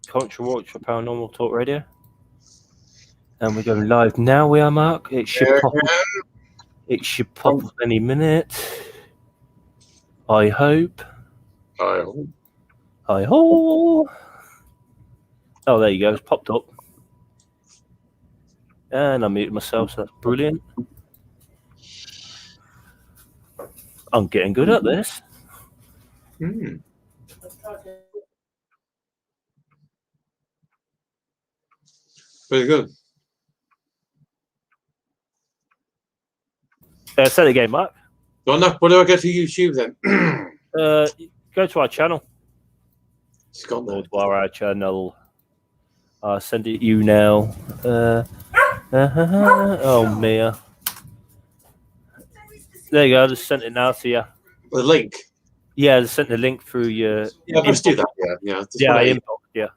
Culture Watch for Paranormal Talk Radio. And we're going live now, we are, Mark. It should pop up any minute. I hope. Oh, there you go. It's popped up. And I muted myself, so that's brilliant. I'm getting good at this. Very good. Say it again, Mark. What do I go to YouTube then? Go to our channel. It's gone there. Go to our channel. I'll send it to you now. Oh, Mia. There you go. I just sent it now to you. The link? Yeah, I just sent the link through your... Yeah, let's do that. Yeah. Inbox, yeah.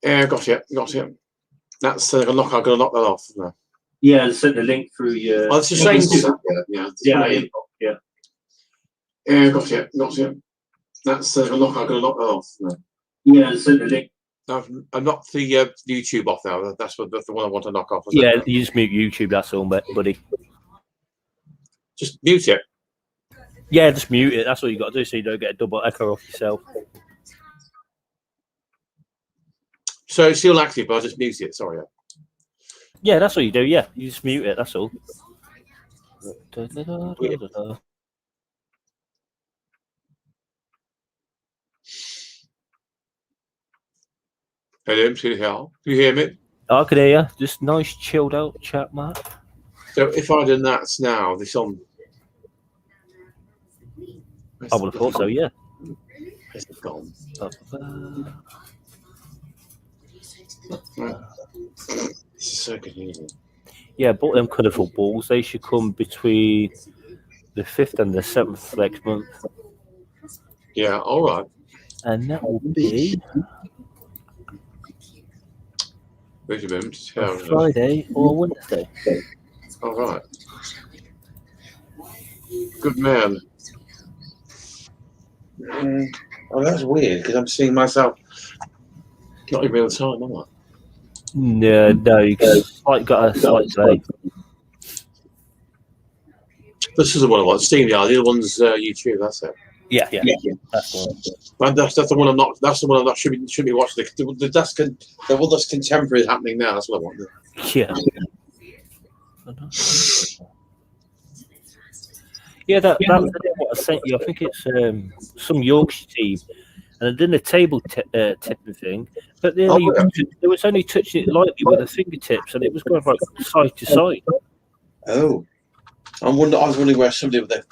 Yeah, got it. That's I'm gonna knock that off. No. Yeah, I sent the link through your... Oh, it's the same thing. Yeah, inbox, yeah. Yeah, got it. That's I'm gonna knock that off. No. Yeah, I sent the link. I'm not the YouTube off now. That's the one I want to knock off. Yeah, you just mute YouTube, that's all, buddy. Just mute it. Yeah, just mute it. That's all you got to do so you don't get a double echo off yourself. So it's still active, but I'll just mute it. Sorry. Yeah, that's what you do. Yeah, you just mute it. That's all. Hello, do you hear me? I can hear you. Just nice, chilled out chat, Mark. So if I'd done that now, this on. I would have thought so, yeah. Where's it gone? This is so confusing. Yeah, bought them colourful balls. They should come between the 5th and the 7th next month. Yeah, all right. And that will be Friday or Wednesday. All right. Good man. Oh, that's weird because I'm seeing myself. Not even real time, am I? No, you got a slight delay. This is the one I want. StreamYard. The other one's YouTube. That's it. Yeah. That's the one. That's the one I'm not. That's the one I'm not. Should be watching. The one that's contemporary happening now. That's what I want. Yeah. Yeah, that's what I sent you. I think it's some Yorkshire team, and I did a table tipping thing, but they was only touching it lightly with the fingertips, and it was going like side to side. Oh, I was wondering where somebody with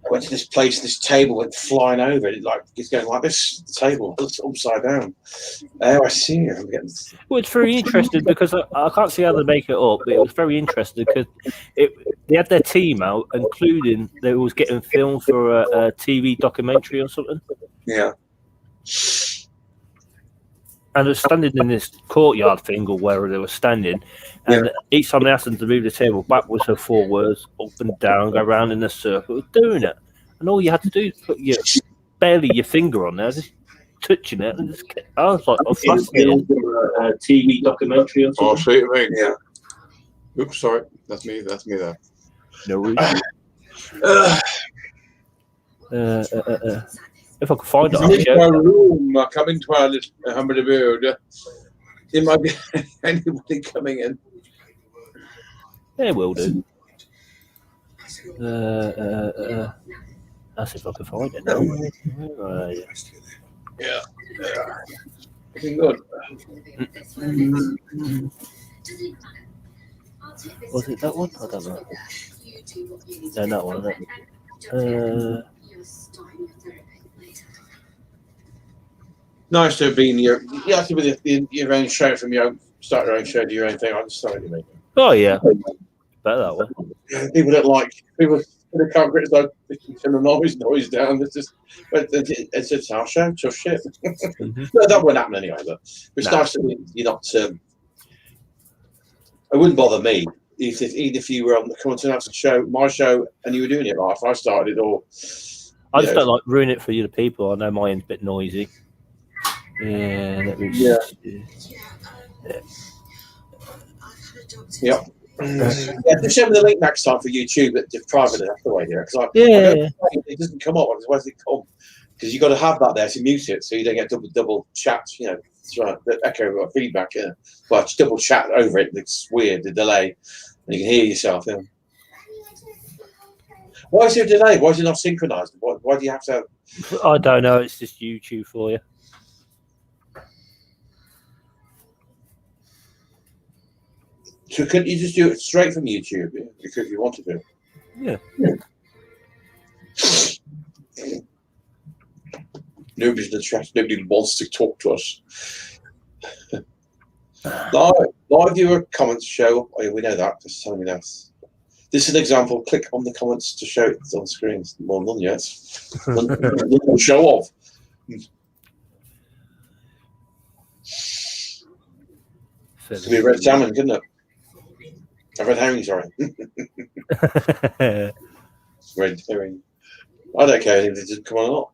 I went to this place, this table went flying over it, it's going like this. The table looks upside down. Oh, I see. Well, it's very interesting because I can't see how they make it up, but it was very interesting because they had their team out, including they was getting filmed for a TV documentary or something. Yeah. And they're standing in this courtyard thing or wherever they were standing, and each time they asked them to move the table backwards or forwards, up and down, go around in a circle, doing it. And all you had to do is put barely your finger on there, just touching it. And I was like, a TV documentary or something. Oh, see what I mean? Yeah. Oops, sorry. That's me there. No reason. If I could find it, in my room, I come into our little humble abode. There might be anybody coming in. They will do. That's if I can find it now. Yeah. Looking good. Was it that one? I don't know. No, that one, isn't it? Nice to have been you have to be your own show from your own, start your own show, do your own thing. I'm sorry to make it. Oh yeah, better that way. Yeah, people don't like people can't criticize turn the noise down. It's just our show, tough shit. No, that won't happen anyway. But it's nice that you're not. It wouldn't bother me even if you were on the coming to announce a show, my show, and you were doing it live. I started it all. I just don't like ruin it for you, the people. I know my end's a bit noisy. Yeah, let me Yeah. Yeah. Yeah, just send me the link next time for YouTube, but just privately. That's the way here. Because it doesn't come up. Where's it come? Because you've got to have that there to mute it, so you don't get double chats. You know, it's right. The echo or feedback. Yeah, well, it's double chat over it. It's weird. The delay, and you can hear yourself. Yeah. Why is there a delay? Why is it not synchronized? Why do you have to have... I don't know. It's just YouTube for you. So couldn't you just do it straight from YouTube? Yeah? Because you want to do. Yeah. Nobody's in the chat. Nobody wants to talk to us. Live viewer comments show. Oh, yeah, we know that. Just telling me that. This is an example. Click on the comments to show it on screen. Well, none yet. None show off. Could be a red salmon, couldn't it? A red herring, sorry. Red herring. I don't care if it doesn't come on or not.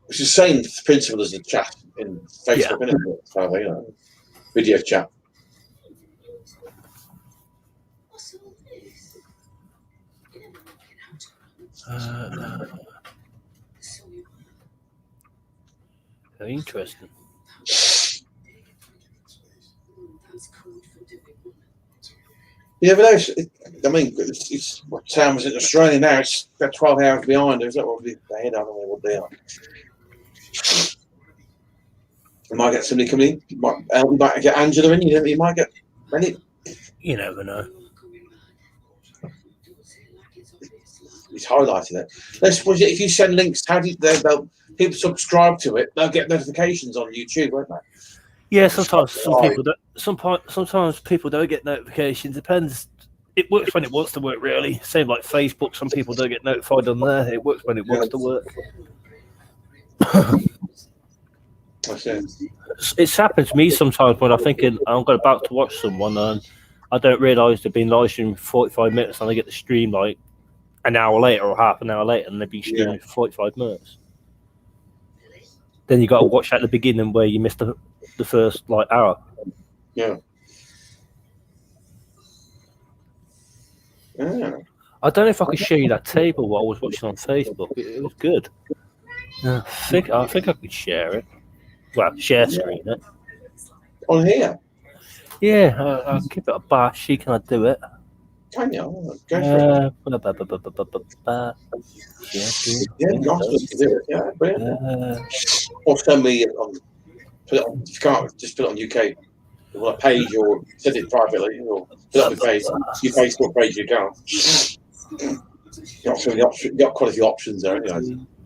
It's the same principle as the chat in Facebook, isn't it? So, you know, video chat. Very interesting. Yeah, but I mean, it's what time was it in Australia now? It's about 12 hours behind. Is that what the head? I don't know what they are. You might get somebody coming in. You might get Angela in. You might get many. You never know. He's highlighting it. Let's suppose if you send links, how do they'll people subscribe to it? They'll get notifications on YouTube, won't they? Yeah, sometimes people don't. Sometimes people don't get notifications. Depends. It works when it wants to work. Really, same like Facebook. Some people don't get notified on there. It works when it wants to work. It's happened to me sometimes when I'm thinking I'm about to watch someone and I don't realise they've been live streaming for 45 minutes and I get the stream like an hour later or half an hour later and they've been streaming for 45 minutes. Then you got to watch at the beginning where you missed the first like hour. Yeah. I don't know if I could show you that table what I was watching on Facebook. It was good. I think I could share it. Well, share screen it. On here? Yeah, I'll give it a bash. Can I do it? Can you? Go for it. Yeah, brilliant. Or send me put it on. If you can't, just put it on UK. On a page or send it privately or put it on your Facebook page. You can't. You've got quite a few options there, anyway.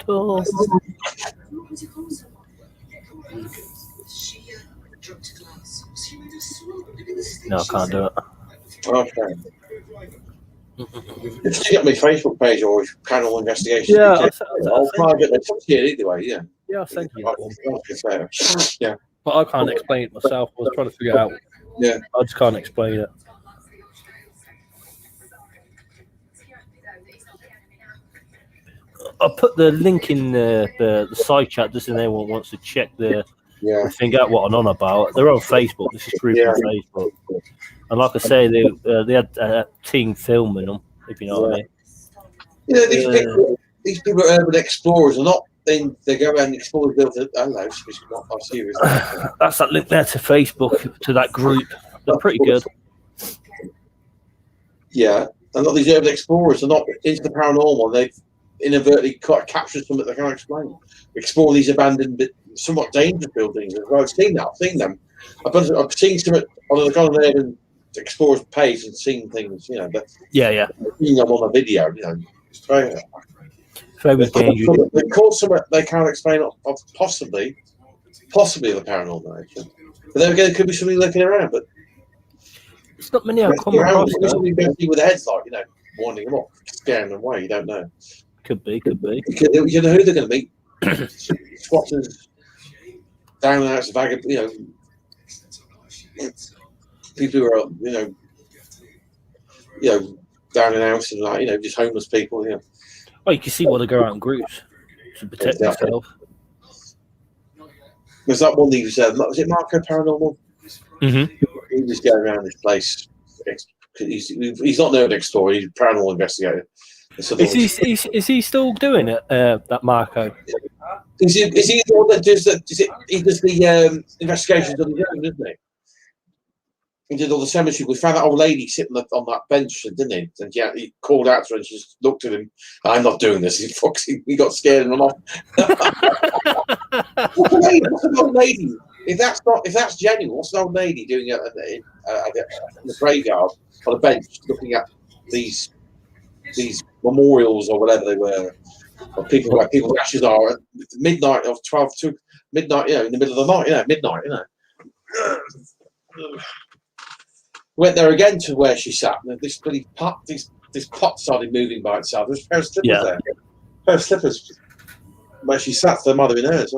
No, I can't do it. Okay. If you got my Facebook page or Panel Investigation, I'll try and get them to it either way. Yeah. Yeah, I'll send you that one. Yeah. But I can't explain it myself. I was trying to figure out. Yeah. I just can't explain it. I'll put the link in the side chat just in anyone wants to check the thing out what I'm on about. They're on Facebook. This is free on Facebook. And like I say, they had a team filming them, if you know what I mean. Yeah, these people are urban explorers are not. They go around and explore the building. Hello, that's that link there to Facebook, to that group. They're pretty good. Yeah, and not these urban explorers are not into the paranormal. They've inadvertently captured something they can't explain. Explore these abandoned, somewhat dangerous buildings as well. I've seen that. I've seen them. I've seen some on the kind of urban explorers page and seen things. You know, but seeing them on a video. You know, it's very dangerous. They call something they can't explain of possibly the paranormal nature. But then again, it could be something looking around. But it's not many I've come across. Something with the heads like, winding them up, scaring them away. You don't know. Could be. You know who they're going to meet. Squatters, down and out, vagabond. People who are, down in house and like just homeless people. Oh, you can see why they go out in groups to protect Exactly. themselves. There's that one that was it Marco Paranormal? Mm-hmm. He was going around this place. He's not no next door. He's a paranormal investigator. Is he still doing it? That Marco. Is he the one that does he does the investigations on his own, doesn't he? He did all the cemetery. We found that old lady sitting on that bench, didn't he? And yeah, he called out to her and she just looked at him. I'm not doing this. He got scared and ran off. What's an old lady? If that's genuine, what's an old lady doing in the graveyard on a bench looking at these memorials or whatever they were, of people where people's ashes are at midnight of 12 to midnight, in the middle of the night, midnight, Went there again to where she sat, and this bloody pot, this pot started moving by itself. There's a pair of slippers there. A pair of slippers where she sat for the mother in hers.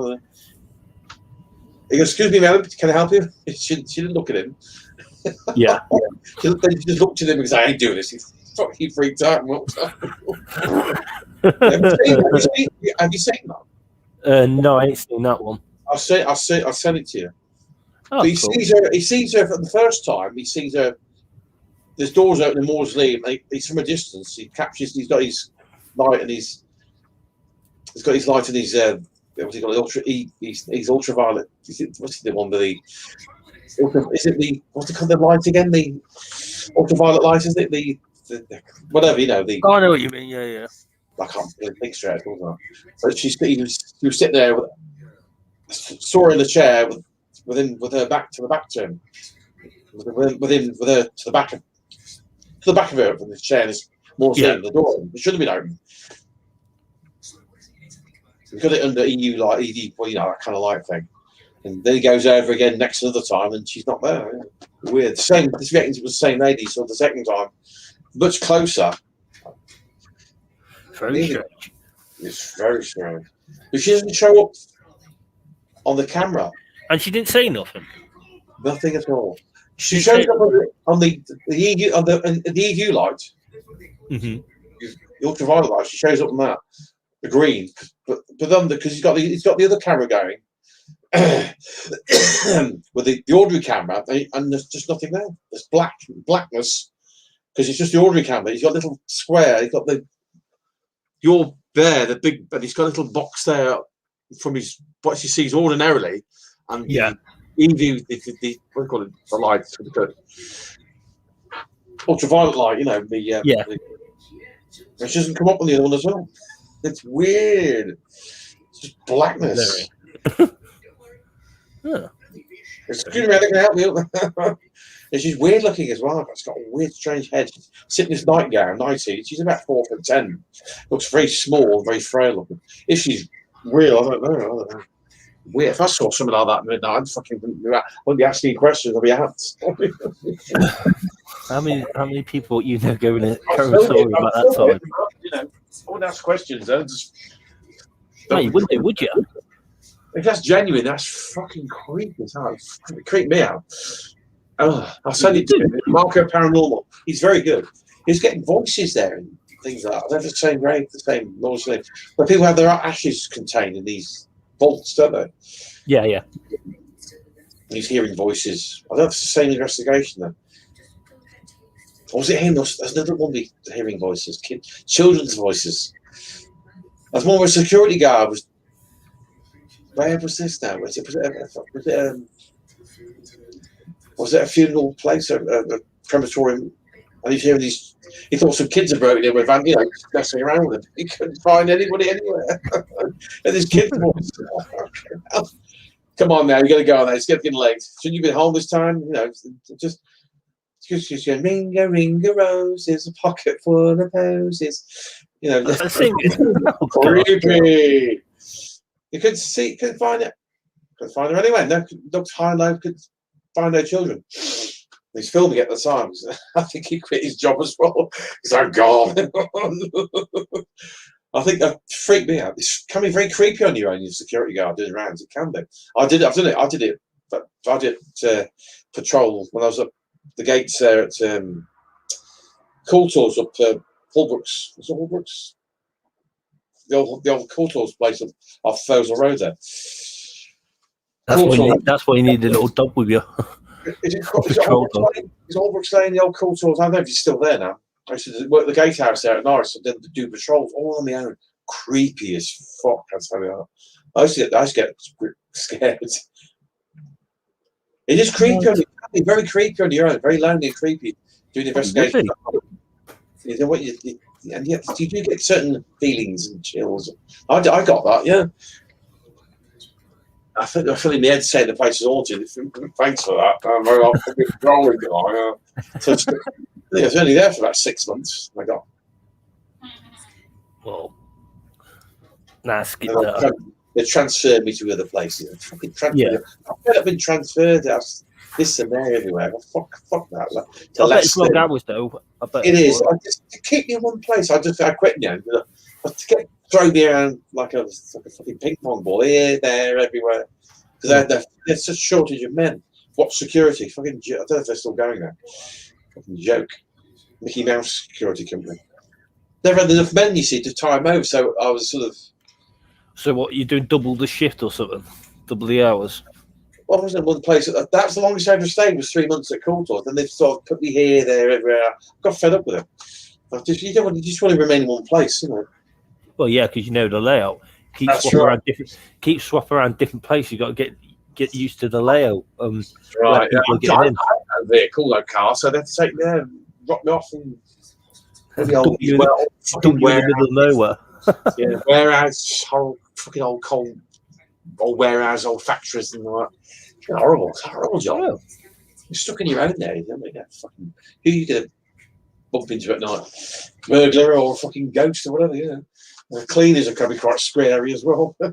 He goes, "Excuse me, madam, can I help you?" She didn't look at him. Yeah. She just looked at him because I ain't doing this. He freaked out and walked off. Have you seen that? No, I ain't seen that one. I'll send it to you. Oh, But he cool. sees her for the first time. He sees her. There's doors open in the mausoleum. He's from a distance. He captures. He's got his light and he's got his light and his what's he called? He's ultraviolet. What's the one with the? Is it the what's it called? The light again? The ultraviolet light, isn't it? The whatever the. Oh, I know what you mean. Yeah. I can't think straight. But he was sitting there, saw her in the chair with her back to the back to him, with her to the back of her from the chair. This mausoleum, the door. It should have been open. We've got it under EU light, ED, that kind of light thing. And then he goes over again next another time, and she's not there. Weird. This was the same lady. So the second time, much closer. Very strange. It's very strange. But she doesn't show up on the camera. And she didn't say nothing. Nothing at all. She shows up on the EU light. Mm-hmm. The ultraviolet light. She shows up on that. The green, but then because he's got the other camera going with the ordinary camera, and there's just nothing there. There's blackness because it's just the ordinary camera. He's got a little square. He's got you're there, the big, and he's got a little box there from what he sees ordinarily, and the EV, what do you call it, the light, the ultraviolet light, which doesn't come up on the other one as well. It's weird. It's just blackness. Yeah. Excuse me, I can help you. And she's weird looking as well. It's got a weird, strange head. Sitting in this nightgown, 90. She's about 4'10". Looks very small and very frail looking. If she's real, I don't know. Weird. If I saw something like that at midnight, I wouldn't be asking questions. I'd be out. How many people going to tell a story about that time? I wouldn't ask questions. No, you wouldn't do, would you? If that's genuine, that's fucking creepy. It creeped me out. Oh, I'll send it to him. Marco Paranormal. He's very good. He's getting voices there and things like that. They're the same grave, the same laws. But people have their ashes contained in these vaults, don't they? Yeah. And he's hearing voices. I don't know if it's the same investigation then. Or was it him? There's another one with hearing voices, children's voices. There's one where a security guard was. Where was this now? Was it a funeral place, a crematorium? And he's hearing these. He thought some kids had broken in with Van, messing around with him. He couldn't find anybody anywhere. And this kid voice. Come on now, you got to go on there. It's getting late. Shouldn't you be home this time? Just. Ring a roses, a pocket full of posies. Creepy. You couldn't find it. Couldn't find her anywhere. No, looked high and low, couldn't find no children. He's filming it at the time. I think he quit his job as well. He's like, God. I think that freaked me out. It's can be very creepy on you when you're a security guard doing rounds. It can be. I've done it. I did it patrol when I was up the gates there at Coulter's up Holbrooks. Is it Holbrooks? The old Coulter's place off Fosel Road there. That's why you need a little dog with you. Is it Holbrooks Lane, the old Coulter's? I don't know if he's still there now. I used to work at the gatehouse there at Norris and then do patrols all on my own. Creepy as fuck, I tell you. I used to get scared. It is creepy on your own, very creepy on your own, very lonely and creepy doing investigation. You know what and yet you do get certain feelings and chills. I got that, yeah. I think I feel in my head saying the place is haunted. Thanks for that. I'm wrong with it. So I was only there for about 6 months. I got. Well, skip that. They transferred me to other places. Fucking transferred. I've been transferred. This and there everywhere. Well, fuck that. I bet it's long hours though. It is. To keep me in one place. I quit. To throw me around like a fucking ping pong ball here, there, everywhere. Because there's such a shortage of men. What security? Fucking. I don't know if they're still going there. Fucking joke. Mickey Mouse security company. Never had enough men, you see, to tie them over. So I was sort of. So what, you're doing double the shift or something? Double the hours? Well, I was in one place. That's the longest I ever stayed was 3 months at Coulter. Then they sort of put me here, there, everywhere. I got fed up with it. You just want to remain in one place, you know. Well, yeah, because you know the layout. Keep swapping around different places. You got to get used to the layout. Right. Yeah. I had a vehicle, no car, so they had to take me there, drop me off, and dump you in the middle of nowhere. Yeah, warehouse, fucking old cold, old warehouse, old factories, and all that. Horrible job. Yeah. You're stuck in your own there. You know, fucking, who are you gonna bump into at night? Burglar or a fucking ghost or whatever. You know, cleaners are probably quite scary as well. They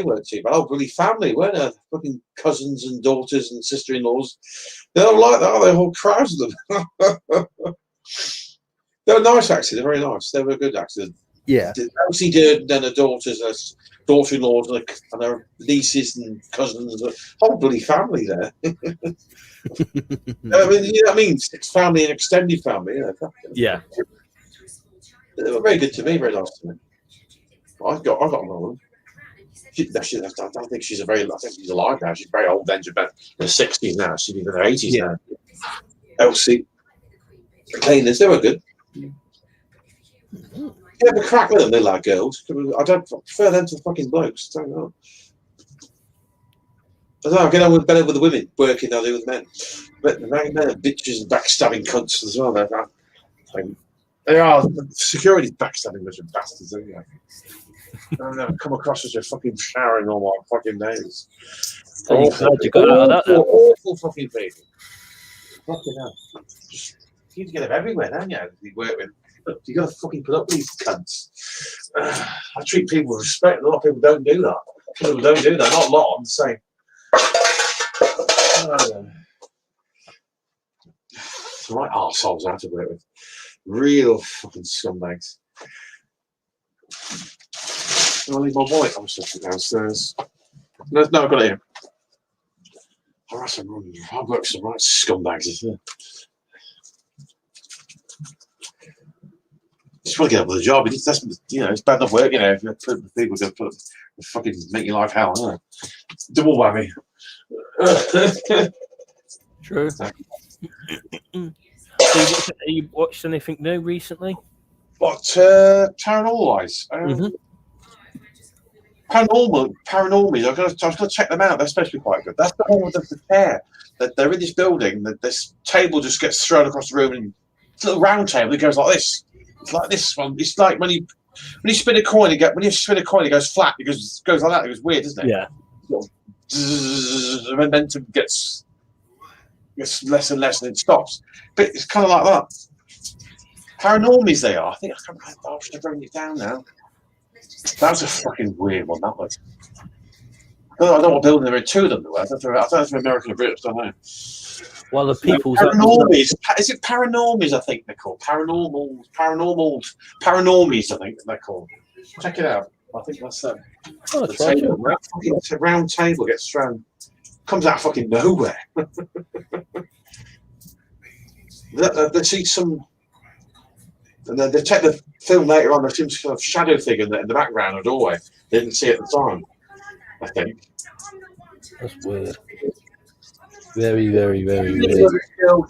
weren't too bad. Oh, bloody family, weren't they? Fucking cousins and daughters and sister-in-laws. They don't like that. They whole crowds of them. They were nice, actually. They're very nice. They were good, actually. Yeah. Elsie Durden and her daughters, and her daughter-in-laws, and her nieces and cousins. A whole bloody family there. I mean, you know what I mean? Family and extended family. Yeah. They were very good to me. Very nice to me. I got along with them. I don't think she's I think she's alive now. She's very old then. She's about in her 60s now. She's in her 80s now. Elsie. The cleaners, they were good. You have a crack with them, they like girls. I don't prefer them to fucking blokes. I don't know. I get on better with the women working than I do with men. But the men are bitches and backstabbing cunts as well. They are security backstabbing bunch of bastards, anyway. I've never come across as a fucking showering all my fucking days. Awful fucking people. Fucking hell. You need to get them everywhere, don't you? You work with. You got to fucking put up with these cunts. I treat people with respect. A lot of people don't do that. People don't do that. Not a lot. I'm saying. The right arseholes I have to work with. Real fucking scumbags. I'll leave my wallet. I'm sitting downstairs. No, I've got it here. I've worked with some right scumbags, isn't it? Just want to get up with a job. It's bad enough work, you know. If people going to fucking make your life hell, isn't it? Double whammy. True. Have you watched anything new recently? What, paranormal wise? Paranormies. I was going to check them out. They're supposed to be quite good. That's the one with the pair. That they're in this building. That this table just gets thrown across the room, and it's a little round table that goes like this. It's like this one. It's like when you spin a coin, it goes flat. It goes like that. It goes weird, doesn't it? Yeah. The momentum gets less and less, and it stops. But it's kind of like that. Paranormies, they are. I think I should have written it down now. That was a fucking weird one. That was. I don't know what building there are two of them. I don't know if they're American or British. I don't know. Well, the people's paranormies. Is it paranormies? I think they're called paranormals. Paranormies. I think they're called. Check it out. I think that's them. Oh, the table. It's a round table gets thrown. Comes out fucking nowhere. They see some, and then they take the film later on. They see some sort of shadow figure in the background of the doorway. They didn't see it at the time, I think. That's weird. Very, very, very weird.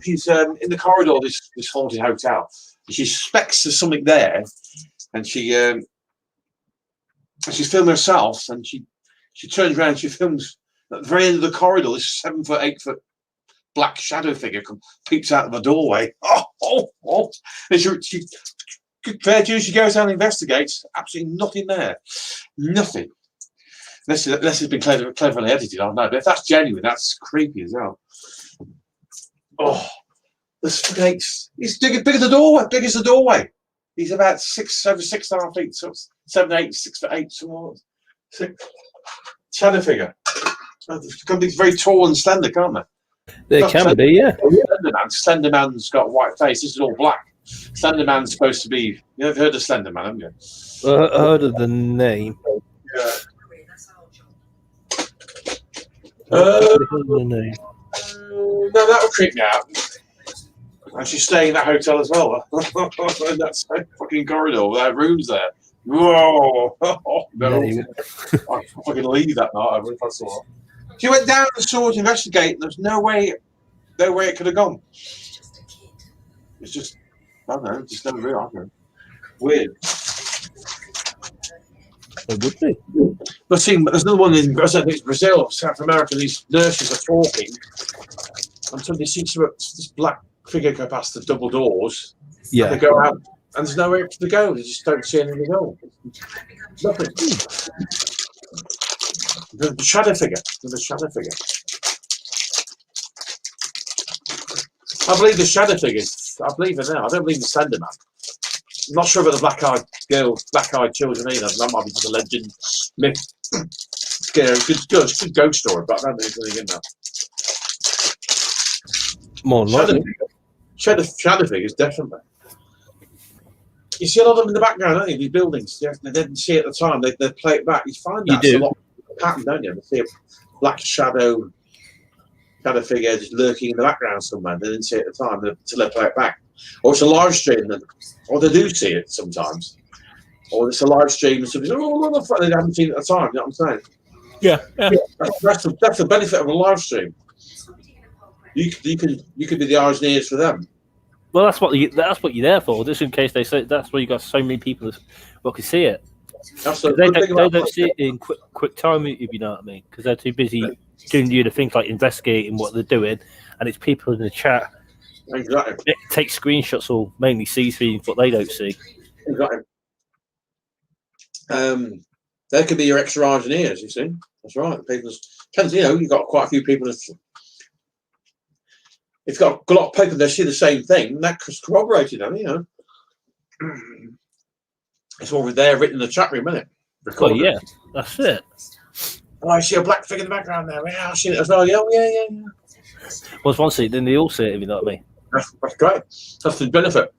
She's in the corridor of this haunted hotel. She suspects there's something there, and she's filming herself, and she turns around and she films at the very end of the corridor. This 7 foot, 8 foot black shadow figure peeps out of the doorway. Oh! And she fair due, she goes down and investigates. Absolutely nothing there. Nothing. Unless it's been cleverly edited, I don't know. But if that's genuine, that's creepy as well. Oh, the snakes. He's big as the doorway. Big as the doorway. He's about over 6.5 feet, so 7, 8, 6 foot 8, somewhat. Shadow figure. Somebody's very tall and slender, can't they? They can be, yeah. Slender Man's got a white face. This is all black. Slender Man's supposed to be. You've heard of Slender Man, haven't you? I heard of the name. Yeah. The name. No, that would creep me out. And she's staying in that hotel as well. In that same fucking corridor, there are rooms there. Whoa! Oh, no, I fucking leave that night. If I saw her. She went down and saw to investigate. And there's no way it could have gone. It's just, I don't know, just never real. I don't know. Weird. It would be. But see, there's another one in, I think it's Brazil or South America. These nurses are talking, and suddenly see this black figure go past the double doors. Yeah. And they go out, and there's nowhere to go. They just don't see anything at all. Nothing. The shadow figure. The shadow figure. I believe the shadow figures. I believe in there. I don't believe in the Slender Man. I'm not sure about the black-eyed children either. That might be just a legend, myth. Scary, good ghost story, but I don't think there's anything in that. More likely. Shadow figures, definitely. You see a lot of them in the background, don't you? These buildings. They didn't see it at the time. They play it back. You find that a lot of pattern, don't you? They see a black shadow figure just lurking in the background somewhere. They didn't see it at the time until they play it back. Or it's a live stream, or they do see it sometimes. Or it's a live stream and somebody's, what the fuck, they haven't seen it at the time, you know what I'm saying? Yeah. That's the benefit of a live stream. You could be the eyes and ears for them. Well, that's what you're there for, just in case they say that's why you got so many people who can see it. They don't see it in quick time, if you know what I mean, because they're too busy doing the other things like investigating what they're doing, and it's people in the chat. Exactly. It takes screenshots or mainly sees things what they don't see. Exactly. There could be your extra eyes and ears. You see, that's right. You've got quite a few people. If you've got a lot of people that see the same thing, that's corroborated. It's all there written in the chat room, isn't it? Oh yeah, that's it. Oh, I see a black figure in the background there. Yeah, I've seen it as well. Yeah. Once one see it, then they all see it, if you know what I mean. That's great. That's the benefit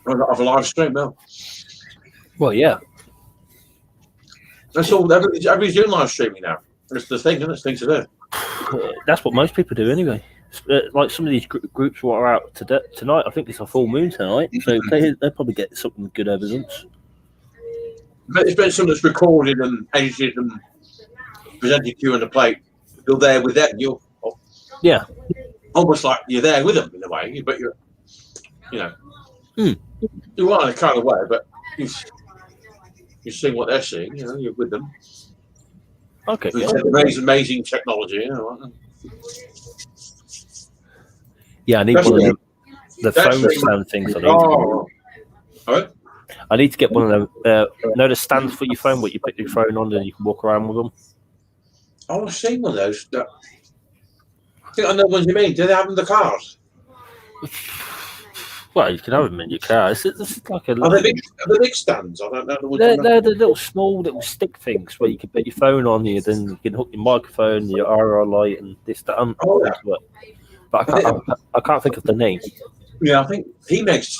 of a live stream now. Well, yeah. That's all. Everybody's doing live streaming now. It's the thing, isn't it? It's the thing to do. That's what most people do anyway. Like some of these groups who are out tonight, I think it's a full moon tonight, so they'll probably get something good evidence. But it's been something that's recorded and edited and presented to you on the plate. You're there with them. Yeah. Almost like you're there with them in a way, but you are in a kind of way, but you're seeing what they're seeing. You're with them. Okay. It's amazing technology. Yeah, I need one of them. The phone stand things. I need to get one of them. The stands for your phone, where you put your phone on and you can walk around with them. Oh, I've seen one of those. I think I know what you mean. Do they have them in the cars? Well, you can have them in your car. It's like a. Are they big stands? I don't know. They're the little stick things where you can put your phone on you, then you can hook your microphone, your RR light, and this, that, and that. But I can't think of the name. Yeah, I think he makes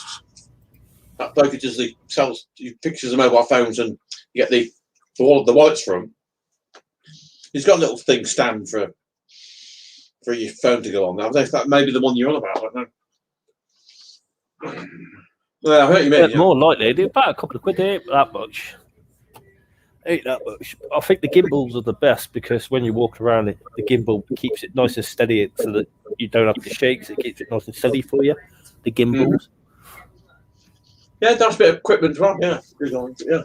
that bloke who does sells pictures of mobile phones and you get the wallets from. He's got a little thing stand for your phone to go on. I don't know if that may be the one you're on about. I don't know. Well, I heard you mean. More likely, they're about a couple of quid. They ain't that much. Ain't that much. I think the gimbals are the best because when you walk around, the gimbal keeps it nice and steady so that you don't have to shake. So it keeps it nice and steady for you. The gimbals. Yeah, that's a bit of equipment, right? Yeah, yeah.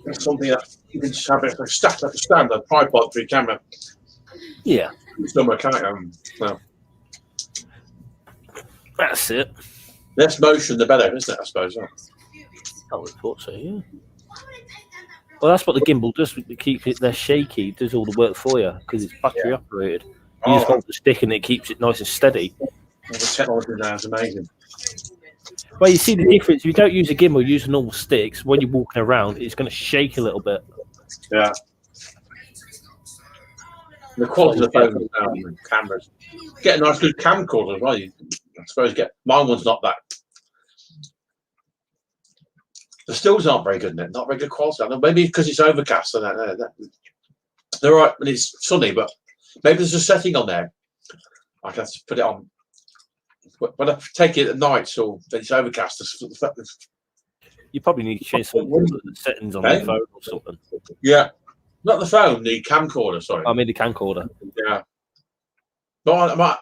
That's something that you can just have it like a standard tripod for your camera. Yeah. Somewhere, can't you? Well, That's it. less motion, the better, isn't it? I suppose. Yeah. I would have thought so, yeah. Well, that's what the gimbal does. It keeps it less shaky. It does all the work for you because it's battery operated. You just hold the stick and it keeps it nice and steady. The technology now is amazing. Well, you see the difference. If you don't use a gimbal, use normal sticks. When you're walking around, it's going to shake a little bit. Yeah. The quality of the phones now and cameras. Get a nice good camcorder as well. I suppose mine one's not that. The stills aren't very good, isn't it? Not very good quality. I know, maybe because it's overcast. They're right when it's sunny, but maybe there's a setting on there. I can have to put it on. When I take it at night, so then it's overcast. You probably need to change some of the settings on the phone or something. Yeah, not the phone, the camcorder. Sorry, I mean the camcorder. Yeah, but I might.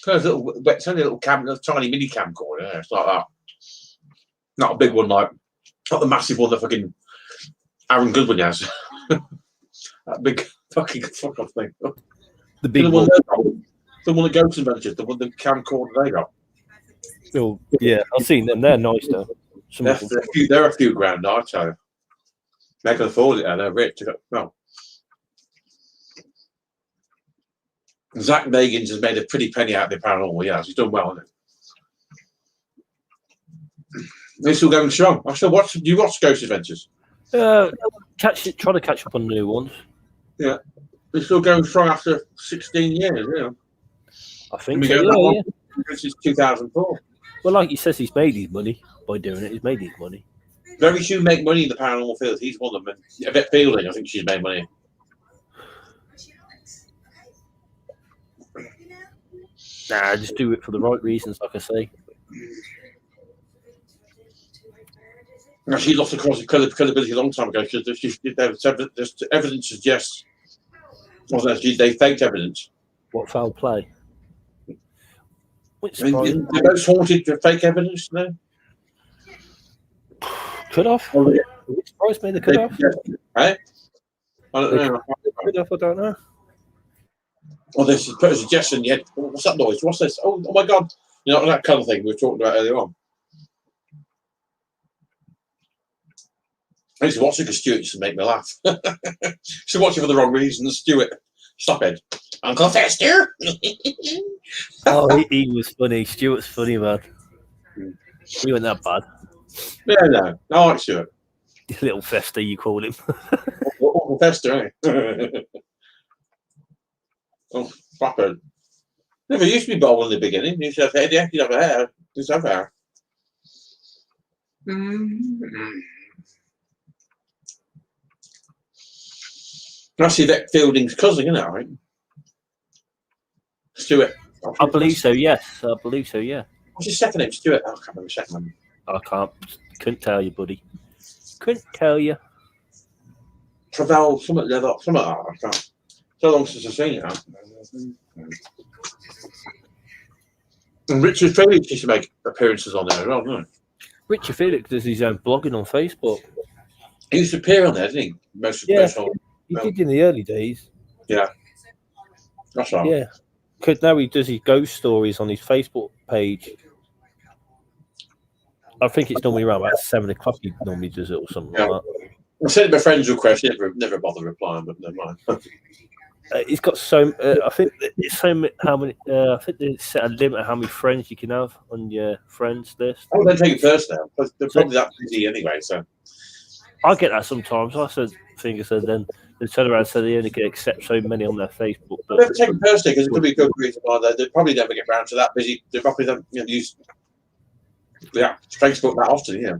It's only a little tiny mini camcorder. Yeah, it's like that. Not a big one, like not the massive one that fucking Aaron Goodwin has. That big fucking fuck off thing. The big one. The one that Ghost Adventures, the camcorder they got. Oh, yeah, I've seen them. They're nice though. They're a few grand, I tell you. They can afford it, and they're rich. Well, Zach Bagans has made a pretty penny out of the paranormal. Yeah, he's done well, hasn't he? They're still going strong. I still watch. Do you watch Ghost Adventures? Try to catch up on new ones. Yeah, they're still going strong after 16 years. Yeah. I think so, yeah. Since 2004. Well, like he says, he's made his money by doing it. He's made his money. Very few make money in the paranormal field. He's one of them. And Yvette Fielding, I think she's made money. Nah, just do it for the right reasons, like I say. Now, she lost the credibility a long time ago because there's evidence suggests they faked evidence. What foul play? They're both haunted for fake evidence, no? Could have. Oh, yeah. Surprised me they could have. I don't know. Could have, I don't know. Well, there's a suggestion, yeah. What's that noise? What's this? Oh my God. You know, that kind of thing we were talking about earlier on. I used to watch it because Stuart used to make me laugh. Used to watch it for the wrong reasons. Stuart, stop it. Uncle Fester. Oh, he was funny. Stuart's funny, man. He wasn't that bad. Yeah, no. I like Stuart. Little Fester, you call him. Uncle Fester, eh? Oh, flapper. Never used to be bald in the beginning. You used to have hair, yeah, you have hair. Just have hair. That's Yvette Fielding's cousin, isn't it, right? Stuart. I believe so, yes. I believe so, yeah. What's his second name? Stuart? Oh, I can't remember his second name. I couldn't tell you, buddy. Couldn't tell you. Travell, something like that. I can't. So long since I've seen it. And Richard Felix used to make appearances on there as well, didn't he? Richard Felix does his own blogging on Facebook. He used to appear on there, didn't he? He did in the early days. Yeah. That's right. Yeah. Because now he does his ghost stories on his Facebook page. I think it's normally around about 7 o'clock he normally does it or something like that. I sent him a friend's request, never bother replying, but never mind. He's got so. I think it's so how many. I think they set a limit of how many friends you can have on your friends list. Oh, don't take it first now. They're probably that busy anyway. So I get that sometimes. I said then they turn around and say they only can accept so many on their Facebook. But never take it personally because it could be a good reason why they probably never get around to that busy. They probably don't use Facebook that often. Yeah,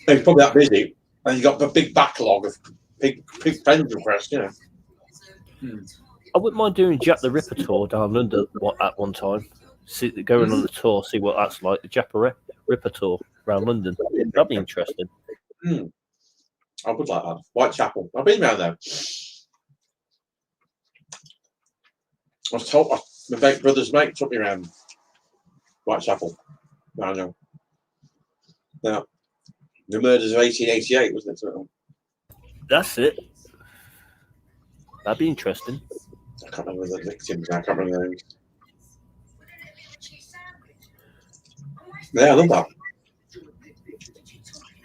they're probably that busy, and you got a big backlog of big friends requests. I wouldn't mind doing Jack the Ripper tour down London at one time. Going on the tour, see what that's like. The Jack the Ripper tour around London. That'd be interesting. I would like that. Whitechapel. I've been around there. I was told my brother's mate took me around Whitechapel. I know. Now, the murders of 1888, wasn't it? That's it. That'd be interesting. I can't remember the victims. I can't remember those. Yeah, I love that.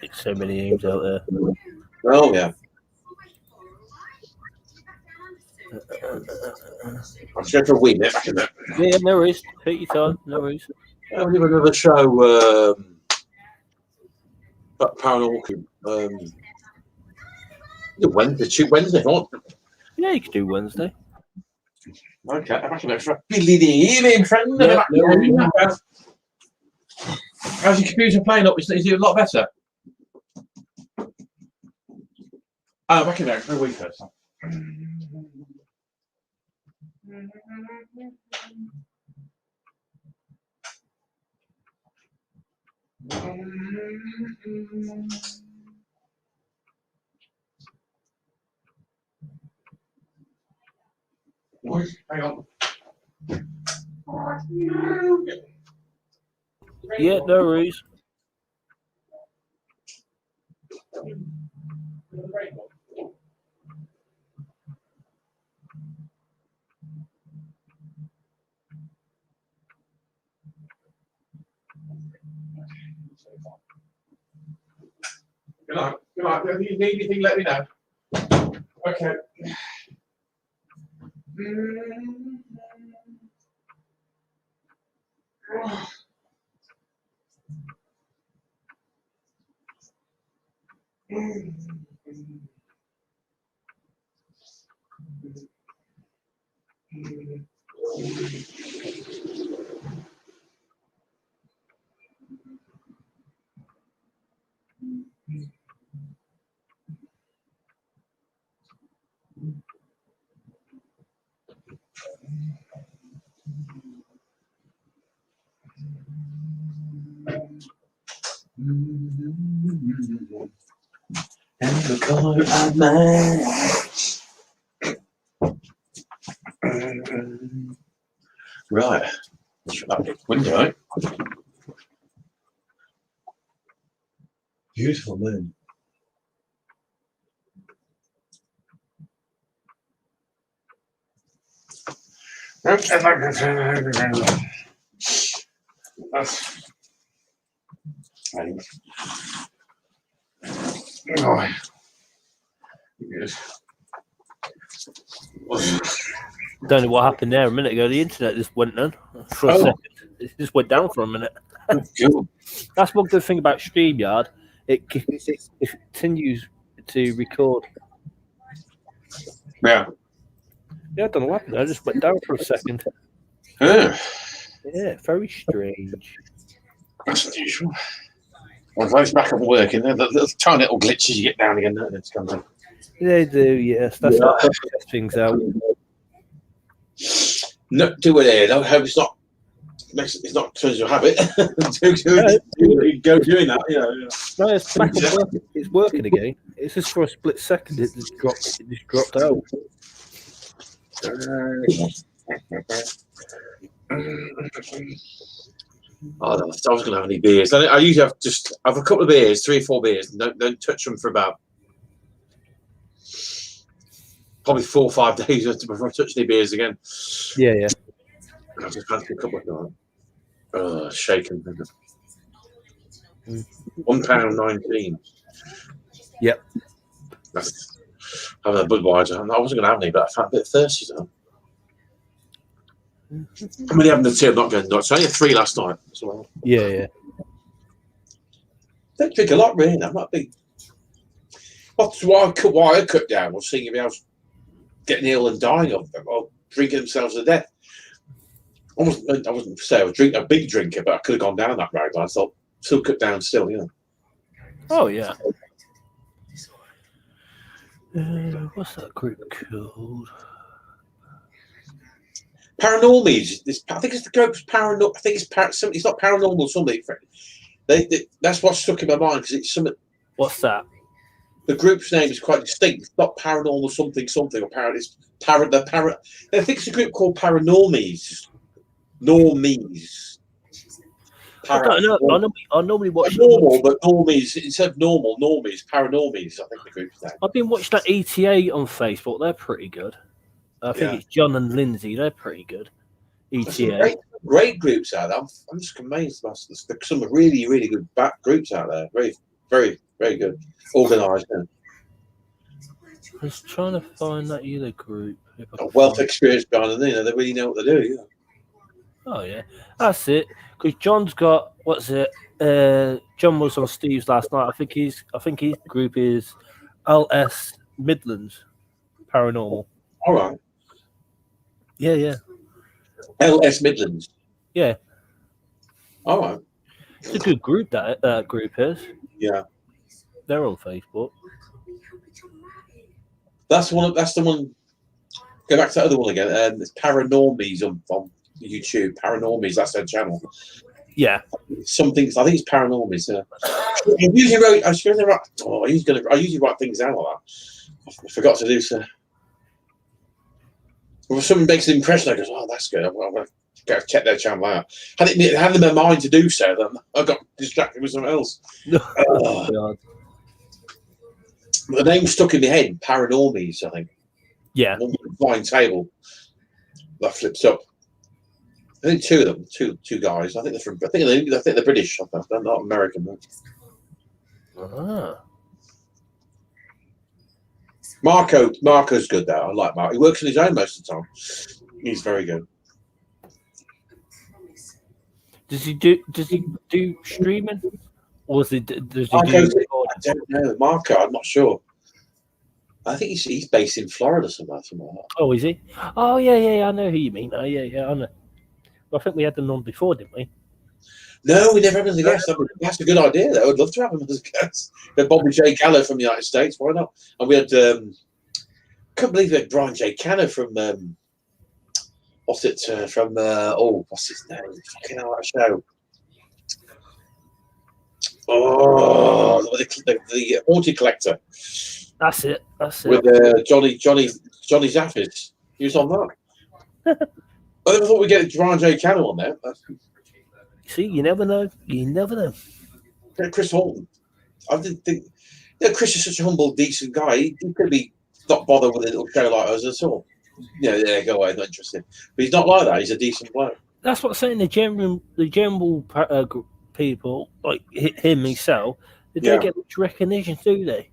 There's so many names out there. Oh, yeah. I'm just going for a wee bit back in there. Yeah, no worries. Take your time. No worries. I'll give another show. Paranormal. Wednesday, if you want. Yeah, you could do Wednesday. Okay, I'm back in there for a busy evening, friend. Yeah, How's your computer playing up? Is it a lot better? Oh, back in there for a week first. Hang on. Yeah, no worries. Good night. Good night. If you need anything, let me know. Okay. And the color of mine. Right. Shut that big window out. Beautiful moon. That's right. Oh, yes. Don't know what happened there a minute ago. The internet just went down for a second. It just went down for a minute. Cool. That's one good thing about StreamYard. It continues to record. Yeah. Yeah, I don't know what happened. I just went down for a second. Yeah. Yeah, very strange. That's unusual. Well, it's back up and working. The tiny little glitches you get down again, don't they? They do, yes. That's how I test things out. No, do it here. I hope it's not turns your habit. Go doing that. Yeah. No, it's back on working. It's working again. It's just for a split second. It just dropped out. Oh, I was going to have any beers. I usually have a couple of beers, 3 or 4 beers, and don't touch them for about probably 4 or 5 days before I touch any beers again. Yeah. I just fancy a couple of shaken. £1.19. Yep. That's having a Budweiser. I wasn't going to have any, but I felt a bit thirsty. So. I'm only having the 2. I'm not going nuts. I only had 3 last night as well. Yeah. Don't drink a lot, really. I'm not big. That's why I cut down. Was seeing if I was getting ill and dying of them, or drinking themselves to death. I wasn't say I was a big drinker, but I could have gone down that road. But I thought still cut down, still, yeah. Oh yeah. What's that group called? Paranormies. I think it's the group's paranormal. I think it's not paranormal something. That's what stuck in my mind because it's something. What's that? The group's name is quite distinct. It's not paranormal something or it's I think it's a group called Paranormies. Normies. I don't know. I normally watch normal, but normies instead of normies, Paranormies. I think the group's name. I've been watching that ETA on Facebook. They're pretty good. I think it's John and Lindsay. They're pretty good. ETA. Great groups out there. I'm just amazed. There's some really, really good groups out there. Very, very, very good. Organised. I was trying to find that other group. A wealth of experience behind them. They really know what they do. Yeah. Oh yeah, that's it. Because John's got John was on Steve's last night. I think his group is LS Midlands Paranormal. All right. Yeah. LS Midlands. Yeah. All right. It's a good group that group is. Yeah. They're on Facebook. That's the one. Go back to the other one again. It's Paranormies on YouTube. Paranormies. That's their channel. Yeah. Something. I think it's Paranormies. I usually write things down like that. I forgot to do so. Well, if someone makes an impression, I go, "Oh, that's good. I'm going to go check their channel out." Had it in my mind to do so, then I got distracted with something else. The name stuck in my head. Paranormies, I think. Yeah. One flying table that flips up. I think two of them, two guys. I think they're British. They're not American. Ah. Marco's good though. I like Marco. He works on his own most of the time. He's very good. Does he do streaming, or does he I don't know. Marco, I'm not sure. I think he's based in Florida somewhere like that. Oh, is he? Oh yeah. I know who you mean. Oh yeah, I know. Well, I think we had them on before, didn't we? No, we never had them as a guest. That's a good idea. I would love to have them as a guest. We had Bobby J. Gallo from the United States. Why not? And we had, couldn't believe we had Brian J. Cano from, what's his name? Fucking hell, that show. Oh, the Haunted Collector. That's it. With Johnny Zaffis. He was on that. I never thought we'd get Brian J. Cano on there. See, you never know. Yeah, Chris Horton. I didn't think. Chris is such a humble, decent guy. He could be not bothered with a little show like us at all. Yeah, go away, not interested. But he's not like that. He's a decent bloke. That's what I'm saying. The general people like him, himself, they don't get much recognition, do they?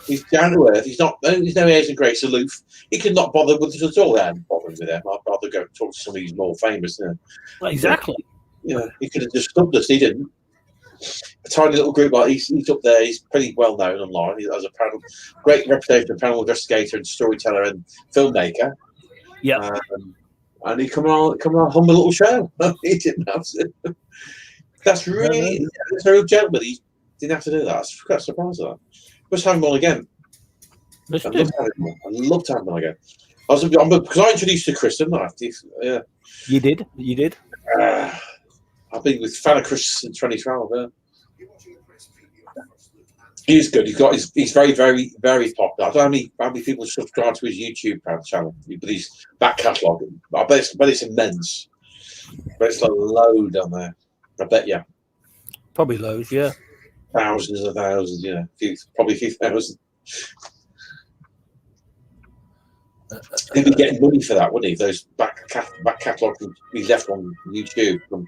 He's down to earth. He's no airs and grace aloof. He could not bother with us at all. I hadn't bothered with him. I'd rather go talk to somebody who's more famous. Exactly. He could have just stopped us. He didn't. A tiny little group like he's up there. He's pretty well known online. He has a great reputation as a paranormal investigator and storyteller and filmmaker. Yeah. And he come on, hum a little show. He didn't have to. That's really that's a real gentleman. He didn't have to do that. I was quite surprised at that. Let's have him on again. I'd love to have him on again. Because I introduced you to Chris, didn't I? Yeah. You did. I've been with fan of Chris since 2012. Yeah. He's good. He's very, very, very popular. I don't know how many people subscribe to his YouTube channel, but his back catalogue. I bet it's immense. But it's a load on there. I bet you. Probably loads, yeah. Thousands and thousands, probably a few thousand. He'd be getting money for that, wouldn't he? Those back catalogue he left on YouTube. And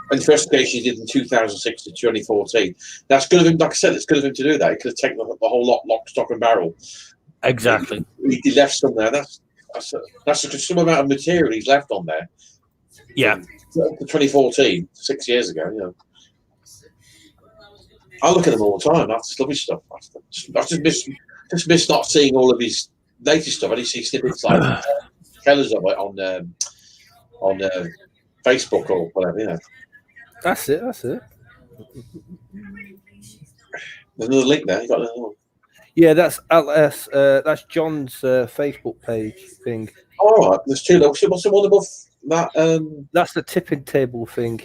the investigation he did in 2006 to 2014. That's good of him. Like I said, it's good of him to do that. He could have taken the whole lot, lock, stock, and barrel. Exactly. He left some there. That's some amount of material he's left on there. Yeah. 2014, 6 years ago. I look at them all the time. That's lovely stuff. I just miss not seeing all of his latest stuff. I only see snippets like Keller's of it on Facebook or whatever. That's it. There's another link there. You got another one. Yeah, that's LS. That's John's Facebook page thing. All right, there's two levels. What's the one above that? That's the tipping table thing.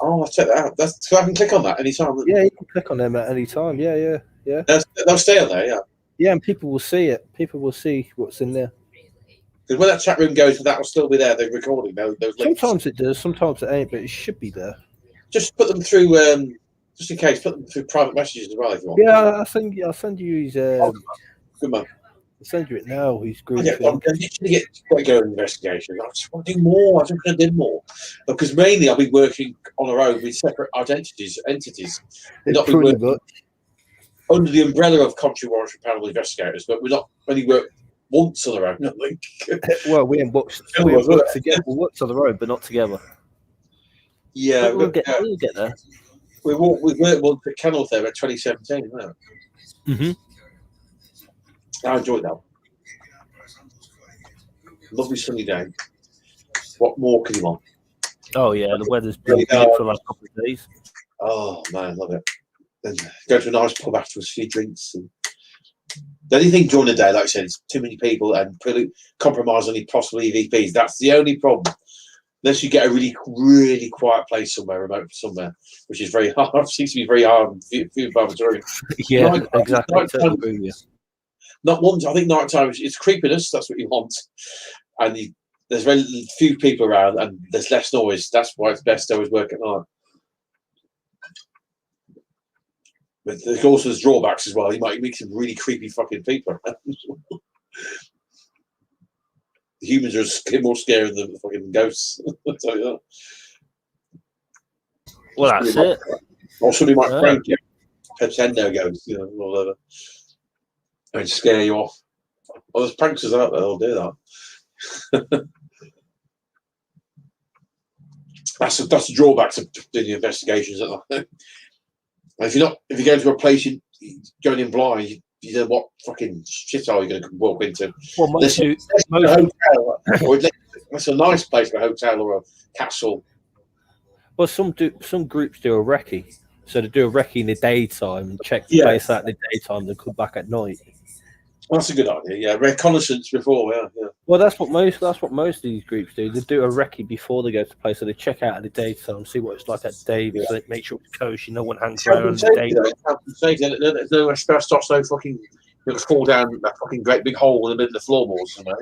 Oh, I'll check that out. That's so I can click on that anytime. Yeah, you can click on them at any time. Yeah. They'll stay on there, yeah. Yeah, and people will see it. People will see what's in there. Because when that chat room goes, that will still be there. They're recording those links. Sometimes it does, sometimes it ain't, but it should be there. Just put them through, just in case, put them through private messages as well if you want. Yeah, I'll send you his. Good man. I'll send you it now. His group. I literally get quite going investigations. I just want to do more. I just want to do more because mainly I've been working on our own with separate entities. Not been working much. Under the umbrella of Country Warranty Panel investigators, but we're not only worked once on our own. I think. Well, we ain't worked together. We worked on the road, but not together. Yeah, we'll get there. We worked once at Kennel there at 2017. Mm-hmm. I enjoyed that. Lovely sunny day. What more can you want? Oh yeah, the weather's been good for the last couple of days. Oh man, love it. Then go to a nice pub afterwards, a few drinks. And the only thing during the day, like I said, is too many people and compromise on any possible EVPs. That's the only problem. Unless you get a really, really quiet place somewhere, remote somewhere, which is very hard. Seems to be very hard. Few Barbatory. Yeah, exactly. Not once. I think night time it's creepiness. That's what you want, and there's very few people around, and there's less noise. That's why it's best to always work at night. But there's also drawbacks as well. You might meet some really creepy fucking people. The humans are more scary than the fucking ghosts. I'll tell you that. Well, that's it. Or somebody might prank you, pretend they're ghosts, or whatever, and scare you off. Well, there's pranksters out there that'll do that. That's the drawback to doing the investigations. If you're going to a place you're going in blind, you know what fucking shithole you're going to walk into. Well, most a hotel, or that's a nice place for a hotel or a castle. Well, some groups do a recce, so they do a recce in the daytime and check the place out in the daytime. They come back at night. That's a good idea. Yeah, reconnaissance before. Yeah. Well, that's what most of these groups do. They do a recce before they go to the place, so they check out in the daytime, see what it's like at day, so they make sure it's kosher. No one hangs around in the day. There's no asbestos, no fucking. You'll fall down that fucking great big hole in the middle of the floorboards somewhere.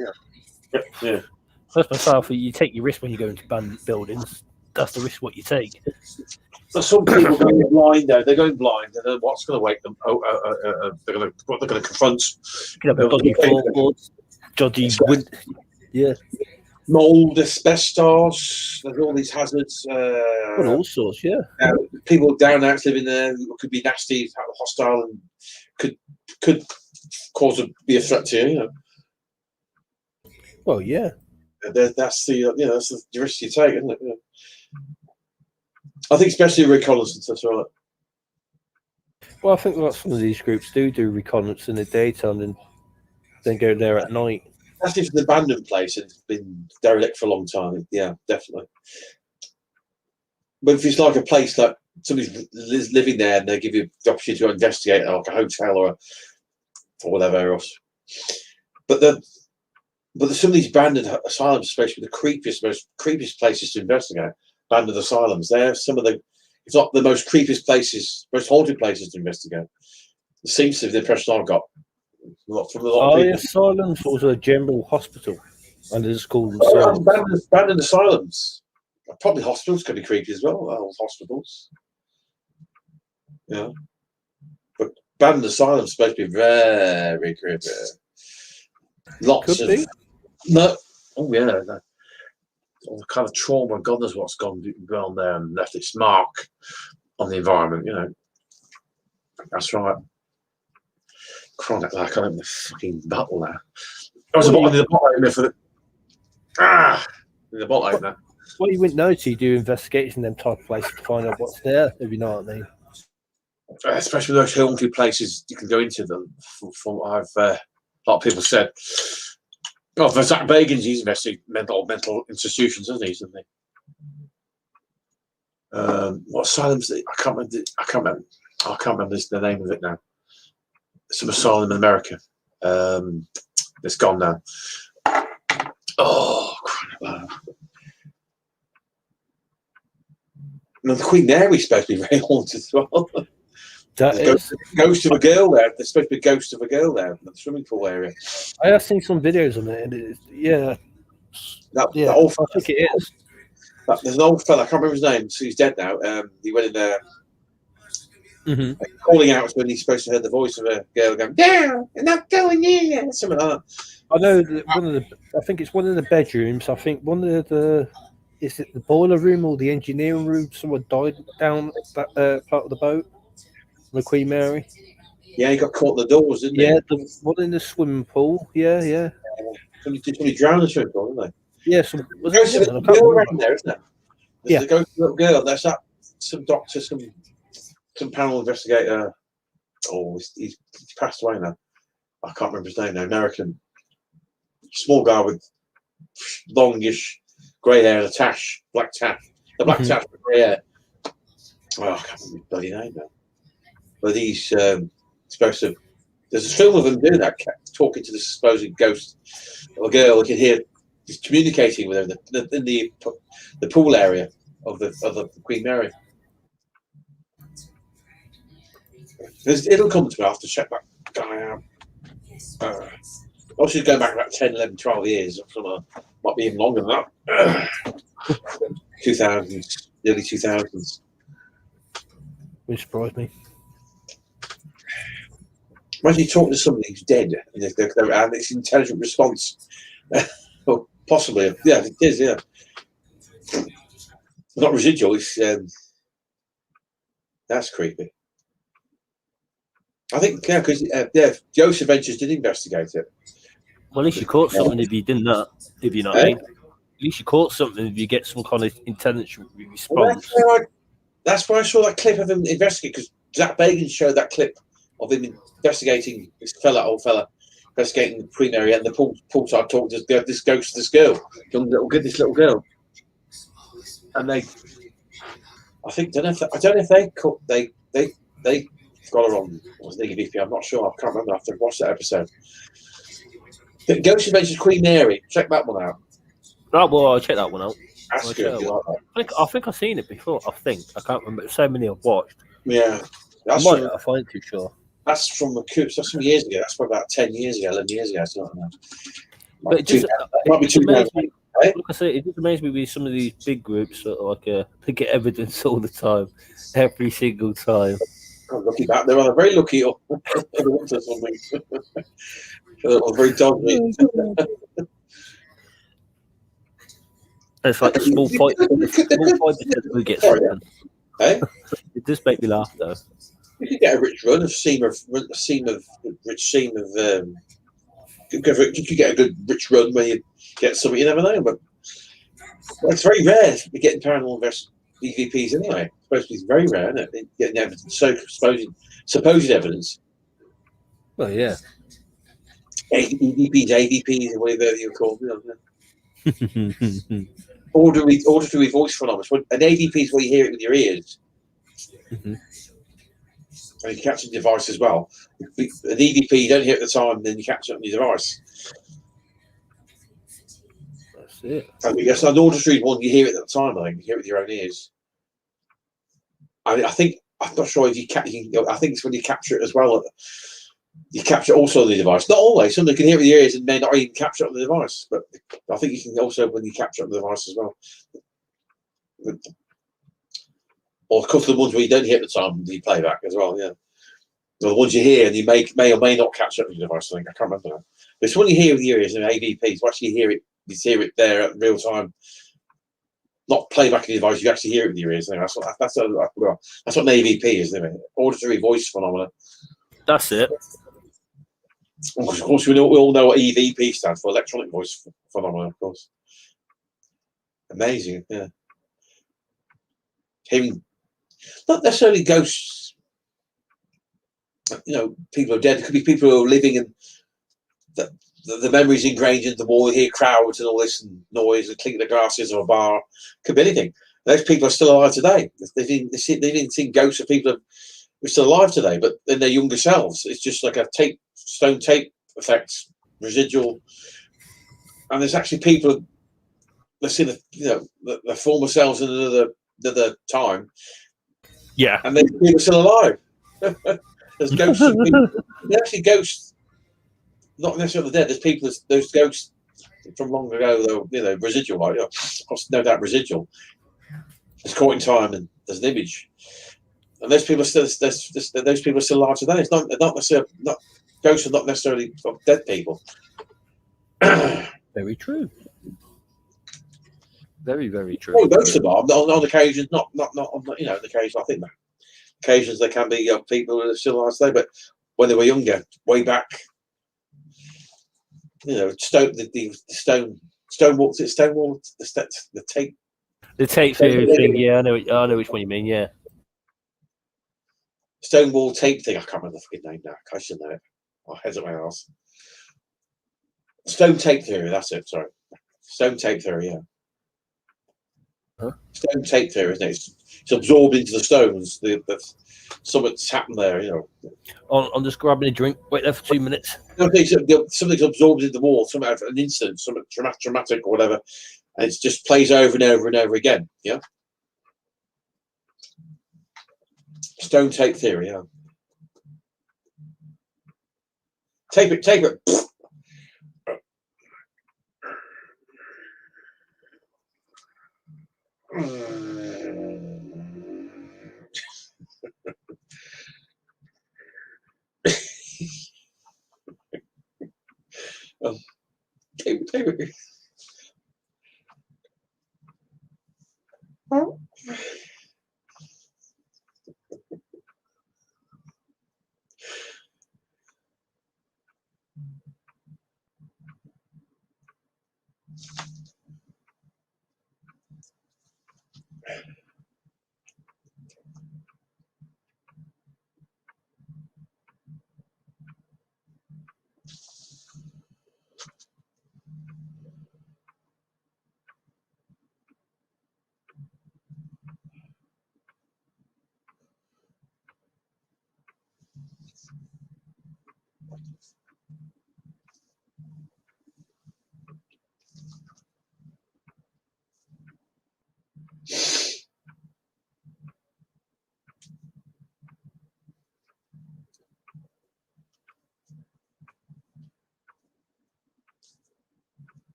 Yeah. First myself, you take your risk when you go into abandoned buildings. That's the risk what you take. But some people going blind though. They're going blind. They don't know what's going to wake them. They're going to confront. Dodgy floorboards, dodgy wind. Yeah. Mold, asbestos. There's all these hazards. All sorts. Yeah. People down out living there who could be nasty, hostile, and could be a threat to you. Well, yeah. That's the risk you take, isn't it? Yeah. I think especially reconnaissance, that's right. Well, I think that some of these groups do reconnaissance in the daytime and then go there at night. That's if it's an abandoned place and it's been derelict for a long time. Yeah, definitely. But if it's like a place like somebody's living there and they give you the opportunity to investigate, like a hotel or whatever else. But some of these abandoned asylums, especially the most creepiest places to investigate. Abandoned asylums. They're some of if not the most creepiest places, most haunted places to investigate. It seems to be the impression I've got. From a lot of people. Asylums was a general hospital, and it's called abandoned asylums. Probably hospitals could be creepy as well. Old hospitals. Yeah, but abandoned asylums supposed to be very creepy. Lots could of be. No. Oh yeah. No. All the kind of trauma, God knows what's gone there and left its mark on the environment, That's right. Chronic, like I'm in the fucking bottle now. I was in the bottle opener for in the bottle opener. Well, you wouldn't know till you do investigation in them type of places to find out what's there, if you know what I mean. Especially those haunted places, you can go into them. From what a lot of people said. Oh, for Zach Bagans, he's investigating mental institutions, isn't he? What asylums? I can't remember the name of it now. some asylum in America. It's gone now. Oh, crap. No, the Queen Mary's supposed to be very haunted as well. Ghost of a girl there. There's supposed to be a ghost of a girl there in the swimming pool area. I have seen some videos on it, and That old fella, I think it is. there's an old fella, I can't remember his name, so he's dead now. He went in there calling out when he's supposed to hear the voice of a girl going, "Down, and not going in," something like that. I know that I think it's one of the bedrooms. I think one of is it the boiler room or the engineering room? Someone died down that part of the boat, the Queen Mary. Yeah, he got caught in the doors, didn't he? Yeah, the one in the swimming pool. Yeah. Somebody drowned in the swimming pool, didn't they? Yeah, so was There's a girl around there, isn't there? Yeah. There's a ghost little girl. There's that some doctor, some panel investigator. Oh, he's passed away now. I can't remember his name now. American, small guy with longish grey hair and a tash, black tash, the black tash with grey hair. Oh, I can't remember his bloody name now. But he's supposed to. There's a film of him doing that, talking to the supposed ghost of a girl. You can hear he's communicating with her in the pool area of the Queen Mary. It'll come to me. I have to check that guy out. She's going back about 10, 11, 12 years. Might be even longer than that. 2000s, early 2000s. Which surprised me. Imagine you talking to somebody who's dead and it's an intelligent response. Well, possibly. Yeah, it is, yeah. Not residual, it's that's creepy. I think, yeah, because Joseph Ventures did investigate it. Well, at least you caught something if you didn't know, if you know what I mean. At least you caught something if you get some kind of intelligent response. Well, that's why I saw that clip of him investigating, because Zach Bagans showed that clip of him investigating this old fella, investigating the Queen Mary and the poolside talking to this ghost, this girl, this little girl. And I don't know if they got her on, was it VP? I'm not sure. I can't remember. I have to watch that episode. But Ghost Adventures Queen Mary. Check that one out. Right, well, I'll check that one out. That's good. I think I've seen it before. I can't remember. So many I've watched. Yeah, I might not. I ain't too sure. That's from some years ago. That's probably about 10 years ago, 11 years ago. Something like that. But it might be too bad. Like I say, it just amazes me with some of these big groups that they get evidence all the time, every single time. I'm lucky back. They were very lucky. Or something. They were very dodgy. It's like a small fight who gets written. Hey? It does make me laugh though. You could get a rich run, you could get a good rich run where you get something you never know. But it's very rare to be getting paranormal EVPs anyway. It's supposed to be very rare, isn't it? Getting evidence, supposed evidence. Well, yeah. EVPs, AVPs, or whatever you call them. Auditory voice phenomena. An AVP is where you hear it with your ears. And you capture the device as well. An EVP, you don't hear it at the time, and then you capture it on your device. That's it. I guess an auditory one, you hear it at the time, I think. You hear it with your own ears. I'm not sure if I think it's when you capture it as well. You capture it also on the device. Not always. Somebody can hear it with your ears and may not even capture it on the device. But I think you can also when you capture it on the device as well. Or of course the ones where you don't hear at the time, you play back as well, yeah. Or the ones you hear and you may or may not capture it on your device, I think. I can't remember that. But it's when you hear with your ears and AVPs, you actually hear it there at real time. Not playback in the device, you actually hear it with your ears. That's what an AVP is, isn't it? Auditory voice phenomena. That's it. Of course, we all know what EVP stands for, electronic voice phenomena, of course. Amazing, yeah. Not necessarily ghosts. People are dead. It could be people who are living and the memories ingrained into the wall. You hear crowds and all this and noise and clink the glasses of a bar. Could be anything. Those people are still alive today. They've even seen ghosts of people we're still alive today, but in their younger selves. It's just like a stone tape effect, residual. And there's actually people that see the former selves in another time. Yeah. And they're people still alive. There's ghosts of people. They're actually ghosts, not necessarily dead. There's people, those ghosts from long ago, though, residual, like, of course, no doubt residual. It's caught in time, and there's an image. And those people are still alive today. It's not necessarily ghosts are not necessarily of dead people. Very true. Very, very true. Well, most of them are on occasions, not on occasions. I think that occasions there can be people who are still alive today, but when they were younger, way back, Stonewall, the tape. The tape theory thing, yeah, I know which one you mean, yeah. Stonewall tape thing. I can't remember the fucking name now. I should know it. I'll head up my ass. Stone tape theory. That's it. Sorry, stone tape theory. Yeah. Huh? Stone tape theory, isn't it? It's absorbed into the stones. Something's happened there. I'm just grabbing a drink. Wait there for 2 minutes. Something's absorbed into the wall. An incident, something dramatic or whatever, and it just plays over and over and over again. Yeah. Stone tape theory. Yeah. Tape it. Tape it.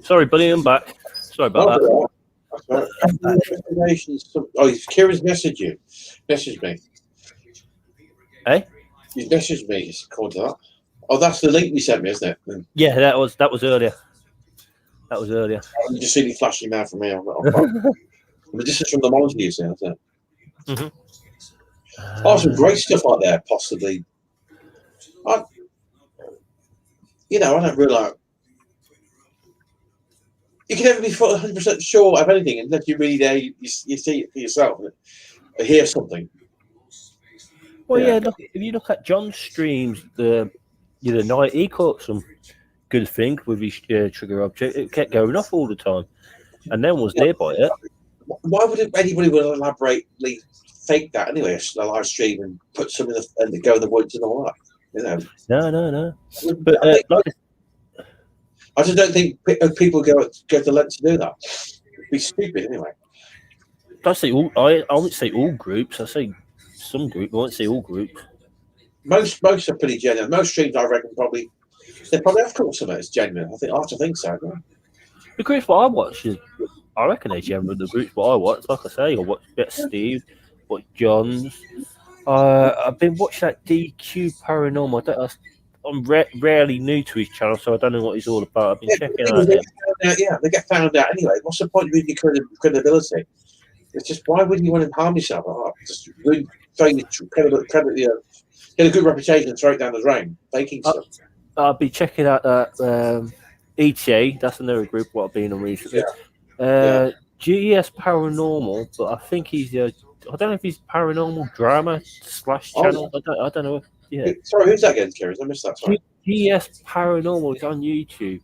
Sorry, buddy, I'm back. Sorry about that. Kieran's messaged you. Messaged me. Hey? He's messaged me. It's called that. Oh, that's the link you sent me, isn't it? Yeah, that was earlier. You just see me flashing now from me. But this is from the monitor you see, isn't it? Mm-hmm. Some great stuff out there, possibly. I don't realise. You can never be 100% sure of anything unless you really there. You see it for yourself, or hear something. Well, yeah. Look, if you look at John's streams, the night he caught some good thing with his trigger object. It kept going off all the time, and then was there by it. Why would anybody elaborately fake that anyway? A live stream and put some and go in the woods and all that. No. But I just don't think people go to lengths to do that. It'd be stupid anyway. I say all. I won't say all groups. I say some group. I won't say all groups. Most are pretty genuine. Most streams, I reckon, they probably have caught some of it as genuine. I have to think so. The groups what I watch is, I reckon they're genuine. The groups what I watch, like I say, I watch Steve, watch John's. I've been watching that DQ Paranormal. I'm rarely new to his channel, so I don't know what he's all about. I've been checking out him. They get found out anyway. What's the point of your credibility? It's just, why wouldn't you want to harm yourself? Just really get a good reputation and throw it down the drain. Faking stuff. I'll be checking out that ETA. That's another group what I've been on recently. GES Paranormal, but I think he's the I don't know if he's paranormal drama / channel. I don't know. Yeah. Sorry, who's that again, Kieran? I missed that. Sorry. PS Paranormal is on YouTube.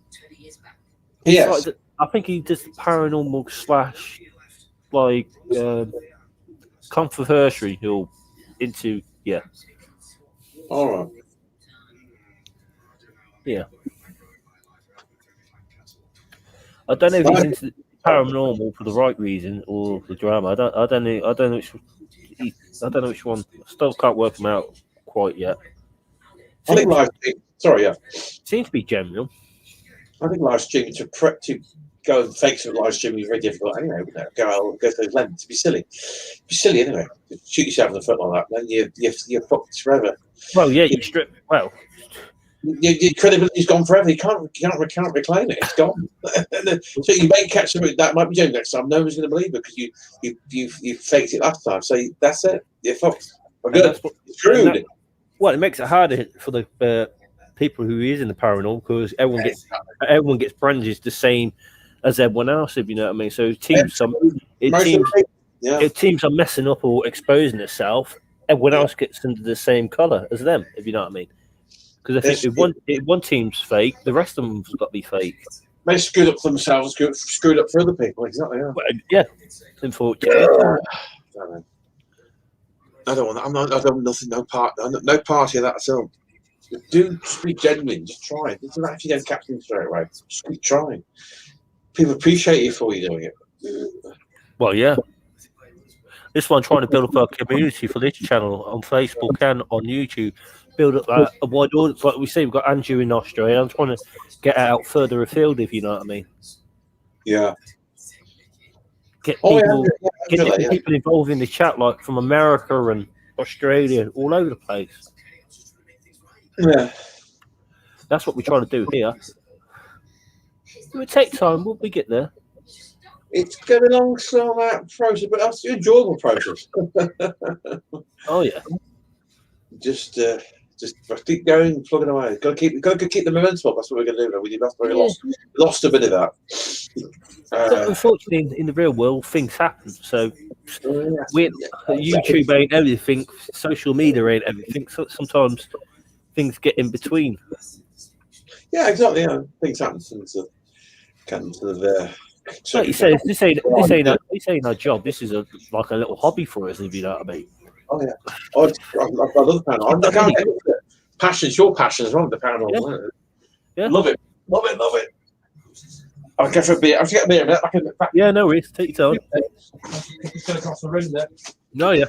Yes. I think he does paranormal / like controversial into All right. Yeah. I don't know if he's into paranormal for the right reason or the drama. I don't know which one. Still can't work them out quite yet. I think live stream. Sorry, yeah. Seems to be general. I think live streaming to go and fake some live streaming is very difficult anyway. Wouldn't it? Go to those lengths to be silly. Be silly anyway. Shoot yourself in the foot like that, then you're fucked forever. Well, yeah, you strip. Well, your credibility's gone forever. You can't reclaim it. It's gone. So you may catch something that might be doing next time. No one's going to believe it because you faked it last time. So that's it. You're fucked. We're good. Screwed. Well, it makes it harder for the people who is in the paranormal because everyone gets branded the same as everyone else. If you know what I mean. So teams are messing up or exposing itself. Everyone else gets into the same color as them. If you know what I mean. Because I think if one team's fake, the rest of them's got to be fake. They screwed up for themselves, screwed up for other people. Exactly. Yeah. Well, yeah. Unfortunately. I don't want that. I don't want nothing. No party of that at all. Do be genuine. Just try. It doesn't actually don't catch them straight away. Just keep trying. People appreciate you for you doing it. Well, yeah. This one trying to build up our community for this channel on Facebook and on YouTube. Build up a wide audience. Like we see, we've got Andrew in Australia. I'm trying to get out further afield, if you know what I mean. Yeah. Get people involved in the chat, like from America and Australia, all over the place. Yeah. That's what we try to do here. It would take time, but we get there. It's going along slow that process, but that's an enjoyable process. Oh yeah. Just keep going, plugging away. Got to keep the momentum up. That's what we're going to do. That's where we lost a bit of that. Unfortunately, in the real world, things happen. So, YouTube ain't everything. Social media ain't everything. So sometimes things get in between. Yeah, exactly. Yeah, things happen. Like you say, this ain't our job. This is like a little hobby for us, if you know what I mean. Oh yeah, I love paranormal. Passion, it's your passion as well. The paranormal. Yeah. Love it. I'll go for a beer. I'll get a beer. Yeah, no worries. Take your time. It's going across the room there. No, yeah.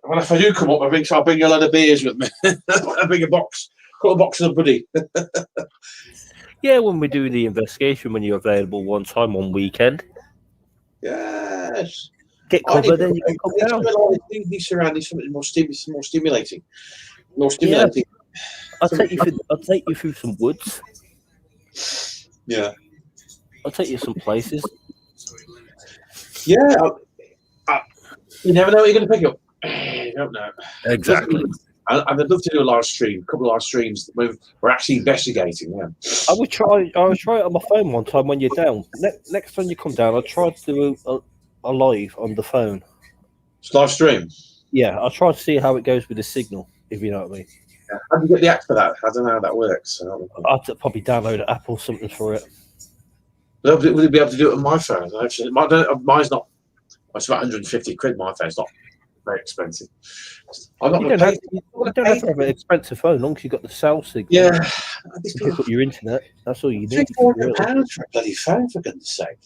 Well, if I do come up, I'll bring a lot of beers with me. I'll bring a box. Got a box of buddy. Yeah, when we do the investigation, when you're available one time on weekend. Yes. Get covered, then you can come down. These surroundings something more stimulating. Yeah. I'll take you through some woods. Yeah. I'll take you some places. Yeah. You never know what you're going to pick up. You don't know. Exactly. And I'd love to do a couple of live streams where we're actually investigating. Yeah. I would try it on my phone one time when you're down. Next time you come down, I'll try to do a live on the phone. It's live stream? Yeah, I'll try to see how it goes with the signal, if you know what I mean. Yeah. How do you get the app for that? I don't know how that works. I'll probably download an app or something for it. Would it be able to do it on my phone? Mine's not. It's about 150 quid. My phone's not very expensive. I'm not going to pay. You don't have to have an expensive phone, as long as you've got the cell signal. Yeah. You put your internet. That's all you need. £400 for a bloody phone, for goodness sake.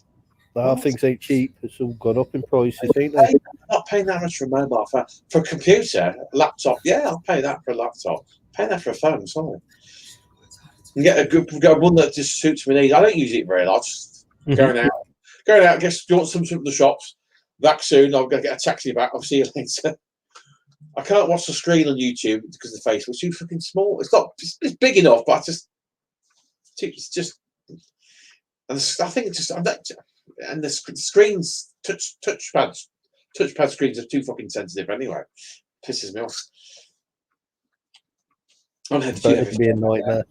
Things ain't cheap. It's all gone up in prices, ain't they? I'm not paying that much for a mobile phone. For a computer, a laptop, yeah, I'll pay that for a laptop. Pay that for a phone, sorry. And get one that just suits my needs. I don't use it very much. Going out, guess you want something from the shops. Back soon, I'm going to get a taxi back. I'll see you later. I can't watch the screen on YouTube because the face was too fucking small. It's big enough, but it's just. And I think it's just. And the screens, touchpad screens are too fucking sensitive anyway. Pisses me off. I bet it could be a nightmare.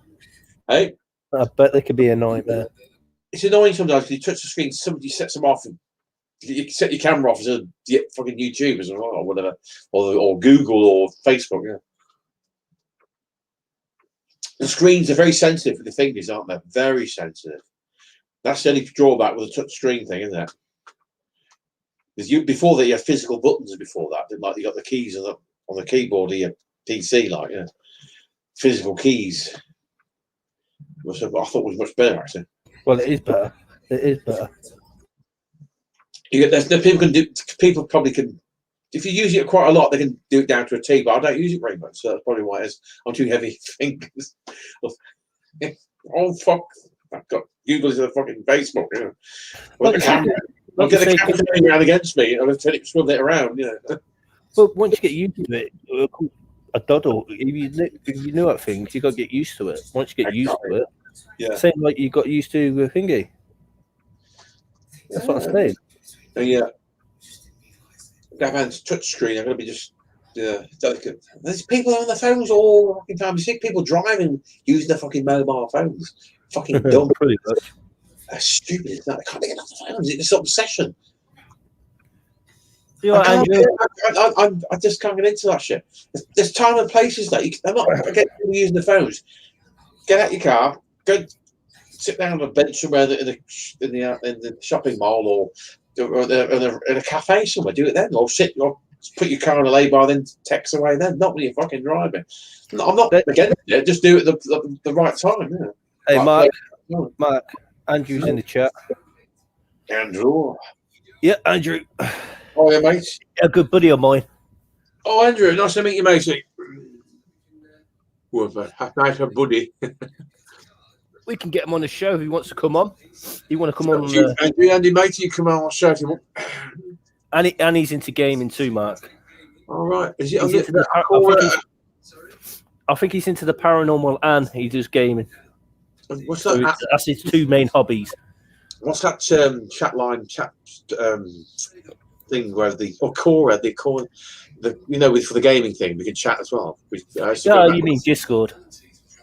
Hey? I bet they could be a nightmare. it's annoying sometimes because you touch the screen, somebody sets them off, and you set your camera off as a fucking YouTubers or whatever, or Google or Facebook. Yeah, the screens are very sensitive for the fingers, aren't they? Very sensitive. That's the only drawback with a touch screen thing, isn't it? Because before that, you had physical buttons. Before that, like you got the keys on the keyboard of your PC, like physical keys. Which I thought was much better, actually. Well, it is better. It is better. People probably can. If you use it quite a lot, they can do it down to a T. But I don't use it very much, so that's probably why it is. I'm too heavy fingers. Oh fuck! I've got Google is a fucking Facebook. Well, the camera. I'll get the camera turning around against me, and I'll turn it, swirl it around. But once you get used to it, a doddle. If you know at things, you got to get used to it. Once you get used to it, same like you got used to thingy. That's what I'm saying. Yeah. That man's touch screen. I'm going to be just delicate. There's people on their phones all the fucking time. You see people driving using their fucking mobile phones. Fucking dumb. Pretty much. That's stupid. Isn't that? I can't get off the phones. It's an obsession. You know, I just can't get into that shit. There's time and places that I'm not getting people using the phones. Get out your car, go sit down on a bench somewhere in the shopping mall or in a cafe somewhere. Do it then, or put your car on a lay-by, then text away. Then, not when you're fucking driving. I'm not against it. Just do it at the right time. Hey, right, Mark, Andrew's in the chat. Andrew. Yeah, Andrew. Oh, yeah, mate. A good buddy of mine. Oh, Andrew, nice to meet you, matey. Well, nice buddy. We can get him on the show if he wants to come on. You want to come on? Andy, matey, you come on. I'll show him. And he's into gaming too, Mark. All right. Is it? I think he's into the paranormal and he does gaming. What's that? So that's his two main hobbies. What's that chat thing where Quora, they call it, for the gaming thing, we can chat as well. You mean Discord?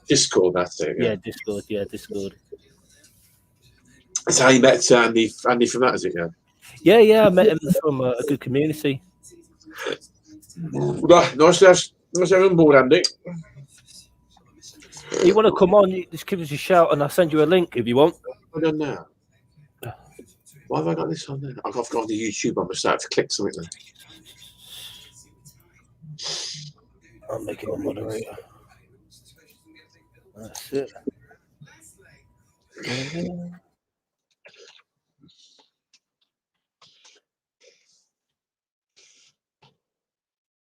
Discord, that's it. Yeah, Discord. Yeah, Discord. That's how you met Andy from that, is it? Yeah. I met him from a good community. Nice to have him on board, Andy. You want to come on? You just give us a shout, and I'll send you a link if you want. I don't know. Why have I got this on there? I've got the YouTube. I must have to click something there. I'll make him a moderator. That's it.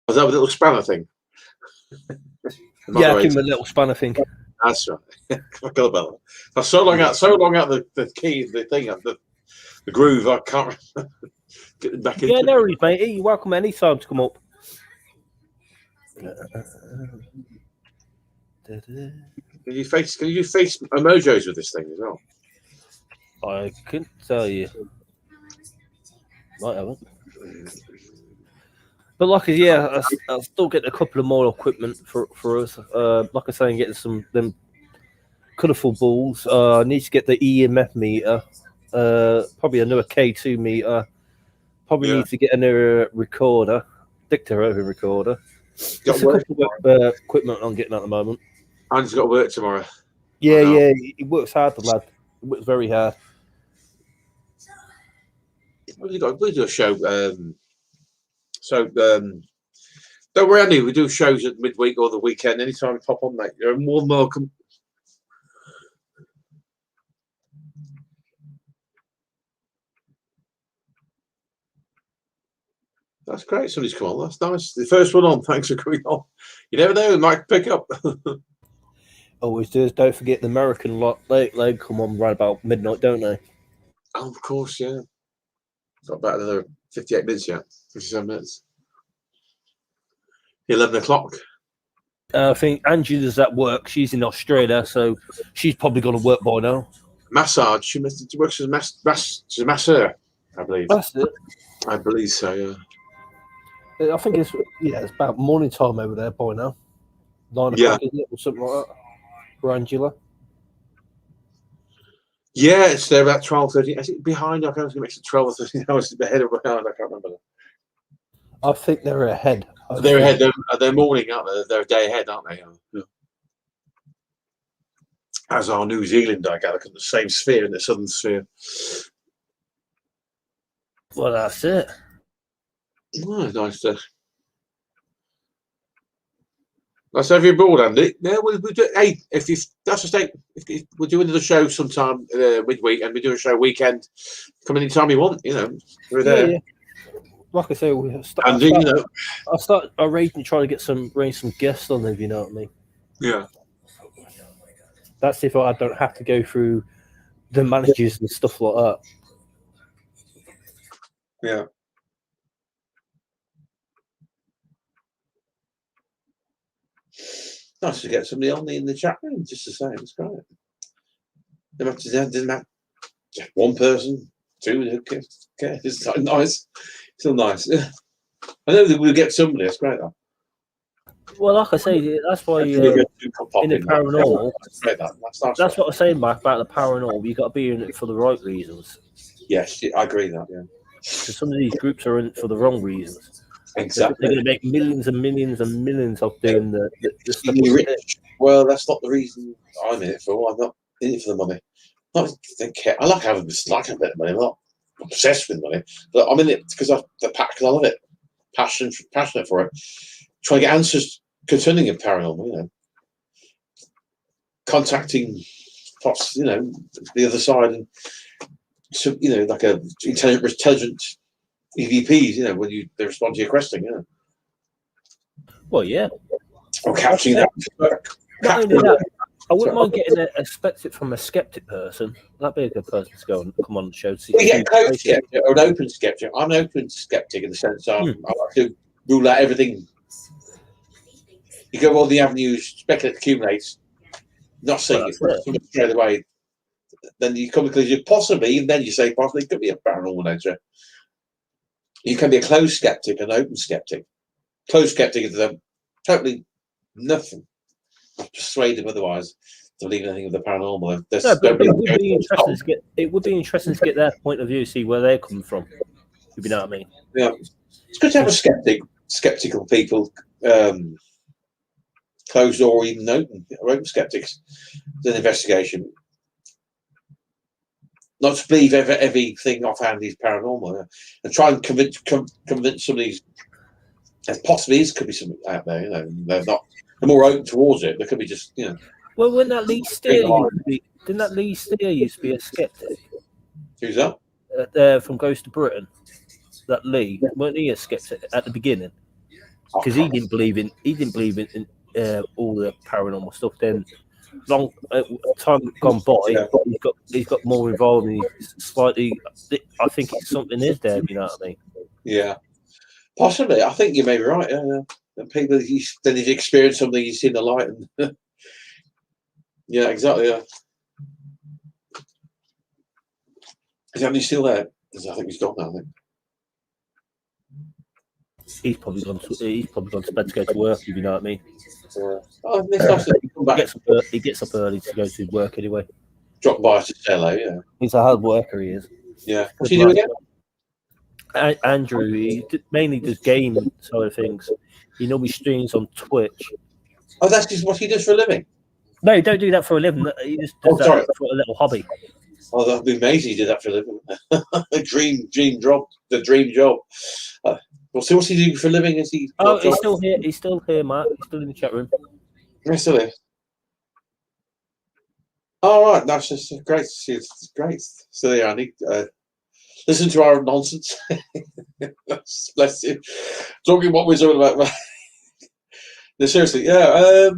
Was that a little spanner thing? Yeah, give him a little spanner thing. That's right. I forgot about that. I'm so long out the key, the thing, the groove. I can't get back into. Yeah, no worries, mate. You're welcome anytime to come up. Can you face emojis with this thing as well? I couldn't tell you. Might haven't. But luckily, I'll still get a couple of more equipment for us. Like I say, I'm getting some them colourful balls. I need to get the EMF meter. Probably another K2 meter. Probably need to get another recorder, dictaphone recorder. Just a couple of equipment I'm getting at the moment. Andy's got to work tomorrow. Yeah, he works hard, the lad. He works very hard. We'll do a show. Don't worry, Andy. We do shows at midweek or the weekend. Anytime you pop on, mate, you're more than welcome. That's great. Somebody's come on. That's nice. The first one on. Thanks for coming on. You never know. It might pick up. Always do. Don't forget the American lot. They come on right about midnight, don't they? Oh, of course, yeah. Got about another 58 minutes yet. 57 minutes. 11 o'clock. I think Angela's at work. She's in Australia, so she's probably going to work by now. Massage. She works as a masseur, I believe. That's it. I believe so, yeah. I think it's about morning time over there by now. 9 o'clock, isn't it, or something like that, for Angela. Yeah, it's there about 12, 13. Is it behind? I can't think it makes it 12 or 13 hours ahead or behind. I can't remember. I think they're ahead. They're ahead. They're morning, aren't they? They're a day ahead, aren't they? Yeah. As are New Zealand, I gather, the same sphere in the southern sphere. Well, that's it. Oh, nice to. Nice to have you aboard, Andy. Yeah, we'll do. Hey, if you that's just if we'll do another show sometime midweek, and we do a show weekend. Come anytime you want. You know, we're there. Yeah. Like I say, Andy, I'll start arranging, trying to get some guests on there. If you know what I mean. Yeah. That's if I don't have to go through the managers and stuff like that. Yeah. Nice to get somebody on in the chat room just to say it's great. Doesn't matter. One person, two, who cares? It's so nice. Still nice. I know that we'll get somebody. It's great though. Well, like I say, that's why in the paranormal. That's what I was saying, Mike, about the paranormal. You got to be in it for the right reasons. Yes, I agree with that. Yeah. Because some of these groups are in it for the wrong reasons. Exactly. They're going to make millions and millions and millions of doing the stuff. Rich. Well, that's not the reason I'm in it for. I'm not in it for the money. I like having a bit of money. I'm not obsessed with money, but I'm in it because I love it. Passionate for it. Trying to get answers concerning a paranormal. You know, contacting, you know, the other side, and so, you know, like a intelligent EVPs. You know, when they respond to your question. You know. Well, yeah. Or capturing that. Not only that, I wouldn't mind getting a skeptic from a skeptic person. That'd be a good person to go and come on the show. You get a closed skeptic or an open skeptic. I'm an open skeptic in the sense I like to rule out everything. You go all the avenues, speculate, accumulates, not seeing it straight away. Then you come to the conclusion, possibly, and then you say, possibly, it could be a paranormal nature. You can be a closed skeptic and open skeptic. Closed skeptic is totally nothing. Persuade them otherwise to believe anything of the paranormal. It would be interesting to get their point of view, see where they're coming from. If you know what I mean. Yeah, it's good to have skeptical people, closed or even open skeptics. An investigation, not to believe everything offhand is paranormal, and try and convince some of these. There possibly could be something out there. You know, they're more open towards it. There could be just, you know. Well, when that Lee Steer didn't that Lee Steer used to be a skeptic? Who's that? From Ghost of Britain. That Lee, weren't he a skeptic at the beginning? Because he didn't believe in all the paranormal stuff. Then, long time gone by, he's got more involved, and he's slightly. I think something is there. You know what I mean? Yeah, possibly. I think you may be right. And people, then you've experienced something, you've seen the light, and yeah, exactly. Yeah. Is Andy still there? I think he's gone now. I think he's probably gone to bed to go to work. If you know what I mean. He gets up early to go to work anyway. Drop by to say hello. Yeah. He's a hard worker. He is. Yeah. What's he doing again? Andrew, he mainly does game side of things. He normally streams on Twitch. Oh, that's just what he does for a living? No, he don't do that for a living. He just does that for a little hobby. Oh, that'd be amazing. He did that for a living. The dream job. What's he doing for a living? Is he? Oh, he's still here. He's still here, Matt. He's still in the chat room. He's still here. All right, that's just great to see. It's great. So there, Andy. Listen to our nonsense. Bless you. Talking what we're talking about. No, seriously, yeah.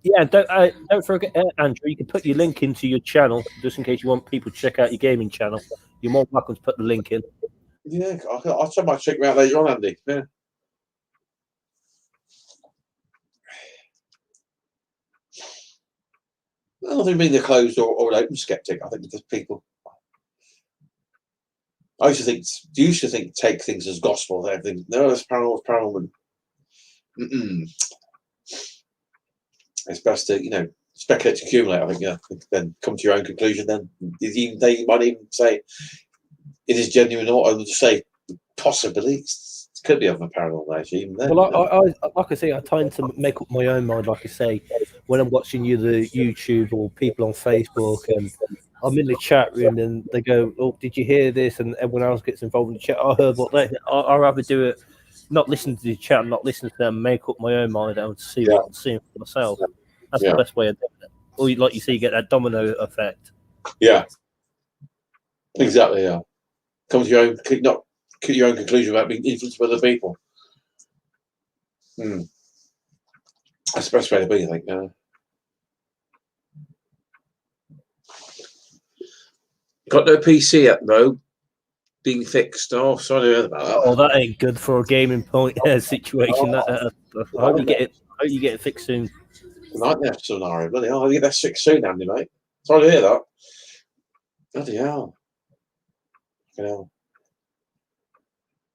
Yeah, don't forget, Andrew. You can put your link into your channel just in case you want people to check out your gaming channel. You're more welcome to put the link in. Yeah, I'll try to check him out later on, Andy. Yeah. I don't think being the closed or an open skeptic. I think there's people. I used to think take things as gospel. Everything. No, it's paranormal. It's best to, speculate to accumulate. I think, yeah. Then come to your own conclusion. Then they might even say it is genuine, or just say possibly it could be of a paranormal nature. Even then, Well, I like I say, I tend to make up my own mind. Like I say, when I'm watching the YouTube or people on Facebook, and I'm in the chat room, and they go, "Oh, did you hear this?" And everyone else gets involved in the chat. I heard what they. I'd rather do it, not listen to the chat, not listen to them, make up my own mind and see what I'm seeing for myself. That's the best way of doing it. Or like you see, you get that domino effect. Yeah, exactly. Yeah, come to your own, not your own conclusion about being influenced by other people. That's the best way to be, I think. Got no PC yet, though. Being fixed. Oh, sorry to hear about that. Oh, that ain't good for a gaming point situation. I hope you get it. I hope you get it fixed soon. Nightmare scenario. Bloody hell! I get that fixed soon, Andy, mate. Sorry to hear that. Bloody hell.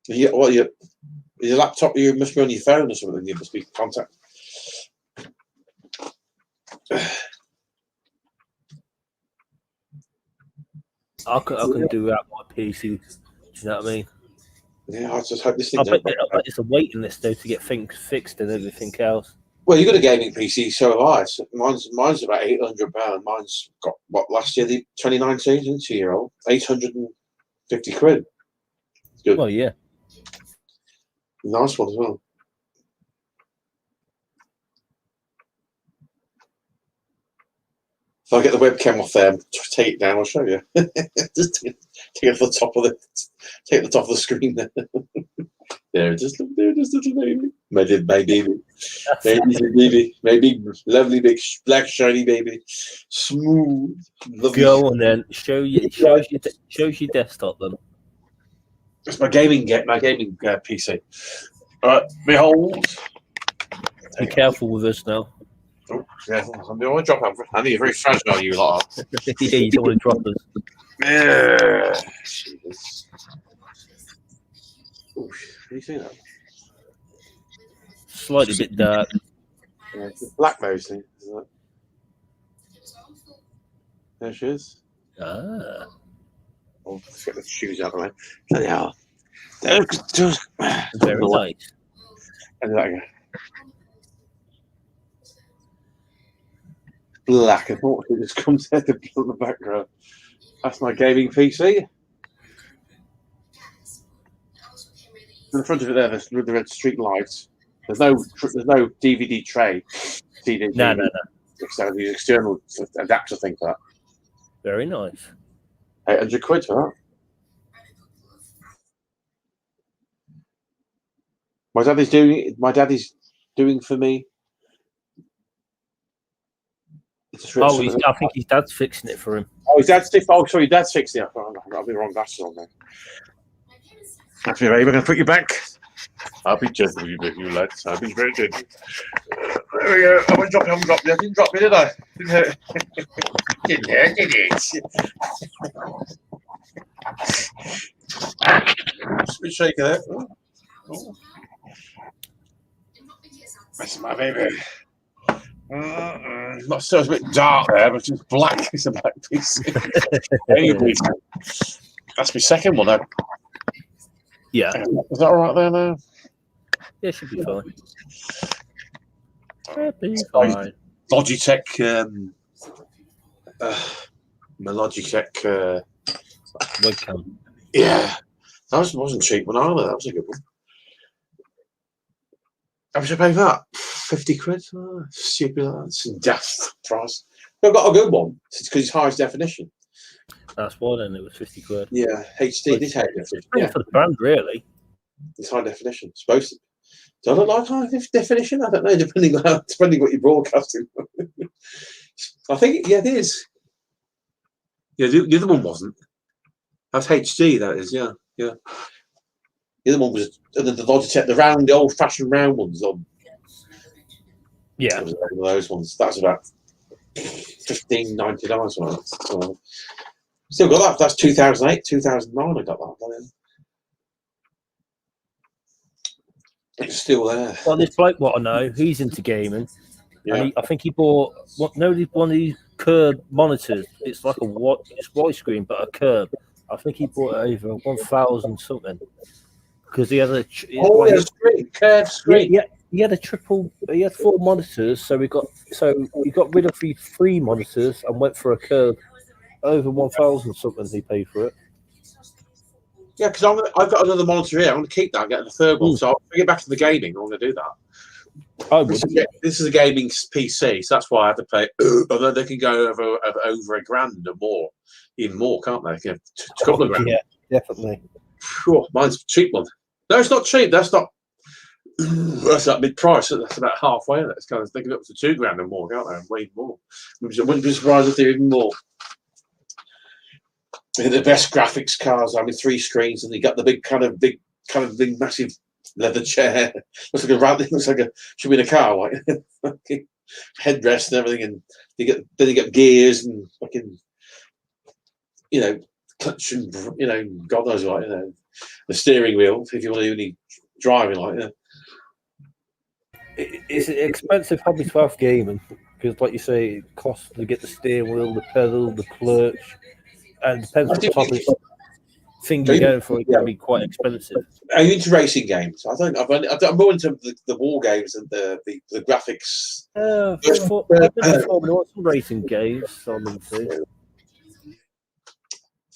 Your laptop, you must be on your phone or something. You must be contact. I can do that on my PC. Do you know what I mean? Yeah, I just hope this thing. I bet it's a waiting list though to get things fixed and everything else. Well, you got a gaming PC, so have I. So mine's about £800. Mine's got what last year, the 2019, 2-year-old, £850. Good. Well, yeah. Nice one as well. If I get the webcam off there, take it down. I'll show you. Just take it off the top of the screen there. There it is. There it is, little baby. My baby. My big, lovely, big, black, shiny baby. Smooth. Lovely. Go on then. Shows your desktop then. It's my gaming PC. All right, behold. Be careful with us now. Oh, yeah, I'm going to drop out. I think you're very fragile, you lot. Yeah, you don't want to drop us. Yeah. Oh, can you see that? Slightly bit dark. Yeah, it's black mostly, isn't it? There she is. Ah. Oh, let's get the shoes out of the way. Bloody hell. Very nice. And that again. Black. I thought it just comes out the background. That's my gaming PC. In the front of it there, there's the red street lights. There's no DVD tray. DVD. No. So the external adapter thing for that. Very nice. £800 for that. My daddy's doing for me. I think his dad's fixing it for him. Oh, his dad's fixing. Oh, sorry, dad's fixing it. I'll be wrong. That's on there. That's me, baby. I'm going to put you back. I'll be gentle with you, lads. I'll be very gentle. There we go. I won't drop you. I didn't drop me, did I? Didn't hurt, did it? Just a bit shaky there. Oh. That's my baby. Not so it's a bit dark there, but it's black. It's a black piece. That's my second one, though. Yeah. Is that all right there now? Yeah, should be fine. Fine. Logitech. My Logitech. Webcam. Yeah. That wasn't cheap one either. That was a good one. How much I pay for that? £50? Oh, stupid. That's a daft price. I've got a good one because it's highest definition. That's why then it was £50. Yeah, HD. This high definition. Yeah. For the brand, really. It's high definition. It's supposed to. Do I look like high definition? I don't know. Depending what you're broadcasting. I think it is. Yeah, the other one wasn't. That's HD. That is. Yeah. The other one was the Logitech, the old-fashioned round ones on. Yeah, one of those ones. That's about $15.99. So, still got that. That's 2008, 2009. I got that. It's still there. Well, this bloke, what I know, he's into gaming. Yeah. And I think he bought one of these curved monitors. It's like it's widescreen but a curve. I think he bought it over 1,000 something because he had a screen, curved screen. yeah, he had a triple. He had 4 monitors, so he got rid of the 3 monitors and went for a curve over 1,000 something. He paid for it. Yeah, because I've got another monitor here. I'm going to keep that and get the third one. So I'll get back to the gaming. I'm going to do that. I would. This is a gaming PC, so that's why I have to pay. Although they can go over $1,000 or more, even more, can't they? A couple of grand. Yeah, definitely. Sure, mine's a cheap one. No, it's not cheap. That's not. That's that mid price. That's about halfway. That's kind of thinking up to $2,000 or more, can't they? Way more. I wouldn't be surprised if they're even more. The best graphics cards. I mean, 3 screens, and you got the big massive leather chair. Looks like a should be in a car, like headrest and everything. And you get gears and fucking, clutch and God knows what, the steering wheel if you want to do any driving, like. It's an expensive hobby to have gaming because, like you say, it costs to get the steering wheel, the pedal, the clutch, and it depends what type of thing you're going for. It can be quite expensive. Are you into racing games? I'm more into the war games and the graphics. Some racing games. I'm into.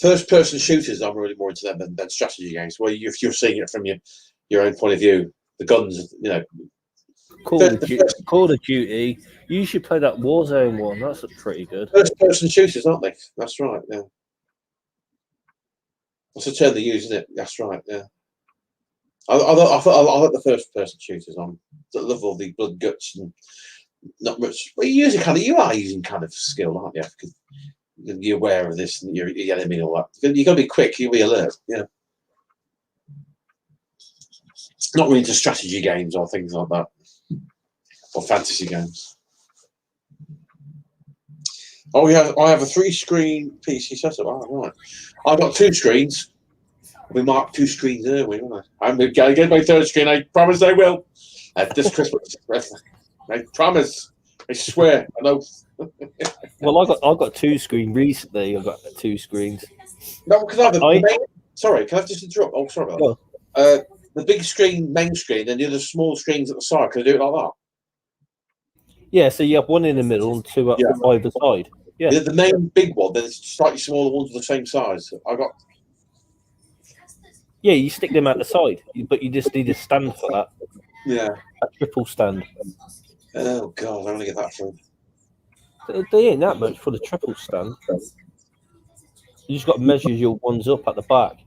First-person shooters, I'm really more into them than strategy games. Where if you're seeing it from your own point of view, the guns, Call of Duty. You should play that Warzone one. That's pretty good. First-person shooters, aren't they? That's right. Yeah. That's the term they use, isn't it? That's right. Yeah. I like the first-person shooters. I love all the blood, guts, and not much. Well, you are using kind of skill, aren't you? Because you're aware of this and you're enemy and all that. You've got to be quick. You'll be alert. Yeah. Not really into strategy games or things like that, or fantasy games. Oh yeah, I have a 3-screen PC setup. Oh, right. I've got 2 screens. We marked 2 screens early, haven't I? I'm going to get my 3rd screen. I promise I will. This Christmas. I promise. I swear. I know. Well, I got 2 screens recently. I've got 2 screens. No, because sorry, can I just interrupt? Oh, sorry about that. The big screen, main screen, and the other small screens at the side. Can I do it like that? Yeah, so you have 1 in the middle and 2 up either side. Yeah. The main big one, then it's slightly smaller ones the same size. Yeah, you stick them out the side, but you just need a stand for that. Yeah. A triple stand. Oh God, I want to get that from. They ain't that much for the triple stand. You just got to measure your ones up at the back,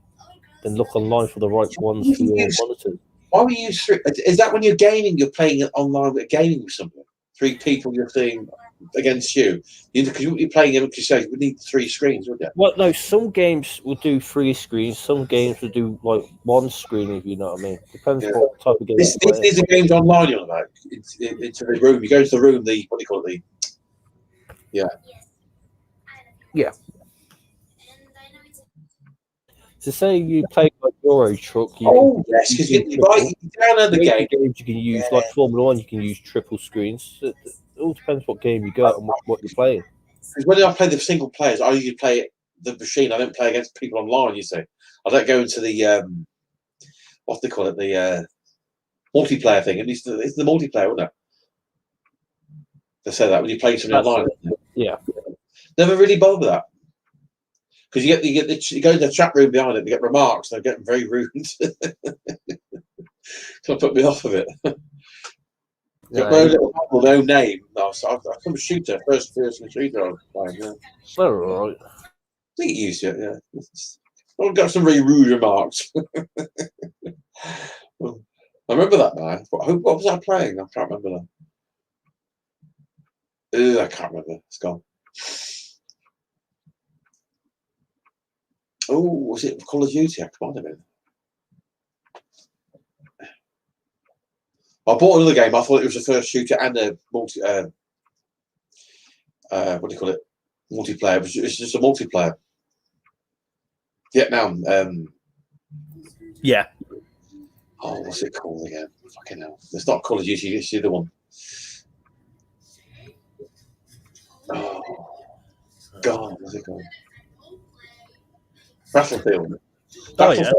then look online for the right ones for your monitor. Why would you use 3? Is that when you're gaming? You're playing online with gaming with somebody. 3 people you're playing against you. Because you're playing them, because you need 3 screens, wouldn't you? Well, no. Some games will do 3 screens. Some games will do like 1 screen. If you know what I mean. Depends what type of game. These are games online. You're about into the room. You go to the room. What do you call it? Yeah. So say you play like Euro Truck. Yes, because you download the game. Games you can use like Formula 1. You can use triple screens. It all depends what game you got and what you're playing. Because when I play the single players, I usually play the machine. I don't play against people online. You see, I don't go into the what they call it, the multiplayer thing. It's the multiplayer, isn't it? They say that when you play something online. Yeah. Never really bothered with that. Because you go to the chat room behind it, you get remarks, they're getting very rude. Kind of put me off of it. Got my own name. No, so I'm a shooter, first-person shooter. I was playing, yeah. All right. I think it used it, yeah. I've got some really rude remarks. I remember that now. What was I playing? I can't remember that. I can't remember. It's gone. Oh, was it Call of Duty? Come on a minute. I bought another game. I thought it was the first shooter and a multi. What do you call it? Multiplayer. It's just a multiplayer. Vietnam. Yeah. Oh, what's it called again? Fucking hell! It's not Call of Duty. It's the other one. Oh, God, what's it called? Battlefield. Oh, yeah.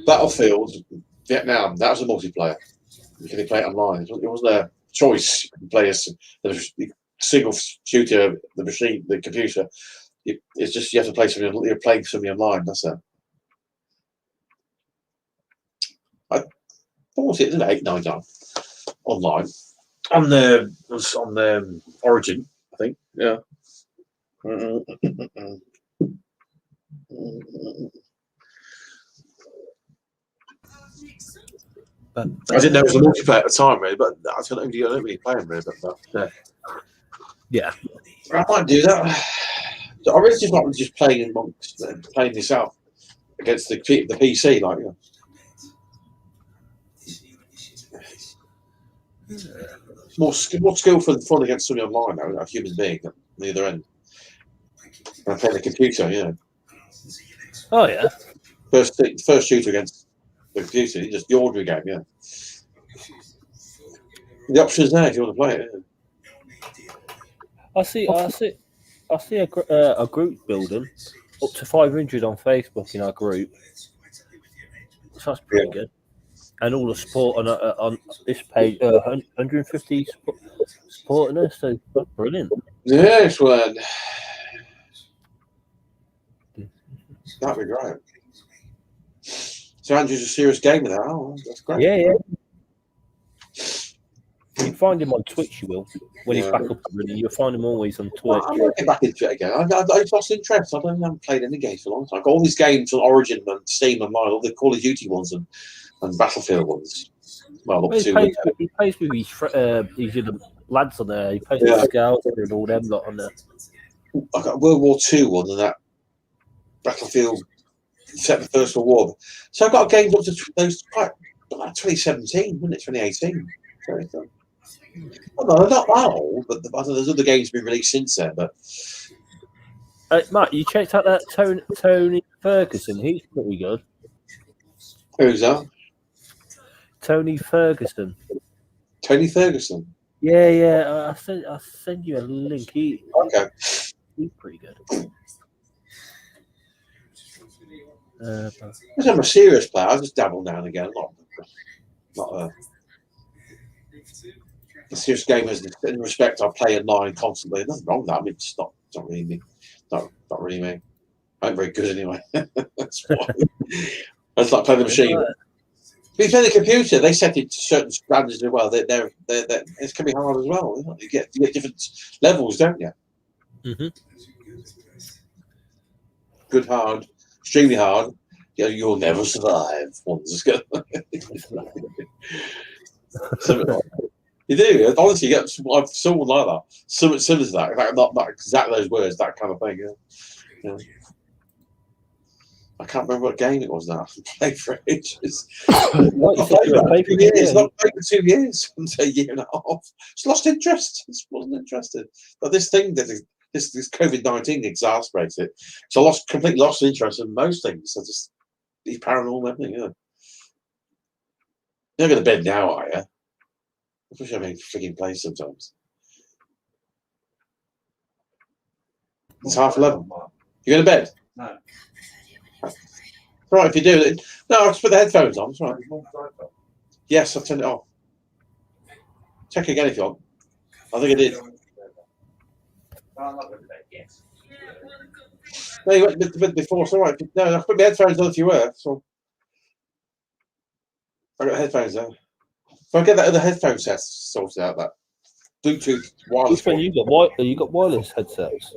Battlefield, Vietnam. That was a multiplayer. You can play it online. It wasn't a choice. You can play the single shooter, the machine, the computer. It's just you have to play something. You're playing something online. That's it. I bought it in $8.99 online on the Origin, I think. Yeah. But I didn't know it was a multiplayer at the time, really, but I don't really play them, really. But yeah, I might do that. I really just like just playing amongst playing yourself against the PC, like more skillful and fun against somebody online, though, a human being at the other end. And I play the computer, Oh, yeah. First shooter against the computer, just the ordinary game, yeah. The option's there if you want to play it. Yeah. I see a group building up to 500 on Facebook in our group. So that's pretty good. And all the support on this page, 150 supporting us. So that's brilliant. Yes, well, that'd be great. So Andrew's a serious gamer now. Oh, that's great. Yeah. You can find him on Twitch, you will. When he's back up and running, you'll find him always on Twitch. Well, I'm going to get back into it again. I've lost interest. I haven't played any games for a long time. I've got all these games on Origin and Steam and mine, all the Call of Duty ones and Battlefield ones. Well, he plays with his the lads on there. He plays with Scouts and all them lot on there. I've got World War II one and that Battlefield set the First World War. So I've got games up to those quite like 2017, wasn't it? 2018. Well, no, not that old, but there's other games been released since then. But Matt, you checked out that Tony Ferguson? He's pretty good. Who's that? Tony Ferguson. Tony Ferguson. Yeah. I'll send you a link. He's pretty good. I'm a serious player. I just dabble now and again. Not a serious game in respect. I play online constantly. Nothing wrong with that. I mean, it's not really me. Not really me. I'm very good anyway. That's why. It's like playing the machine. But you play the computer, they set it to certain standards as well. It's going to be hard as well. You get different levels, don't you? Mm-hmm. Good, hard, extremely hard. You'll never survive. One's going. You do. Honestly, you get someone like that. Something similar to that. Not exactly those words, that kind of thing. Yeah. I can't remember what game it was now. I played for ages. Not played for 2 years. A year and a half. Just lost interest. Just wasn't interested. But this thing, this COVID-19 exasperates it. So I completely lost interest in most things. I just these paranormal everything. Yeah. You're not going to bed now, are you? I wish I made freaking place sometimes. It's 11:30. You going to bed? No. Right, if you do. No, I'll just put the headphones on. It's right. Yes, I've turned it off. Check again if you want. I think I did. Yes. No, you went a bit before. It's all right. No, I've put my headphones on if you were. So I've got headphones there. If I get that other headphone set sorted out, that Bluetooth wireless. Which one you got wireless headsets?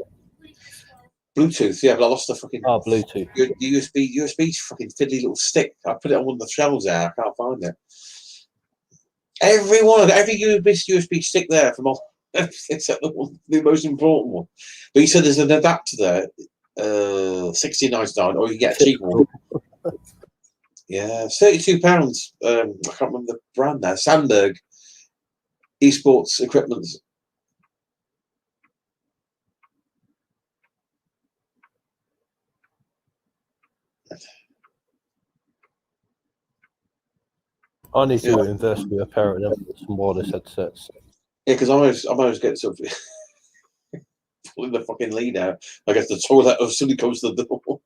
Bluetooth, yeah, but I lost the fucking Bluetooth. USB fucking fiddly little stick. I put it on one of the shelves there. I can't find it. Every USB stick there from all except the most important one. But he said there's an adapter there, $16.99, or you can get a cheap one. Yeah, £32. I can't remember the brand now. Sandberg esports equipment. I need to invest with a pair of them, some wireless headsets. Yeah, because I always get sort of pulling the fucking lead out. I guess the toilet or somebody comes to the door.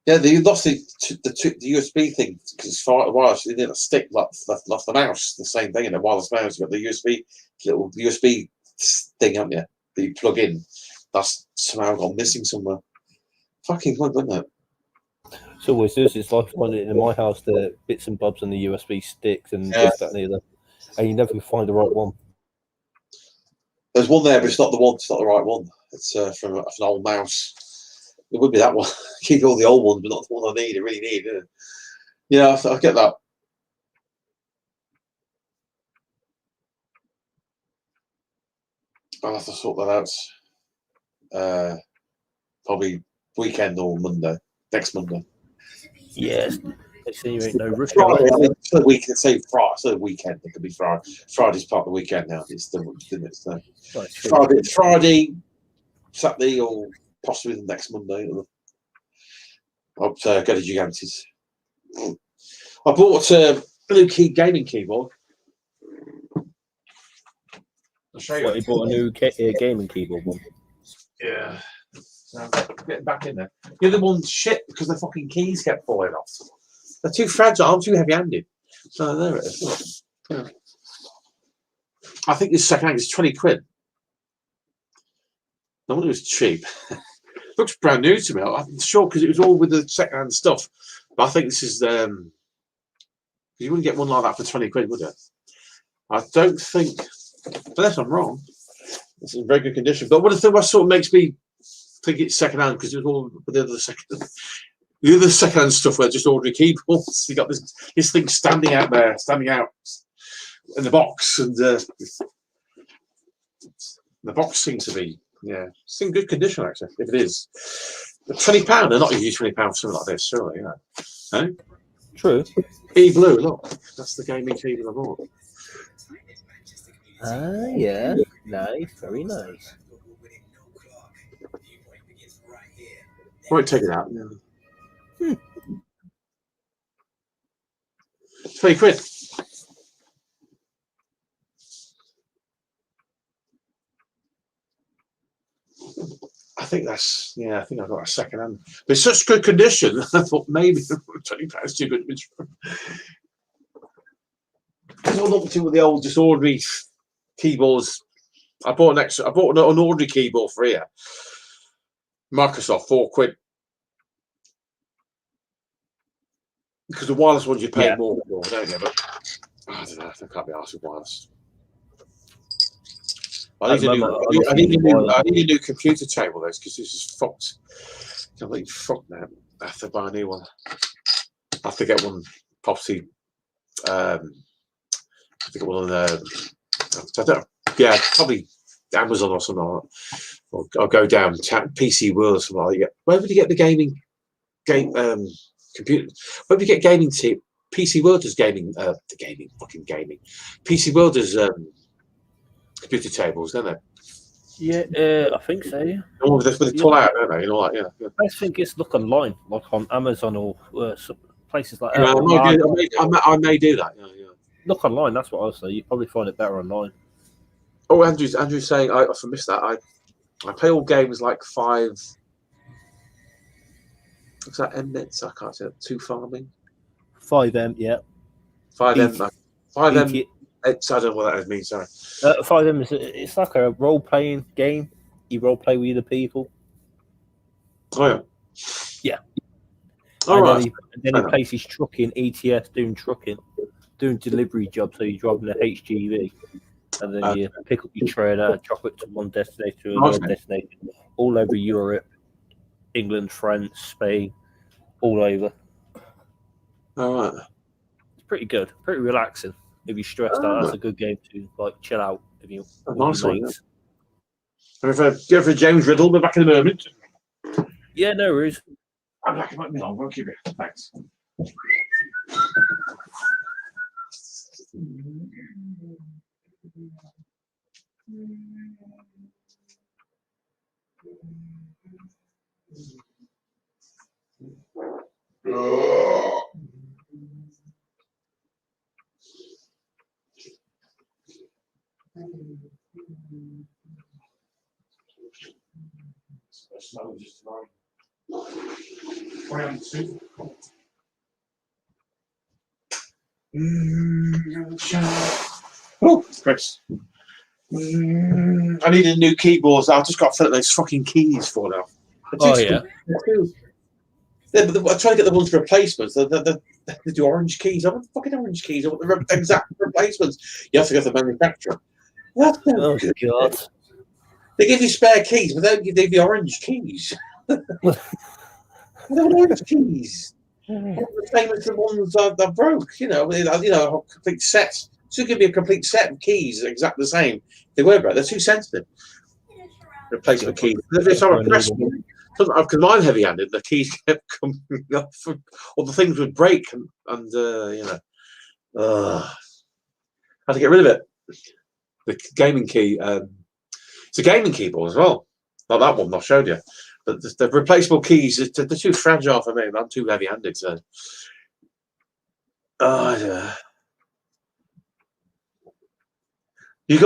Yeah, they lost the USB thing because it's far wireless. They did a stick lost the mouse. The same thing in a wireless mouse. You've got the little USB thing, haven't you? That you plug in. That's somehow gone missing somewhere. Fucking good, wasn't it? It's always this. It's like finding in my house the bits and bobs and the USB sticks and this, that, and the other, and you never can find the right one. There's one there, but it's not the one. It's not the right one. It's from an old mouse. It would be that one. Keep all the old ones, but not the one I need. I really need. Yeah, I get that. I'll have to sort that out. Probably weekend or Monday. Next Monday. Yes. They say you ain't no rush. Friday, I mean, for the weekend, say Friday, so the weekend. It could be Friday. Friday's part of the weekend now. It's the Friday, Saturday, or possibly the next Monday. I'll go to Gigantes. I bought a new gaming keyboard. I'll show you. What, you bought a new gaming keyboard one? Yeah. So getting back in there. The other one's shit because the fucking keys kept falling off. They're too fragile. I'm too heavy-handed. So there it is. Yeah. I think this second hand is 20 quid. No wonder it was cheap. Looks brand new to me. I'm sure because it was all with the second-hand stuff. But I think this is you wouldn't get one like that for 20 quid, would you? I don't think, unless I'm wrong. It's in very good condition. But what sort of makes me think it's second-hand because it was all with the other second-hand stuff were just ordinary keyboards. You got this thing standing out in the box, and the box seems to be it's in good condition actually. If it is, but £20, they're not usually £20 for something like this, surely, you know. No? True. E-blue, look, that's the gaming keyboard I bought. Ah, yeah, nice, very nice. Won't take it out. Yeah. 20 quid. I think I think I got a second hand. But it's such good condition. I thought maybe £20 too good. It's all up to with the old just ordinary keyboards. I bought an ordinary keyboard for here. Microsoft, £4. Because the wireless ones you pay more for, don't you? But I don't know. I can't be asked with wireless. I need a new computer table, though, because this is fucked. Completely fucked now. I have to buy a new one. I have to get one property. I have to get one on I don't know. Yeah, probably Amazon or something like that. Or I'll go down PC World or something like that. Where would you get the gaming computer? Where would you get gaming team? PC World does gaming. PC World does computer tables, don't they? Yeah, I think so. Yeah. With the pull out, don't they? You know, like yeah. I think it's look online, like on Amazon or some places like Yeah, that. I may do that. Yeah. Look online. That's what I'll say. You probably find it better online. Oh, Andrew's saying I missed that. I play all games like 5. What's that? M-nets? I can't say. 2 farming. 5M, yeah. 5M. 5M. I don't know what that means. Sorry. 5M it's like a role-playing game. You role-play with other people. Oh yeah. Yeah. All right. Then he places trucking, ETS, doing trucking, doing delivery jobs. So you're driving a HGV, and then you pick up your trailer, drop it to one destination to another destination, all over Europe, England, France, Spain, all over. All right. It's pretty good, pretty relaxing. If you're stressed out, that's a good game to like chill out. If you nice one. Go for James Riddle. We're back in a moment. Yeah, no worries. I'm back in a minute. I'll keep it. Thanks. Oh, Chris. I need a new keyboard. I've just got to fill those fucking keys for now. Oh, yeah. I'm trying to get the ones for replacements. The orange keys. I want fucking orange keys. I want the exact replacements. You have to go to the manufacturer. That's no good. God. They give you spare keys, but they don't give you orange keys. I don't want orange keys. The same as the ones I broke. A complete set. So give me a complete set of keys, exactly the same. They were broke. They're too sensitive. Replacement keys. Because mine heavy-handed, the keys kept coming off, or the things would break, and had to get rid of it. The gaming key. It's a gaming keyboard as well. Not that one I showed you, but the replaceable keys. They're too fragile for me. I'm too heavy-handed. So,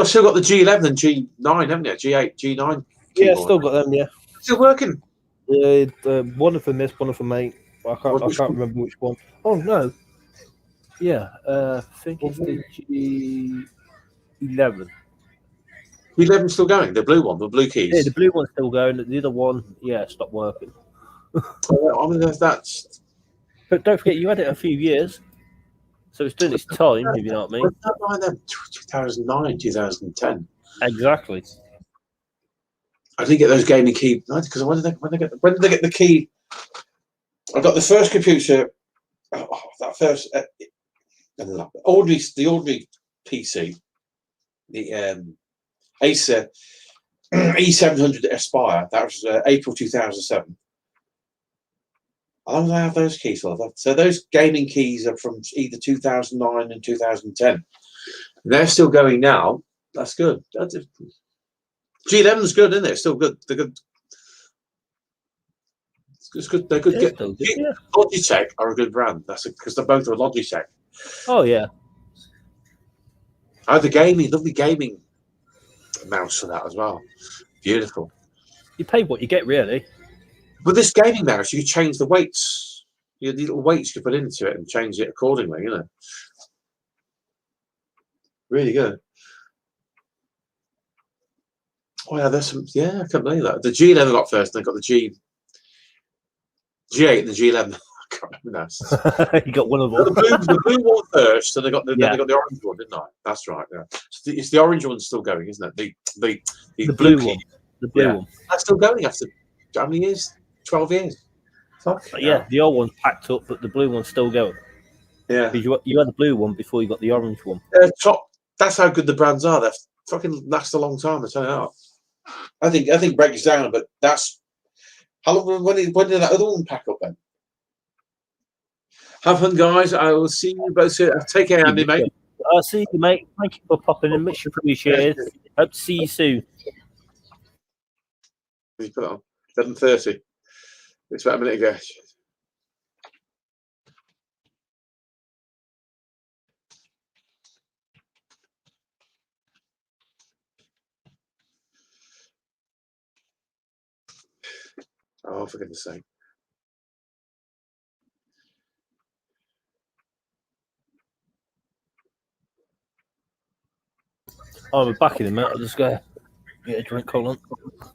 still got the G11 and G9, haven't you? G8, G9. Keyboard. Yeah, still got them. Yeah, still working. One of them is, one of them ain't. I can't remember which one. Oh no. Yeah, I think it's the G11. G11 still going. The blue one, the blue keys. Yeah, the blue one's still going. The other one, stopped working. I mean, that's. But don't forget, you had it a few years, so it's doing its time. If you know what I mean. 2009, 2010. Exactly. I didn't get those gaming keys because when did they get the key? I got the first computer. That first the ordinary PC, the Acer E700 Aspire. That was April 2007. How long do I have those keys for? So those gaming keys are from either 2009 and 2010. And they're still going now. That's good. G11's good, isn't it? It's still good. They're good. It's good. They're good. Logitech are a good brand. That's because they're both a Logitech. Oh yeah. I had lovely gaming mouse for that as well. Beautiful. You pay what you get, really. With this gaming mouse, you can change the weights. The little weights you put into it and change it accordingly. Really good. Oh yeah, there's some. Yeah, I can't believe that. The G11 got first, and they got the G8 and the G11. I can't remember that. You got one of them. The blue one first, and they got the orange one, didn't I? That's right. Yeah, so it's the orange one still going, isn't it? The blue one. The blue one. That's still going after how many years? 12 years. Fuck. Yeah, the old one's packed up, but the blue one's still going. Yeah. Because you had the blue one before you got the orange one. That's how good the brands are. They fucking last a long time. I tell you that. I think breaks down, but that's how long. When did that other one pack up then? Have fun, guys. I will see you both soon. Take care, Andy, mate. I'll see you, mate. Thank you for popping in. Make sure for your shares. Hope to see you soon. You put it on 11:30. It's about a minute ago. Oh, for goodness sake. I'll be back in a minute. I'll just go get a drink, Colin.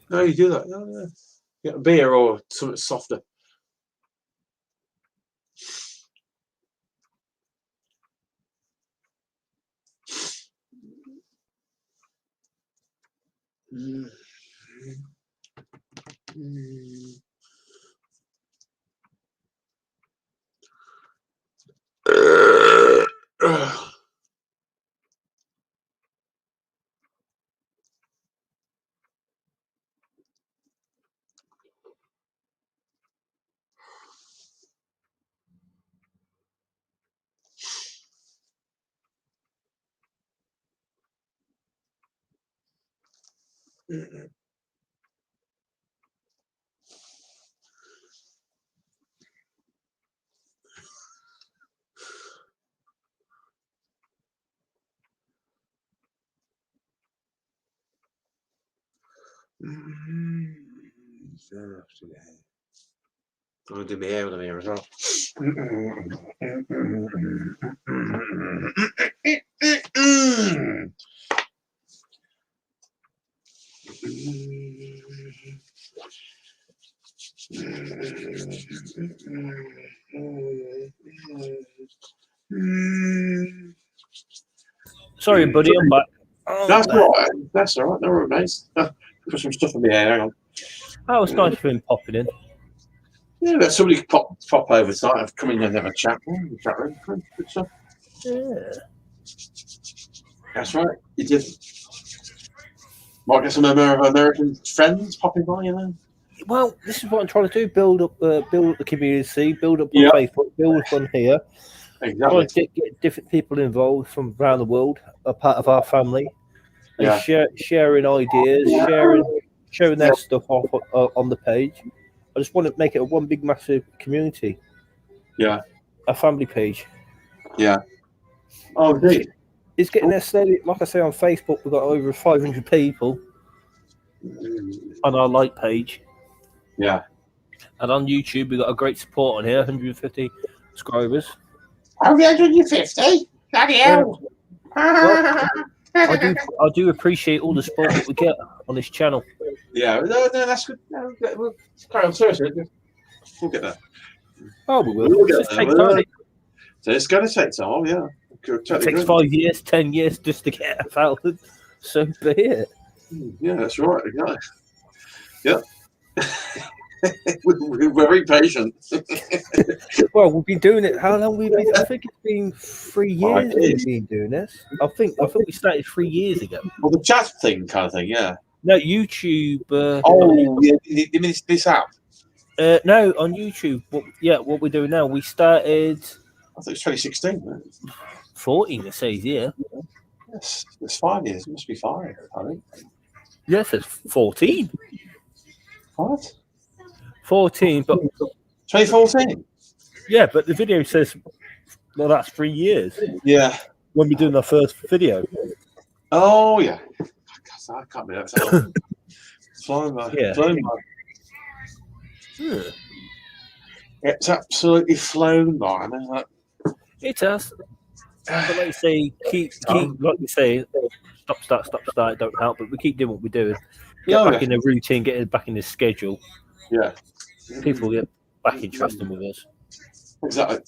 No, you do that. No. Get a beer or something softer. I'm going to do my hair with them here as well. Sorry, buddy, I'm back. Oh, That's all right. That's all right. No worries, mate. Put some stuff in my hair. Hang on. Oh, it's nice for him popping in. Yeah, but somebody could pop over tonight. I've come in and have a chat. Chat room. Good stuff. Yeah. That's right. You did. Might get some American friends popping by, you know. Well, this is what I'm trying to do: build up the community, build up on Yeah. Facebook, build up on here. Exactly. Try to get different people involved from around the world, a part of our family, and Yeah. sharing ideas, sharing their stuff off on the page. I just want to make it a one big massive community. Yeah. A family page. Yeah. Oh, indeed. It's getting there slowly. Like I say, on Facebook, we've got over 500 people on our like page. Yeah. And on YouTube, we've got a great support on here, 150 subscribers. Are we 150? Bloody hell. Well, I do appreciate all the support that we get on this channel. Yeah, no, that's good. No, we'll carry on. Seriously, we'll get there. Oh, we will. We'll get It there. takes time. So it's going to take time, yeah. It takes 5 years, 10 years just to get 1,000. So be it. Yeah, that's right. Exactly. Yeah. We're very patient. Well, we've been doing it. How long we've been? I think it's been 3 years we've been doing this. I think we started 3 years ago. Well, the chat thing kind of thing, yeah. No, YouTube. Yeah, you mean this app? No, on YouTube. What we're doing now. We started I think it's 2016. Man. 14. It says here. Yes, it's 5 years. It must be 5, I think. Yes, it's 14. What? 14, but 2014? yeah, but the video says, well, that's 3 years. Yeah. When we're doing our first video. Oh, yeah. I can't believe that. Flying by. Yeah. Flying by. It's absolutely flown by. I mean, like, It has. But like you say, keep like you say, stop, start, don't help, but we keep doing what we're doing. Get back in the routine, get back in the schedule. Yeah. People get back interested with us. Exactly.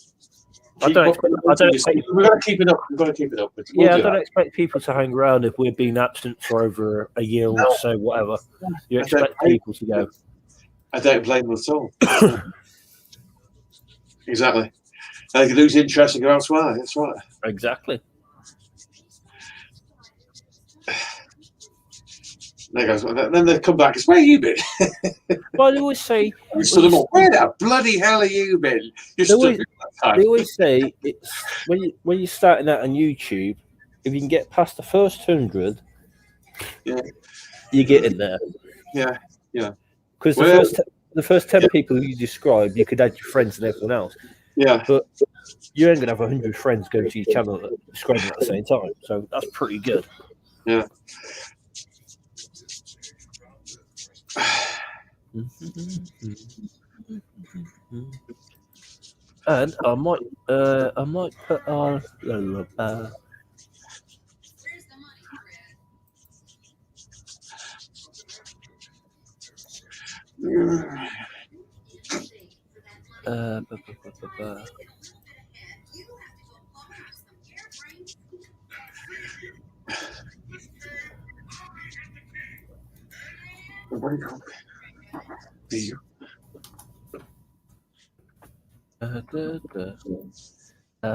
I don't expect, we've got to keep it up. We've got to keep it up. I don't expect people to hang around if we've been absent for over a year or so, whatever. You expect people to go. I don't blame them at all. Exactly. They can lose interest and go elsewhere. That's right. Exactly. Then they come back. It's where you been? Well, they always say, You stood them all. Where the bloody hell are you been? You stood they always say it's when you're starting out on YouTube, if you can get past the first 100, you get in there. Yeah, yeah. Because the first 10 people you describe, you could add your friends and everyone else. Yeah. But you ain't gonna have 100 friends go to your channel and subscribe at the same time. So that's pretty good. Yeah. And I might put on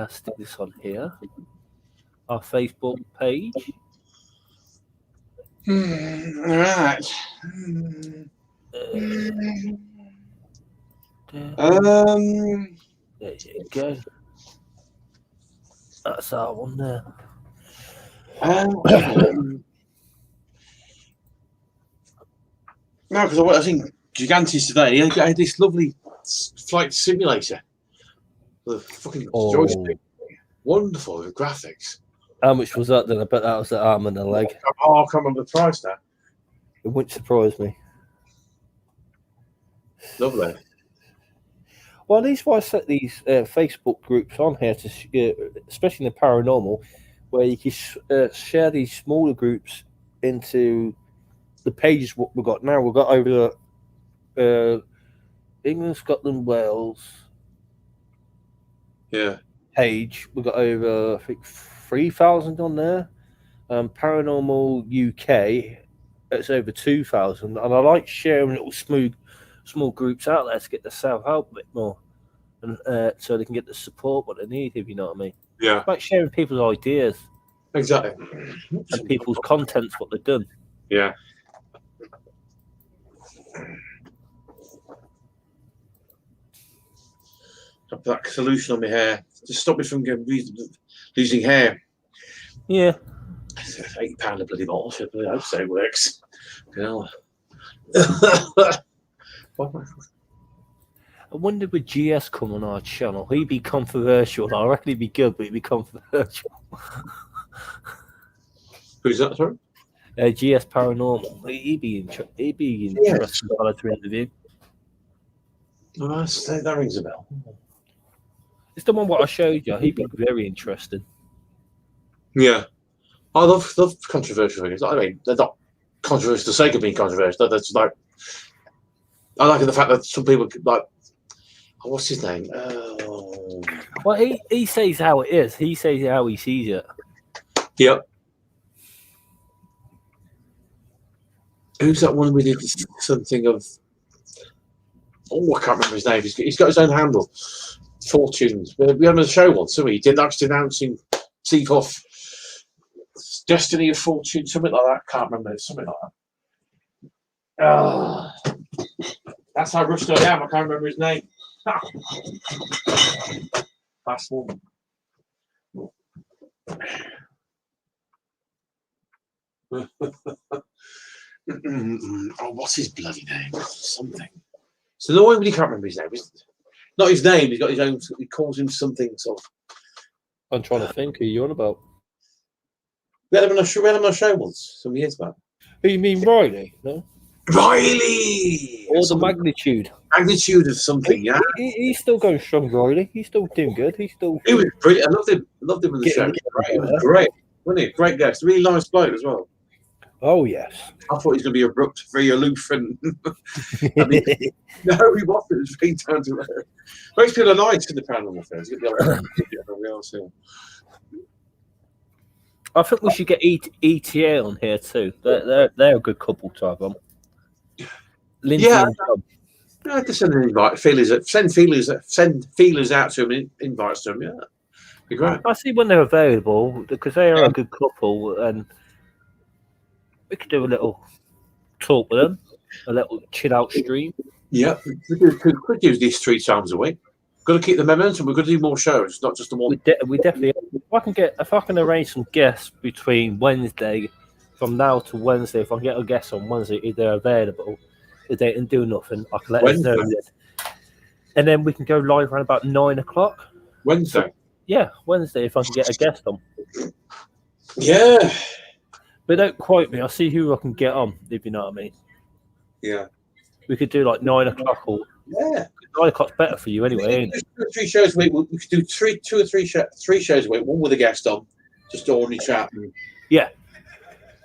stick this on here. Our Facebook page. Right. There you go. That's our one there. No, because I was in Gigantes today. I had this lovely flight simulator. The fucking joystick. Wonderful with graphics. How much was that then? I bet that was the arm and the leg. I can't remember the price now. It wouldn't surprise me. Lovely. Well, these why I set these Facebook groups on here to, especially in the paranormal, where you can share these smaller groups into the pages. What we've got now, we've got over England, Scotland, Wales Yeah. page. We've got over I think 3,000 on there. Paranormal UK, it's over 2,000, and I like sharing little small groups out there to get the self help a bit more, and so they can get the support what they need. If you know what I mean. Yeah. It's like sharing people's ideas Exactly. and people's contents, what they've done. Yeah. Got that solution on my hair to stop me from losing hair. Yeah. It's £8 a bloody bottle. I hope so it works. You know. I wonder would GS come on our channel? He'd be controversial. I reckon he'd be good, but he'd be controversial. Who's that, sorry? GS Paranormal. He'd be interesting to interview. Oh, that rings a bell. It's the one what I showed you. He'd be very interesting. Yeah. I love controversial things. I mean, they're not controversial for the sake of being controversial. That's like, I like the fact that some people like, oh, what's his name? Well, he says how it is. He says how he sees it. Yep. Who's that one we did something of? Oh, I can't remember his name. He's got his own handle. Fortunes. We had him on the show once, so he did actually announcing Seacoff Destiny of Fortune, something like that. Can't remember. Something like that. That's how rushed I am. I can't remember his name. Last one. Oh, what's his bloody name? Something. So no one really can't remember his name. Not his name. He's got his own. He calls him something. So I'm trying to think who you're on about. we had him on a show once, some years back. Who you mean, Riley? No. Riley. Or the magnitude. Magnitude of something. Yeah. He's still going strong, Riley. He's still doing good. He was brilliant. I loved him. Loved him in the show. He was great. Wasn't he? Great guest. Really nice bloke as well. Oh yes. I thought he was going to be abrupt, very aloof, and I mean, no, he wasn't. He was being down to earth. Most people are nice in the paranormal affairs. I think we should get ETA on here too. They're a good couple to have on. Lindsay and Tom. I just send an invite, send feelers out to them, invites to them. Yeah, be great. I see when they're available because they are a good couple, and we could do a little talk with them, a little chill out stream. Yeah, we could do these 3 times a week. Got to keep the momentum. We've got to do more shows, not just the one. We definitely. If I can arrange some guests between Wednesday, from now to Wednesday, if I can get a guest on Wednesday, if they're available, if they didn't do nothing, I can let them know this. And then we can go live around about 9 o'clock. Wednesday. Yeah, Wednesday. If I can get a guest on. Yeah. But don't quote me. I'll see who I can get on, if you know what I mean. Yeah. We could do like 9 o'clock or 9 o'clock's better for you anyway, ain't it? 2 or 3 shows a week. We could do 3 shows a week, one with a guest on, just ordinary chat. Yeah.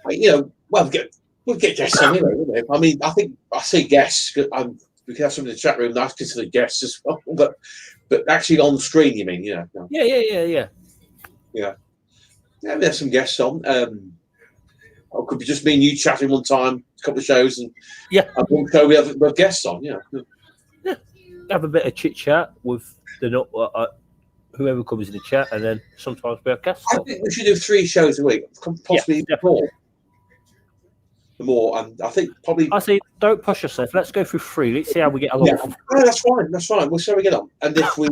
You know, we'll get guests on anyway, wouldn't we? I mean, I think I say guests. We can have some in the chat room. That's considered guests as well, but actually on the screen, you mean? Yeah. No. Yeah. Yeah, we have some guests on. Or it could be just me and you chatting one time, a couple of shows, and one show we have guests on. Yeah. Have a bit of chit chat with whoever comes in the chat, and then sometimes we have guests. I think we should do 3 shows a week, possibly more. More, and I think probably. I say, don't push yourself. Let's go through 3. Let's see how we get along. Yeah, that's fine. That's fine. We'll see how we get on. And if we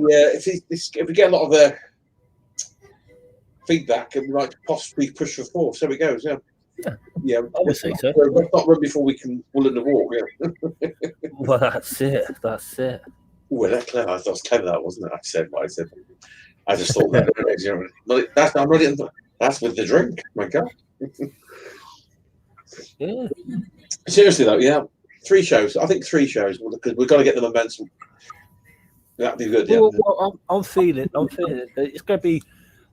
get a lot of feedback, and we might possibly push for 4. So it goes. Yeah. I would say so. Let's not run before we can pull in the walk. Yeah. Well, that's it. Well, that's clever. I thought it was clever, that wasn't it? I said what I said. I just thought that. I'm ready. That's with the drink. My God. Yeah. Seriously though, yeah, 3 shows. I think 3 shows because we've got to get the momentum. That'd be good. Yeah. Well, I'm feeling it. It's going to be,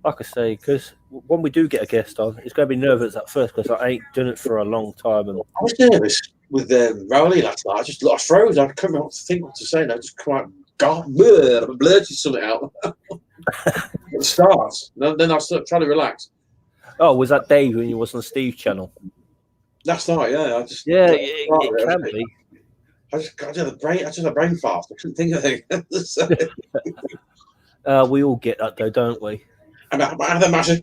like I say, because when we do get a guest on, it's going to be nervous at first because I ain't done it for a long time. And I was nervous with Rowley last night. I froze. I couldn't remember what to say. And I just come out, blurted something out at the start. Then I started trying to relax. oh, was that Dave when you was on Steve's channel? Last night, yeah. It can be. I just had a brain fart. I couldn't think of anything. We all get that though, don't we? And I had a massive.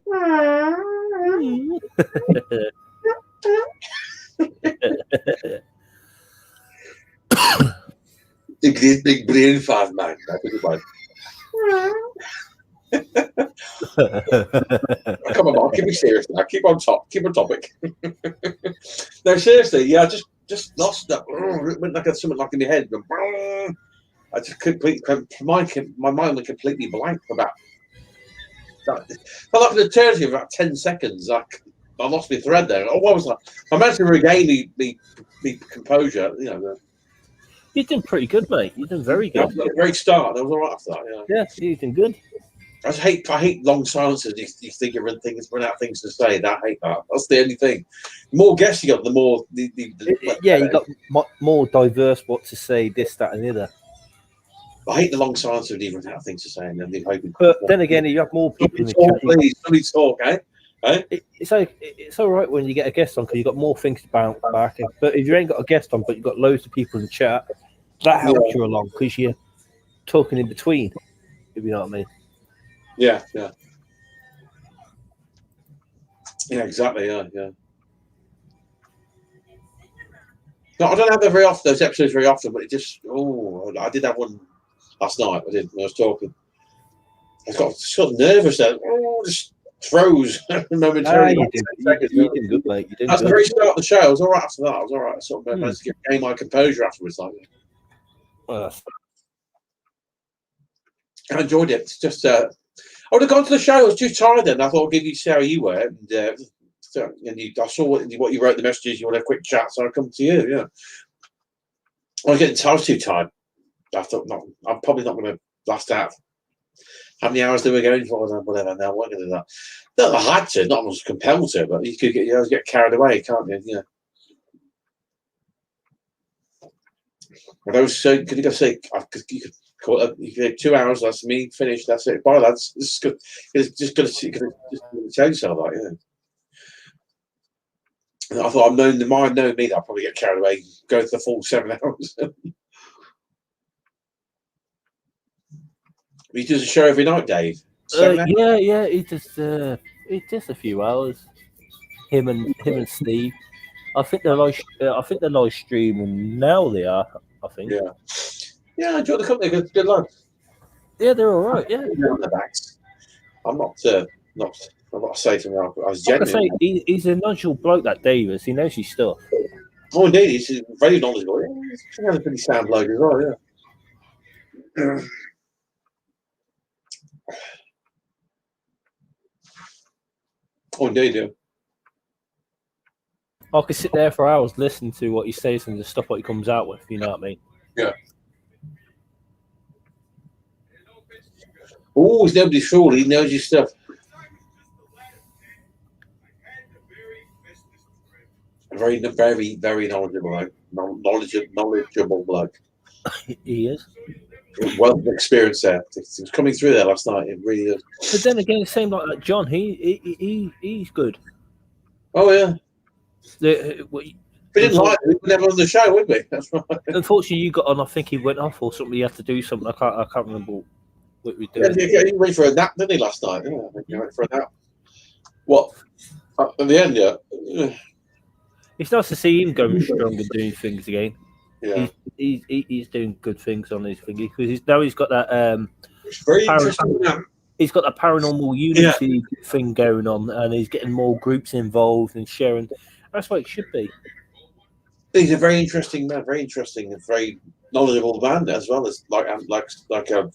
Big brain fart, man. Come on, keep me serious now. Keep on topic. No, seriously, yeah, I just lost that. It went like something like in my head. I just my mind went completely blank for about. For like an eternity of about 10 seconds, I lost my thread there. Oh, what was that? I managed to regain the composure. You know, you did pretty good, mate. You did very good. A great start. That was all right after that. Yeah, you did good. I hate long silences. You think you run out of things to say. I hate that. That's the only thing. The more guests you got, the more you got more diverse what to say, this, that, and the other. I hate the long silences when you run out of things to say, and then they hoping. But then again, you have more people in the chat. Please, somebody talk, eh? It's all right when you get a guest on because you've got more things to bounce back. But if you ain't got a guest on, but you've got loads of people in the chat, that helps you along because you're talking in between. If you know what I mean. Yeah, exactly. Yeah. No, I don't have those episodes very often, but it just. Oh, I did have one last night. I did when I was talking. I got sort of nervous then. Oh, just froze momentarily. You did good, mate. You did. That's the very start of the show. I was all right after that. I was all right. I sort of managed to gain my composure afterwards. Well, I enjoyed it. It's just. I would have gone to the show. I was too tired then. I thought I'd give you see how you were. And I saw what you wrote the messages. You want a quick chat, so I come to you. Yeah. I was too tired. I thought, no, I'm probably not going to last out. How many hours they were going for? Whatever. Now, what going to do that? Not I had to. Not I was compelled to, but you could get carried away, can't you? Yeah. But I was so. Could you go say? You could call it. You could 2 hours. That's me finished. That's it. Bye, lads. This is good. It's just going to tell yourself that. Yeah. And I thought, the mind knowing me that I'll probably get carried away, go to the full 7 hours. He does a show every night, Dave. Yeah. He does a few hours. Him and Steve. I think they're live streaming now. They are. I think. Yeah. I enjoy the company. Good lads. Yeah, they're all right. Yeah. I'm not safe from that. I was genuine. He's a nodule bloke, that Davis. He knows his stuff. Oh, indeed. He's very knowledgeable. He's a pretty sound bloke as well, yeah. Oh, indeed, yeah. I could sit there for hours listening to what he says and the stuff what he comes out with. You know what I mean? Yeah. Oh, he's nobody's fool. He knows his stuff. Very, very, very knowledgeable bloke. Knowledgeable bloke. He is. Wealth of experience there. It was coming through there last night. It really is. But then again, the same like John. He's good. Oh yeah. We didn't like it. We would never on the show, would we? That's right. Unfortunately, you got on. I think he went off or something. He had to do something. I can't remember what we did. Yeah, he went for a nap, didn't he, last night? Yeah, I think he went for a nap. What? In the end, yeah. It's nice to see him going strong and doing things again. Yeah. He's doing good things on his thingy because he's got that it's very interesting. He's got that paranormal unity thing going on, and he's getting more groups involved and sharing. That's what it should be. He's a very interesting man, very interesting and very knowledgeable man as well as like Dave as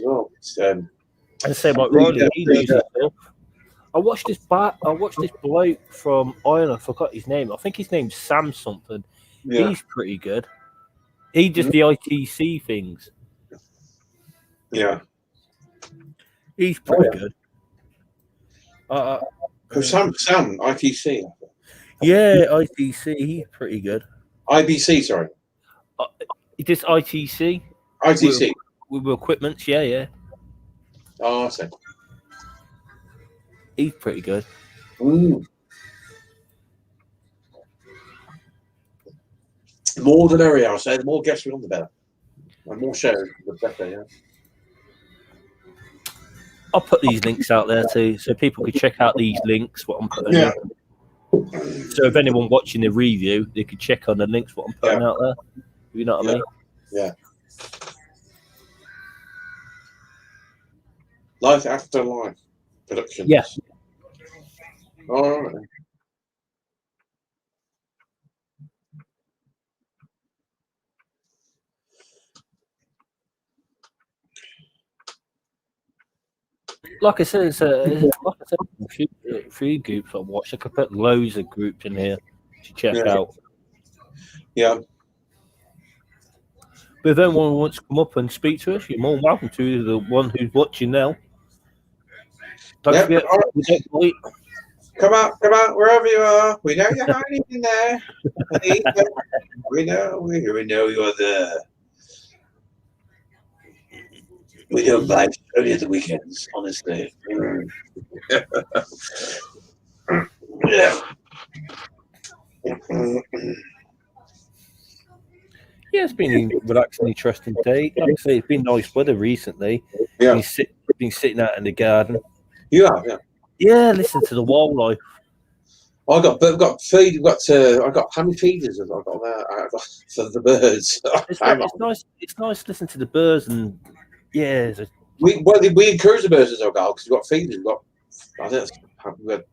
well. And same like Riley, he knows his stuff. I watched this bloke from Ireland. I forgot his name. I think his name's Sam something. Yeah. He's pretty good. He just the ITC things. Yeah. He's pretty yeah. good. Sam, ITC. Yeah, ITC. He's pretty good. IBC, sorry. Just ITC ITC. with equipment. Yeah. Oh, I see. He's pretty good. Mm. More the merrier, I'll say. The more guests we on, the better. And more shows, the better, yeah. I'll put these links out there too, so people can check out these links. What I'm putting Yeah. in. So if anyone watching the review, they could check on the links. What I'm putting out there. You know what I mean? Yeah. Life After Life Productions. Yeah. All right. Like I said, it's a few groups I watch. I could put loads of groups in here to check out. Yeah. But if anyone wants to come up and speak to us, you're more than welcome to. The one who's watching now. Don't forget, come out, wherever you are. We know you're hiding in there. We know you're there. We don't bite only at the weekends, honestly. Yeah. Yeah, it's been a relaxing, interesting day. Like I say, it's been nice weather recently. Yeah. Been sitting out in the garden. You have, yeah. Yeah, listen to the wildlife. I've got how many feeders have I got there? I've got for the birds. It's nice to listen to the birds and we encourage the birds as well, because we've got feeders. We had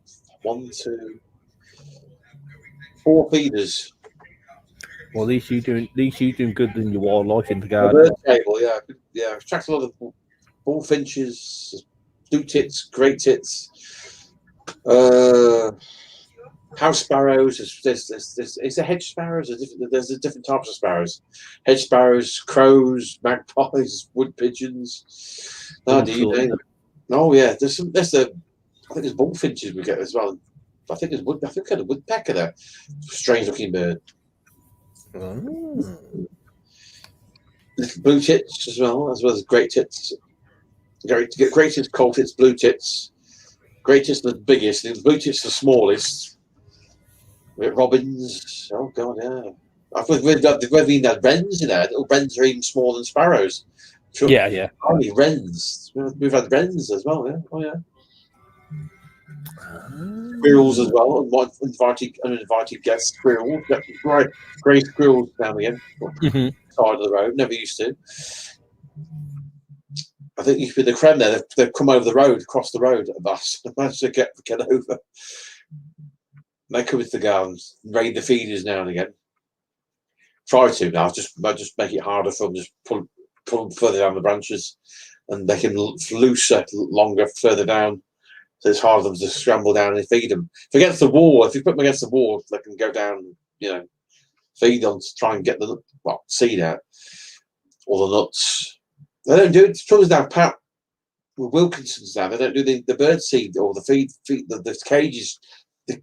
1, 2, 4 feeders. Well, at least you doing good in your wildlife in the garden. The bird table, yeah. I've tracked a lot of bullfinches, blue tits, grey tits, house sparrows. There's a hedge sparrows. There's different types of sparrows. Hedge sparrows, crows, magpies, wood pigeons. Do you name them? Oh yeah, I think there's bullfinches we get as well. I think I had a woodpecker there. Strange looking bird. Little blue tits as well as great tits. Great tits, cold tits, blue tits. Great tits the biggest. The blue tits the smallest. We have robins. Oh god, yeah. We've had wrens in there. Little wrens are even smaller than sparrows. Sure. Yeah. Only wrens. We've had wrens as well. Yeah. Oh yeah. Squirrels as well. Uninvited guests. Squirrels. Grey squirrels down again. Side of the road. Never used to. I think you could be the creme there. They've come over the road, across the road at us. Managed to get over. They come into the gardens, raid the feeders now and again. Try to now. Just make it harder for them. Just pull them further down the branches, and they can looser longer further down. So it's hard for them to scramble down and feed them. If against the wall, if you put them against the wall, they can go down. Feed on to try and get the seed out or the nuts. They don't do it. The trouble is now, with Wilkinson's now, they don't do the bird seed or the feed the cages, the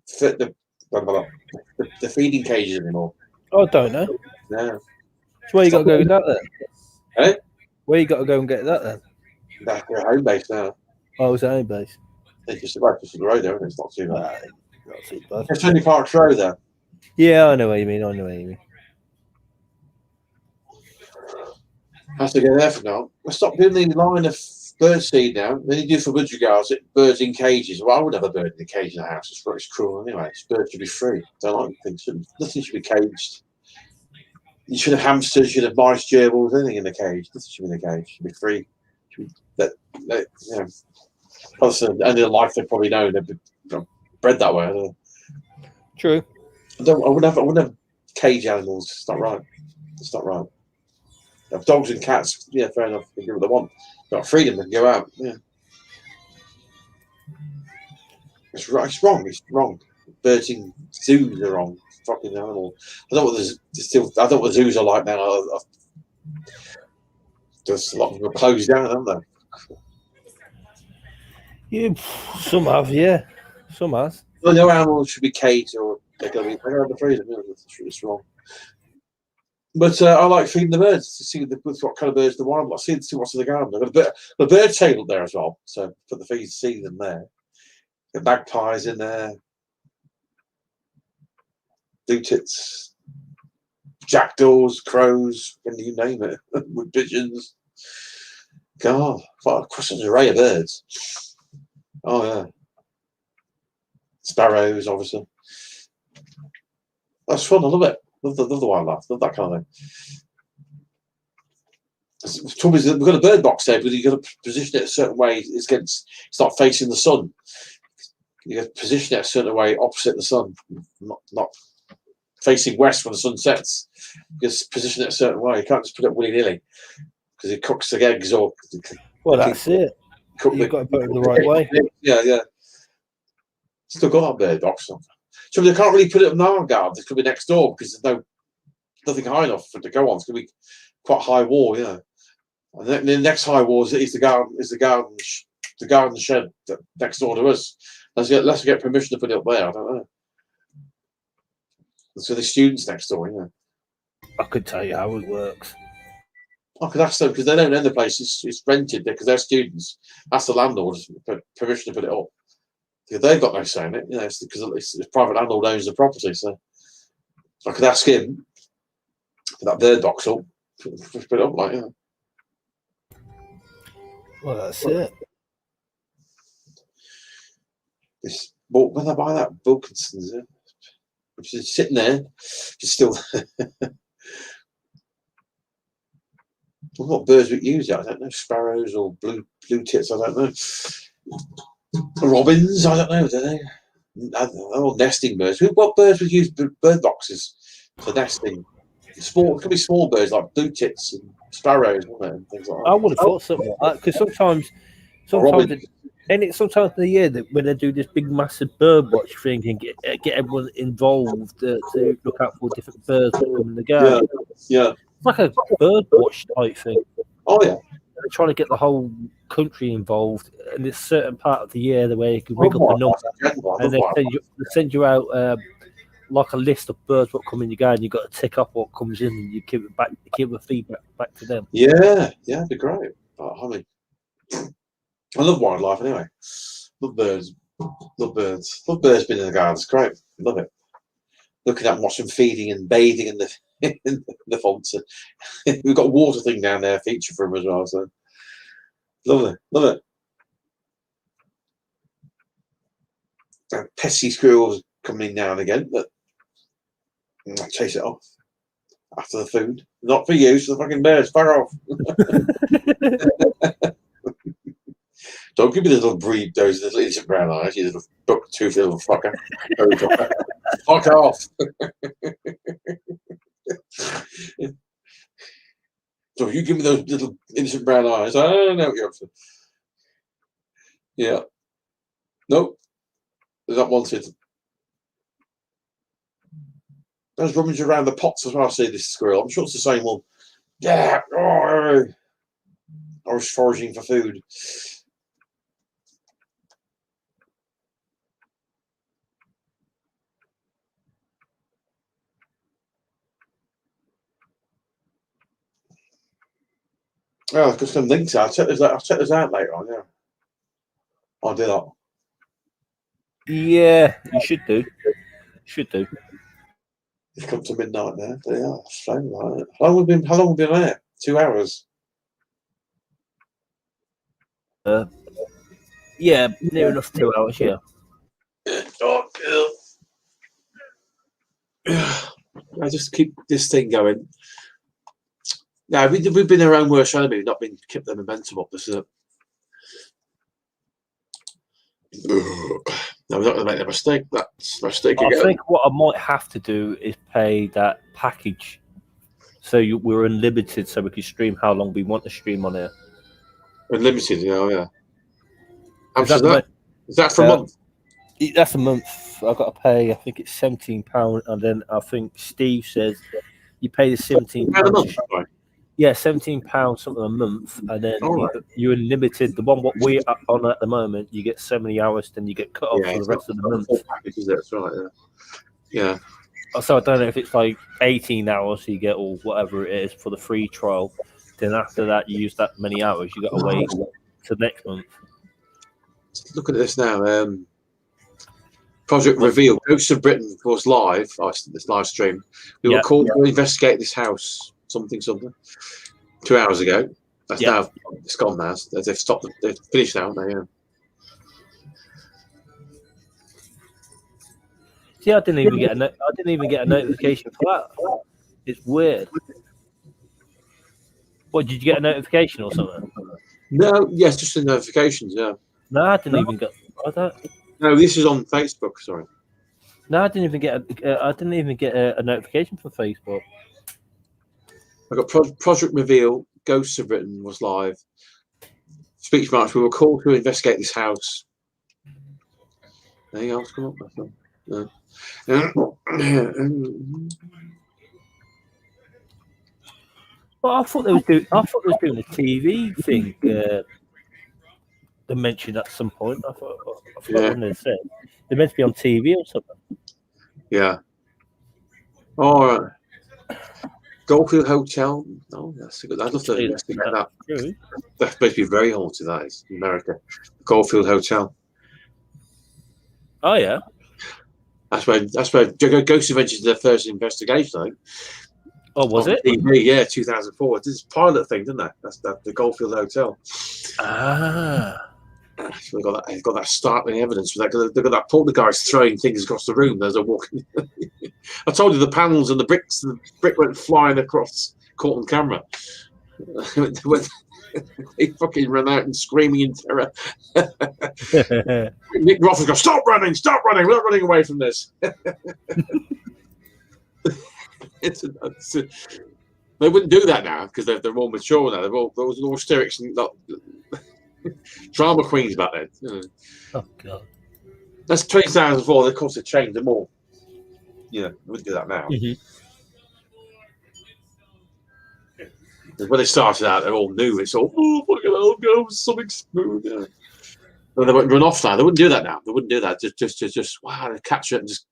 feeding cages anymore. I don't know. No. So where you got to go with that then? Eh? Where you got to go and get that then? That's their home base now. Oh, it's home base. It's just the road there, and it's not too bad. Not too bad. It's only Parks Road there. Yeah, I know what you mean. Has to go there for now. We'll stop doing the line of bird seed now. Then you do for budgerigar, birds in cages. Well, I would have a bird in a cage in the house. It's cruel anyway. Birds should be free. Don't like things. Nothing should be caged. You should have hamsters, you should have mice, gerbils, anything in the cage. Nothing should be in the cage. It should be free. Plus, the end of the life they've probably known. They've been bred that way. True. I wouldn't have cage animals. It's not right. It's not right. If dogs and cats, yeah, fair enough. They can do what they want. Got freedom and go out. Yeah. It's right. It's wrong. It's wrong. Birds in zoos are wrong. fucking animal. I don't know what I don't know what the zoos are like now. There's a lot of them are closed down, haven't they? Yeah, some have, yeah. Some has. Well, no animals should be caged or they're going to be freezer. It's wrong. But I like feeding the birds to see what kind of birds the wildlife. See what's in the garden. I've got a bird table there as well, so put the feed, see them there. The magpies in there, blue tits, jackdaws, crows, and you name it, with pigeons. God, what such an array of birds. Oh yeah, sparrows, obviously. That's fun. I love it. Love the wildlife. Love that kind of thing. The trouble is that we've got a bird box there, but you've got to position it a certain way. It's not facing the sun. You have to position it a certain way opposite the sun, not facing west when the sun sets. You just position it a certain way. You can't just put it willy nilly because it cooks the eggs or. Well, that's it. You've got to put it the right way. Yeah. Still got that bird box. So they can't really put it in our garden. It could be next door because there's nothing high enough for it to go on. It's going to be quite a high wall, yeah. And then the next high wall is the garden shed next door to us. Let's get permission to put it up there. I don't know. So the students next door, yeah. I could tell you how it works. I could ask them because they don't own the place. It's rented because they're students. Ask the landlord for permission to put it up. They've got no say in it, it's because it's private landlord owns the property. So I could ask him for that bird box up, put it up like. Well, that's it. When I buy that Wilkinson's, which is sitting there, just still. What birds we use? I don't know. Sparrows or blue tits. I don't know. Robins. I don't know. Do they? All nesting birds. What birds would use bird boxes for nesting? Small. It could be small birds like blue tits and sparrows, and things like that. I would have thought something like that because sometimes sometimes in the year that when they do this big massive bird watch thing and get everyone involved to look out for different birds that come in the garden. Yeah. It's like a bird watch type thing. Oh yeah. They're trying to get the whole country involved, and it's a certain part of the year the way you can rig up the number, and they send you out like a list of birds what come in your garden. You got to tick up what comes in, and you give the feedback back to them. Yeah, it'd be great. I love wildlife anyway. Love birds. Love birds being in the garden. It's great. Love it. Looking at watching them feeding and bathing in the fonts. We've got a water thing down there, feature for them as well. So love it. Pesky squirrels coming in now and again, but I chase it off after the food. Not for you, so the fucking birds. Fuck off. Don't give me the little those little innocent brown eyes, you little buck-toothed little fucker. Fuck off. So you give me those little innocent brown eyes, I don't know what you're up to. Yeah. Nope. They're not wanted. There's rummaging around the pots as well. I see this squirrel. I'm sure it's the same one. Yeah. Oh, I was foraging for food. Oh, I've got some links out. I'll check those out later on, yeah. I'll do that. Yeah, you should do. It's come to midnight now. Yeah, so how long have we been there? 2 hours. Yeah, near enough 2 hours, yeah. I just keep this thing going. No, we've been our own worst enemy. We've not been kept the momentum up. This is it. No, we're not going to make that mistake. That's a mistake again. I think what I might have to do is pay that package, so we're unlimited, so we can stream how long we want to stream on here. Unlimited, yeah. How much is that? Is that for a month? That's a month. I've got to pay. I think it's £17, and then I think Steve says you pay the £17 Pound a month. Right. Yeah, £17 something a month, and then All right. you're limited. The one what we're on at the moment, you get so many hours, then you get cut off for the rest of the month. Package, is it? That's right. Yeah. So I don't know if it's like 18 hours, so you get all whatever it is for the free trial. Then after that, you use that many hours, you got to wait to next month. Look at this now. Project Reveal. Ghosts of Britain was live. This live stream. We were called to investigate this house. Something. 2 hours ago. That's now. It's gone now. They've stopped. They've finished now. Haven't they? Yeah. See, I didn't even get a notification for that. It's weird. What, did you get a notification or something? No, yes, just the notifications. Yeah. No, I didn't even get. No, this is on Facebook. Sorry. No, I didn't even get a notification from Facebook. I got Project Reveal. Ghosts of Britain was live. Speech marks. We were called to investigate this house. Anything else come up? No. Well, I thought they was doing a TV thing. They mentioned at some point. I forgot what they said. They're meant to be on TV or something. Yeah. All right. Goldfield Hotel. Oh, that's a good. I'd love to investigate that. True. That's supposed to be very haunted. That is in America. Goldfield Hotel. Oh yeah. That's where Ghost Adventures did their first investigation. I think. Oh, was it? TV, yeah, 2004. It's this pilot thing, didn't they? That's the Goldfield Hotel. Ah. So they've got that startling evidence for that. They've got that poltergeist throwing things across the room as they're walking. I told you the panels and the brick went flying across, caught on camera. They fucking ran out and screaming in terror. Nick Roth goes, stop running, we're not running away from this. They wouldn't do that now because they're more mature now. There was no hysterics and drama queens back then. Oh god, that's 2004. Of course, they changed them all. Yeah, they wouldn't do that now. Mm-hmm. When they started out, they're all new. It's all fucking hell, go something smooth. Yeah. But they wouldn't run off now. They wouldn't do that now. They wouldn't do that. Just wow, they capture it and just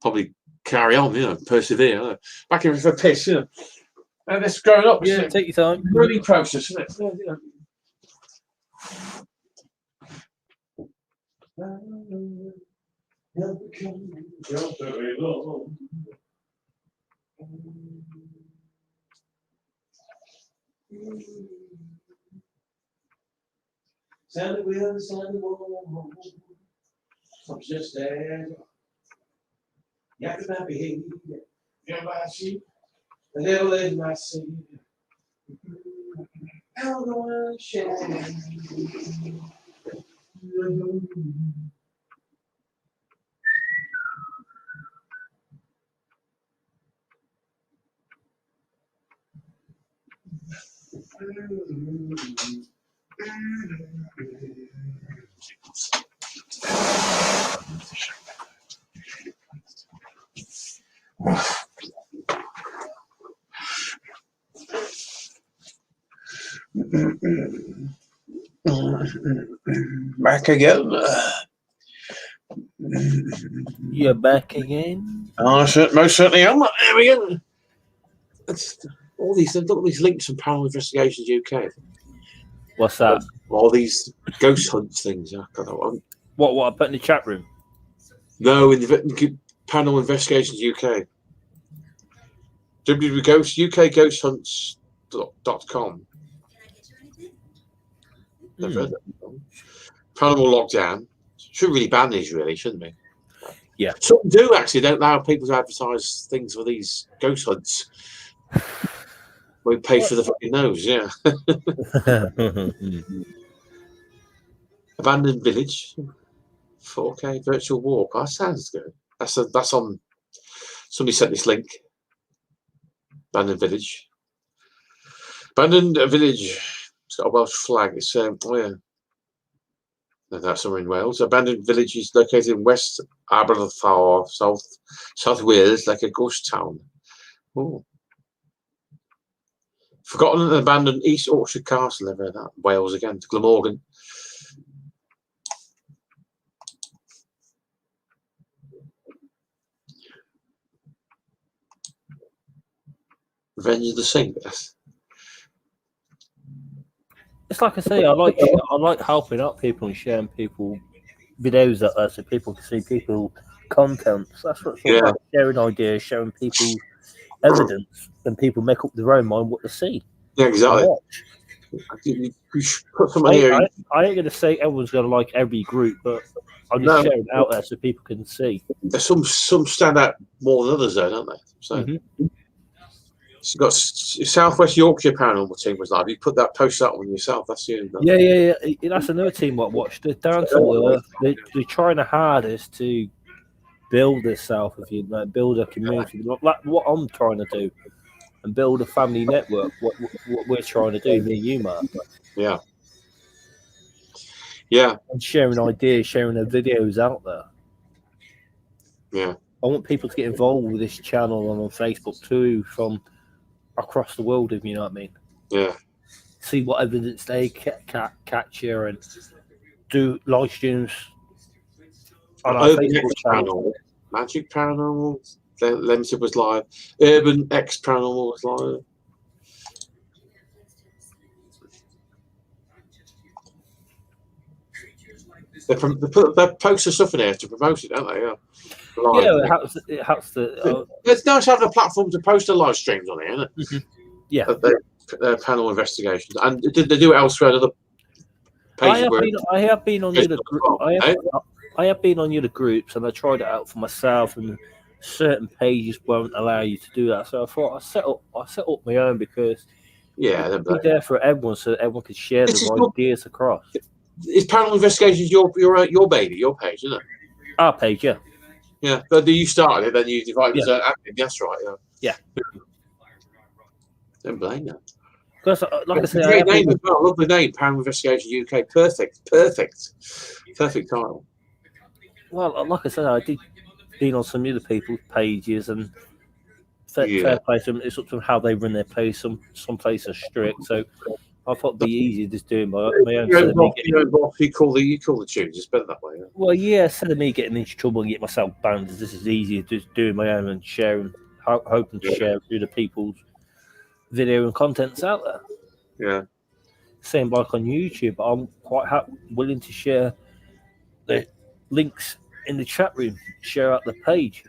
probably carry on, persevere. Back in for a piss, And this growing up, take your time. Learning process, isn't it? Sound the wheel, sound the wall. I'm just there. You have to behave. You're my sheep. The devil is my seed. I'm gonna share. Back again. You're back again. Oh, most certainly am. There we go. All these links from Paranormal Investigations UK. What's that? All these ghost hunts things. What I put in the chat room? No, in the Paranormal Investigations UK. ukghosthunts.com. Never heard that before. Paranormal Lockdown. Should really ban these, really, shouldn't we? Yeah. Some do actually. Don't allow people to advertise things for these ghost hunts. We pay for the fucking nose, yeah. Abandoned Village, 4K virtual walk. That sounds good. That's on. Somebody sent this link. Abandoned Village. Abandoned Village. It's got a Welsh flag. It's oh yeah. And that's somewhere in Wales. Abandoned villages located in West Aberystwyth, South Wales, like a ghost town. Oh. Forgotten and abandoned East Orchard Castle, ever that. Wales again, to Glamorgan. Revenge of the Saints. It's like I say, I like helping out people and sharing people videos out there so people can see people content. So that's what it's all about, sharing ideas, sharing people evidence, and people make up their own mind what to see. Yeah, exactly. You should put somebody here. I ain't gonna say everyone's gonna like every group, but I'm just sharing it out there so people can see. There's some stand out more than others, though, don't they? So. You've got Southwest Yorkshire Paranormal Team was live. You put that post up on yourself. That's you. Yeah. That's another team I watched. They're down to earth. They're trying the hardest to build itself, if you know, build a community. Like what I'm trying to do, and build a family network. What we're trying to do, me and you, Mark. Yeah. And sharing ideas, sharing their videos out there. Yeah. I want people to get involved with this channel and on Facebook too, from across the world, if you know what I mean. Yeah. See what evidence they capture and do live streams on our Facebook channel. Magic Paranormal Limited was live. Urban X Paranormal was live. They post the stuff in there to promote it, don't they? Yeah. It helps the. It's nice having a platform to post the live streams on it, isn't it? Mm-hmm. Yeah. Their panel investigations, and did they do it elsewhere? Other pages I have been on I have been on the groups, and I tried it out for myself, and certain pages won't allow you to do that. So I thought I set up my own because it'd be there for everyone, so everyone could share the ideas across. Is Paranormal Investigations your baby, your page, isn't it? Our page, yeah. Yeah, but you started it, then you divided it. That's right. Yeah. Don't blame you. Because, like I said, great name as well. Lovely name, Paranormal Investigations UK. Perfect title. Well, like I said, I did been on some other people's pages, and fair play to them. It's up to them how they run their page. Some places are strict, so I thought it'd be easier just doing my own. You call the tunes. It's better that way. Yeah? Well, yeah, instead of me getting into trouble and getting myself banned, this is easier just doing my own and sharing, hoping to share through the people's video and contents out there. Yeah. Same like on YouTube, I'm quite willing to share the links in the chat room, share out the page.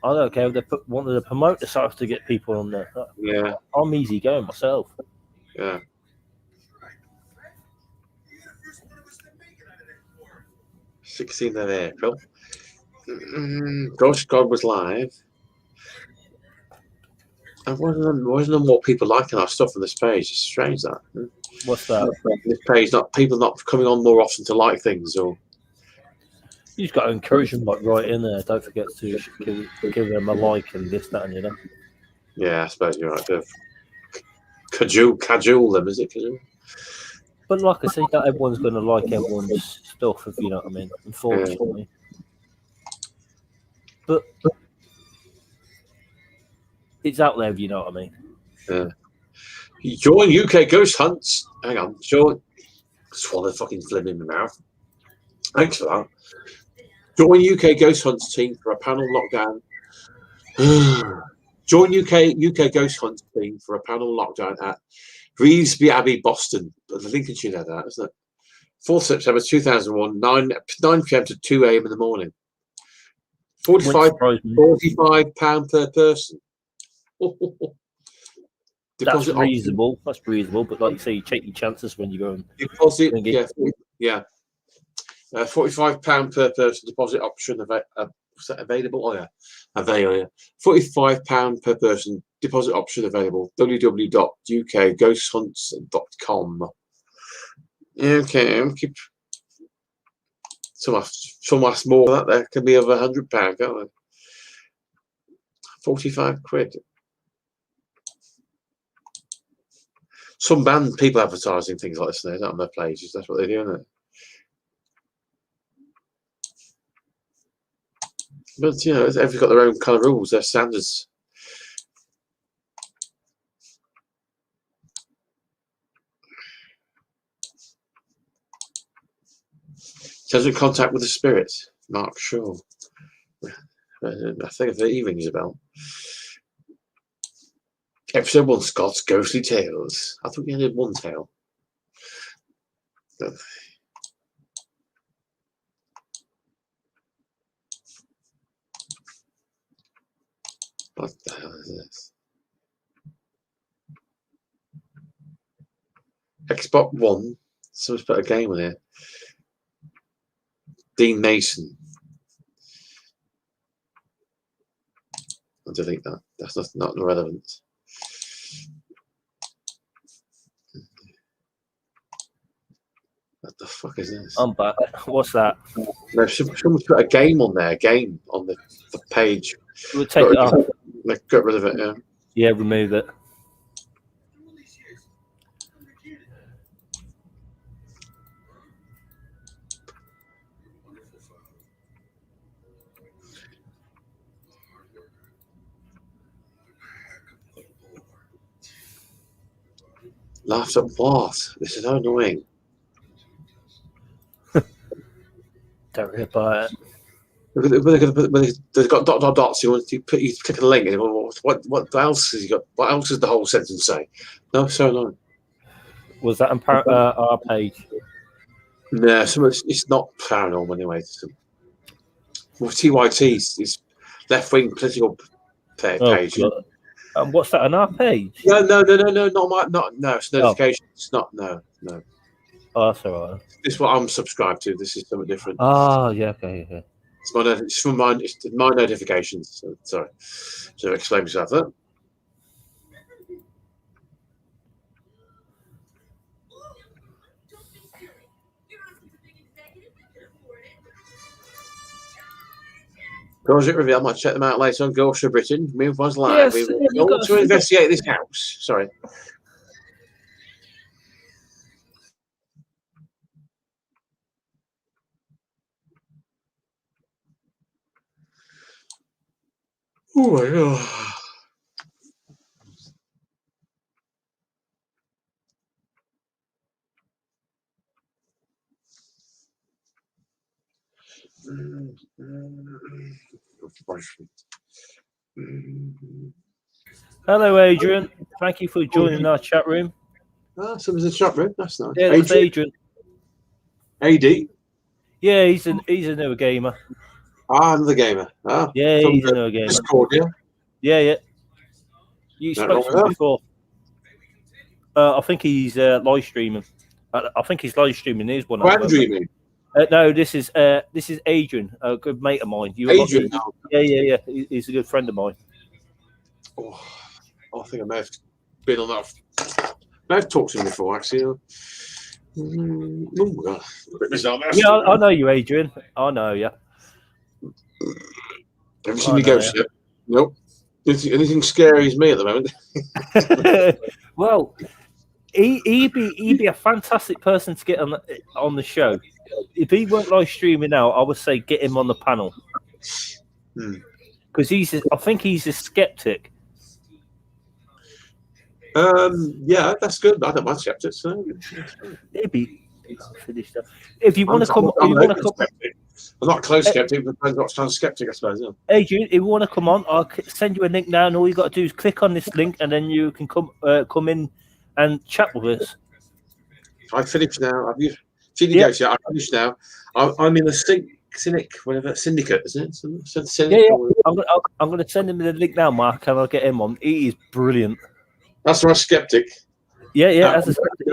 I don't care if they wanted to promote the site to get people on there. Yeah. I'm easy going myself. Yeah. 16th of April. Ghost God was live. And wasn't there more people liking our stuff on this page? It's strange that. What's that? This page, people not coming on more often to like things, or you just got to encourage them, like right in there. Don't forget to give them a like and this, that, and you know. Yeah, I suppose you're right. Cajole them, is it? Cajole? But like I say, not everyone's going to like everyone's stuff, if you know what I mean. Unfortunately, but it's out there, if you know what I mean. Yeah. Join UK Ghost Hunts. Hang on, join. Swallow the fucking phlegm in my mouth. Thanks for that. Join UK Ghost Hunts team for a panel lockdown. Join UK Ghost Hunts team for a panel lockdown at Reevesby Abbey, Boston. The Lincolnshire had that, isn't it? 4th September 2001, 9 p.m. to 2 a.m. in the morning. £45 per person. That's reasonable. That's reasonable, but like you say, you take your chances when you go and deposit. Yeah. £45 per person deposit option available. Oh yeah, available. £45 per person deposit option available. www.ukghosthunts.com. Okay, keep some ask more than that. There can be over £100, can't they? 45 quid. Some band people advertising things like this now, on their pages. That's what they do, isn't it? But you know, everyone's got their own kind of rules, their standards. Terms of contact with the spirits, Mark Shaw. I think of the evenings about. Episode 1, Scott's Ghostly Tales. I thought we only had one tale. What the hell is this? Xbox One. Someone's put a game on here. Dean Mason. I'll delete that. That's not relevant. What the fuck is this? I'm back. What's that? No, someone's put a game on there. A game on the page. We'll take it off. Got rid of it, yeah. Yeah, remove it. Laughed at what? This is so annoying. Don't worry about it. They've got dots. You click a link, and what else has he got? What else does the whole sentence say? No, so annoying. Was that on our page? No, it's not paranormal anyway. Well, TYT is left wing political page. And what's that on our page? No, it's notifications. It's not. No. Oh, that's all right. This is what I'm subscribed to. This is something different. Oh, yeah, okay, yeah. It's from my notifications. So, sorry. So explain myself there. Project Reveal. I might check them out later on Ghost of Britain. Move was live. Yes, we want to investigate this house. Sorry. Oh my god. Hello, Adrian. Thank you for joining our chat room. Someone's in the chat room. That's nice. Yeah, that's Adrian. AD. Yeah, he's a newer gamer. Another gamer. Yeah, he's a newer gamer. Discord, yeah. Yeah. You spoke to him before. I think he's live streaming. I think he's live streaming. Here's one. I'm dreaming. No, this is Adrian, a good mate of mine. Adrian. Yeah. He's a good friend of mine. Oh, I think I may have been on that. I may have talked to him before, actually. Yeah, I know you, Adrian. I know you. Have you seen me ghost yet? Nope. Anything scary as me at the moment? Well, he'd be a fantastic person to get on the show. If he weren't live streaming now, I would say get him on the panel. Because I think he's a skeptic. Yeah, that's good. I don't mind skeptics. So. Maybe finished up. If you want to come, I'm not a close skeptic, but I'm not kind of skeptic, I suppose. Yeah. Adrian, if you want to come on, I'll send you a link now, and all you got to do is click on this link, and then you can come in and chat with us. I finished now. Have you seen the ghost yet? I finished now. I'm in the syndicate, isn't it? Yeah. I'm going to send him the link now, Mark, and I'll get him on. He is brilliant. That's my skeptic. Yeah. As a skeptic,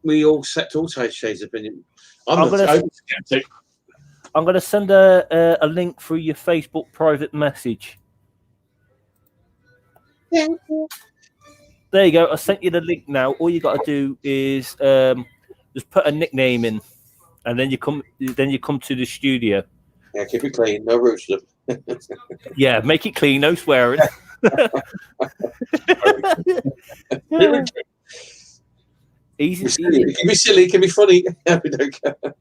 we all accept all shades of opinion. I'm skeptic. I'm going to send a link through your Facebook private message. Yeah. There you go. I sent you the link now. All you got to do is just put a nickname in, and then you come to the studio. Yeah, keep it clean. No root stuff. Yeah, make it clean. No swearing. Easy. It can be silly. It can be funny.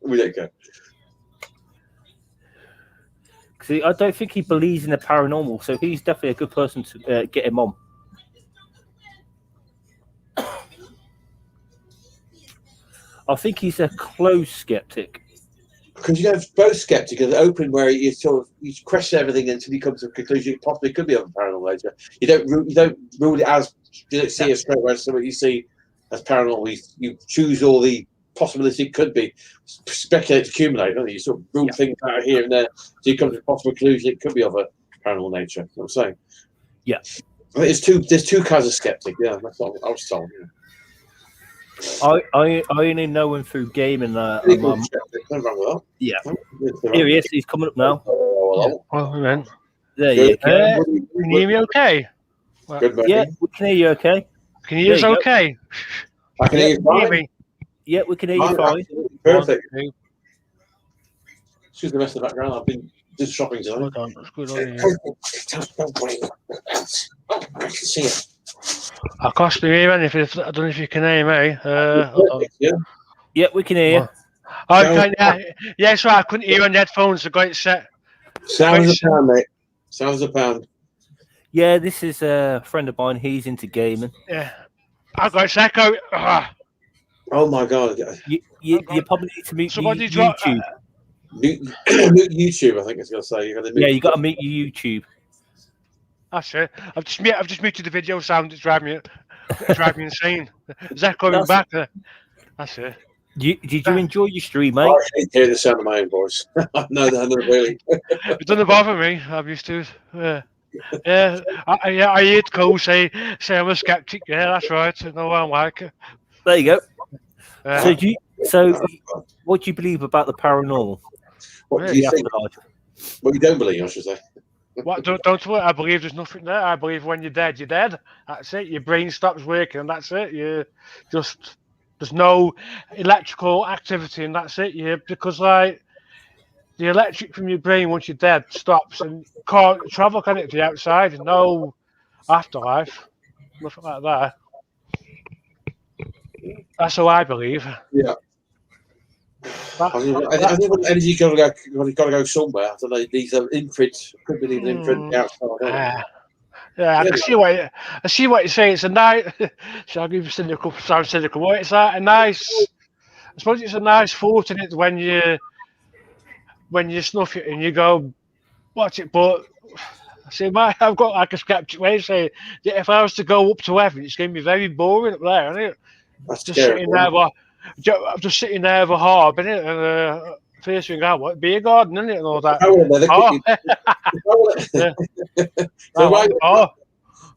We don't care. See, I don't think he believes in the paranormal, so he's definitely a good person to get him on. I think he's a closed skeptic. Because you have both skeptic and open, where you question everything until you come to a conclusion it possibly could be of a paranormal nature. You don't rule it as, you don't see it straight away as something you see as paranormal. You choose all the possibilities it could be, speculate, accumulate, don't you? You sort of rule things out here and there, so you come to a possible conclusion it could be of a paranormal nature. You know what I'm saying? Yeah. I think there's two kinds of skeptic. Yeah, that's what I was told. Yeah. I only know him through gaming. Nothing wrong with that. Yeah. Here he is. He's coming up now. Hello. Oh, man. There you go. Can you hear me okay? Good morning. Yeah, we can hear you okay. Can you hear us There you go. okay? I can hear you Can you hear fine. me? Yeah, we can hear you fine. Perfect. 1, 2. Excuse the rest of the background. I've been just shopping today. Hold on, that's good on you. I can see it. I can't hear anything. I don't know if you can hear me. Hold on. Yeah. Yeah, we can hear you. Oh, can, yeah, it's right. I couldn't hear on the headphones. I got it set. Sounds a pound, mate. Sounds a pound. Yeah, this is a friend of mine. He's into gaming. Yeah. I got it set. Oh my god. You probably need to meet Somebody YouTube. YouTube, I think it's going to say. Yeah, you got to meet your YouTube. That's it. I've just muted the video sound. It's driving me insane. Is that coming back? That's it. Did you enjoy your stream, mate? I hate hearing the sound of my own voice. No, not really. It doesn't bother me. I'm used to it. Yeah. I heard Cole say I'm a skeptic. Yeah, that's right. I know what I'm like. There you go. Yeah. So what do you believe about the paranormal? What do you think? What you don't believe, I should say. What don't I believe there's nothing there. I believe when you're dead, you're dead. That's it. Your brain stops working, and that's it. There's no electrical activity, and that's it. Because like the electric from your brain once you're dead stops and can't travel, can it, to the outside? No afterlife, nothing like that. That's how I believe. Yeah. I think when energy got to go somewhere. I don't know. These are imprints. Could be these imprints outside. Yeah, I see what you're saying. It's a nice. Shall I give you cynical? Sound cynical? What it's a nice. I suppose it's a nice thought in it when you snuff it and you go, watch it. But see, I've got like a skeptic way of saying that if I was to go up to heaven, it's going to be very boring up there, isn't it? That's just sitting there. I'm just sitting there with a harp, innit? And first thing I want, be a garden, innit? And all that. If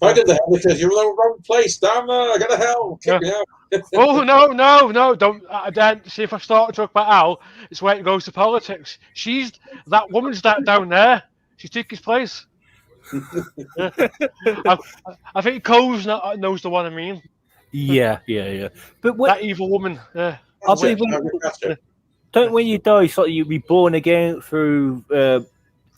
I get the hell because you're in the wrong place, damn it, I got the hell. Kick me out. Oh, no, don't. Then see if I start to talk about Al, it's where it goes to politics. That woman's down there. She's taking his place. I think Coles knows the one I mean. Yeah. But that evil woman. I believe when you die, so you be born again through an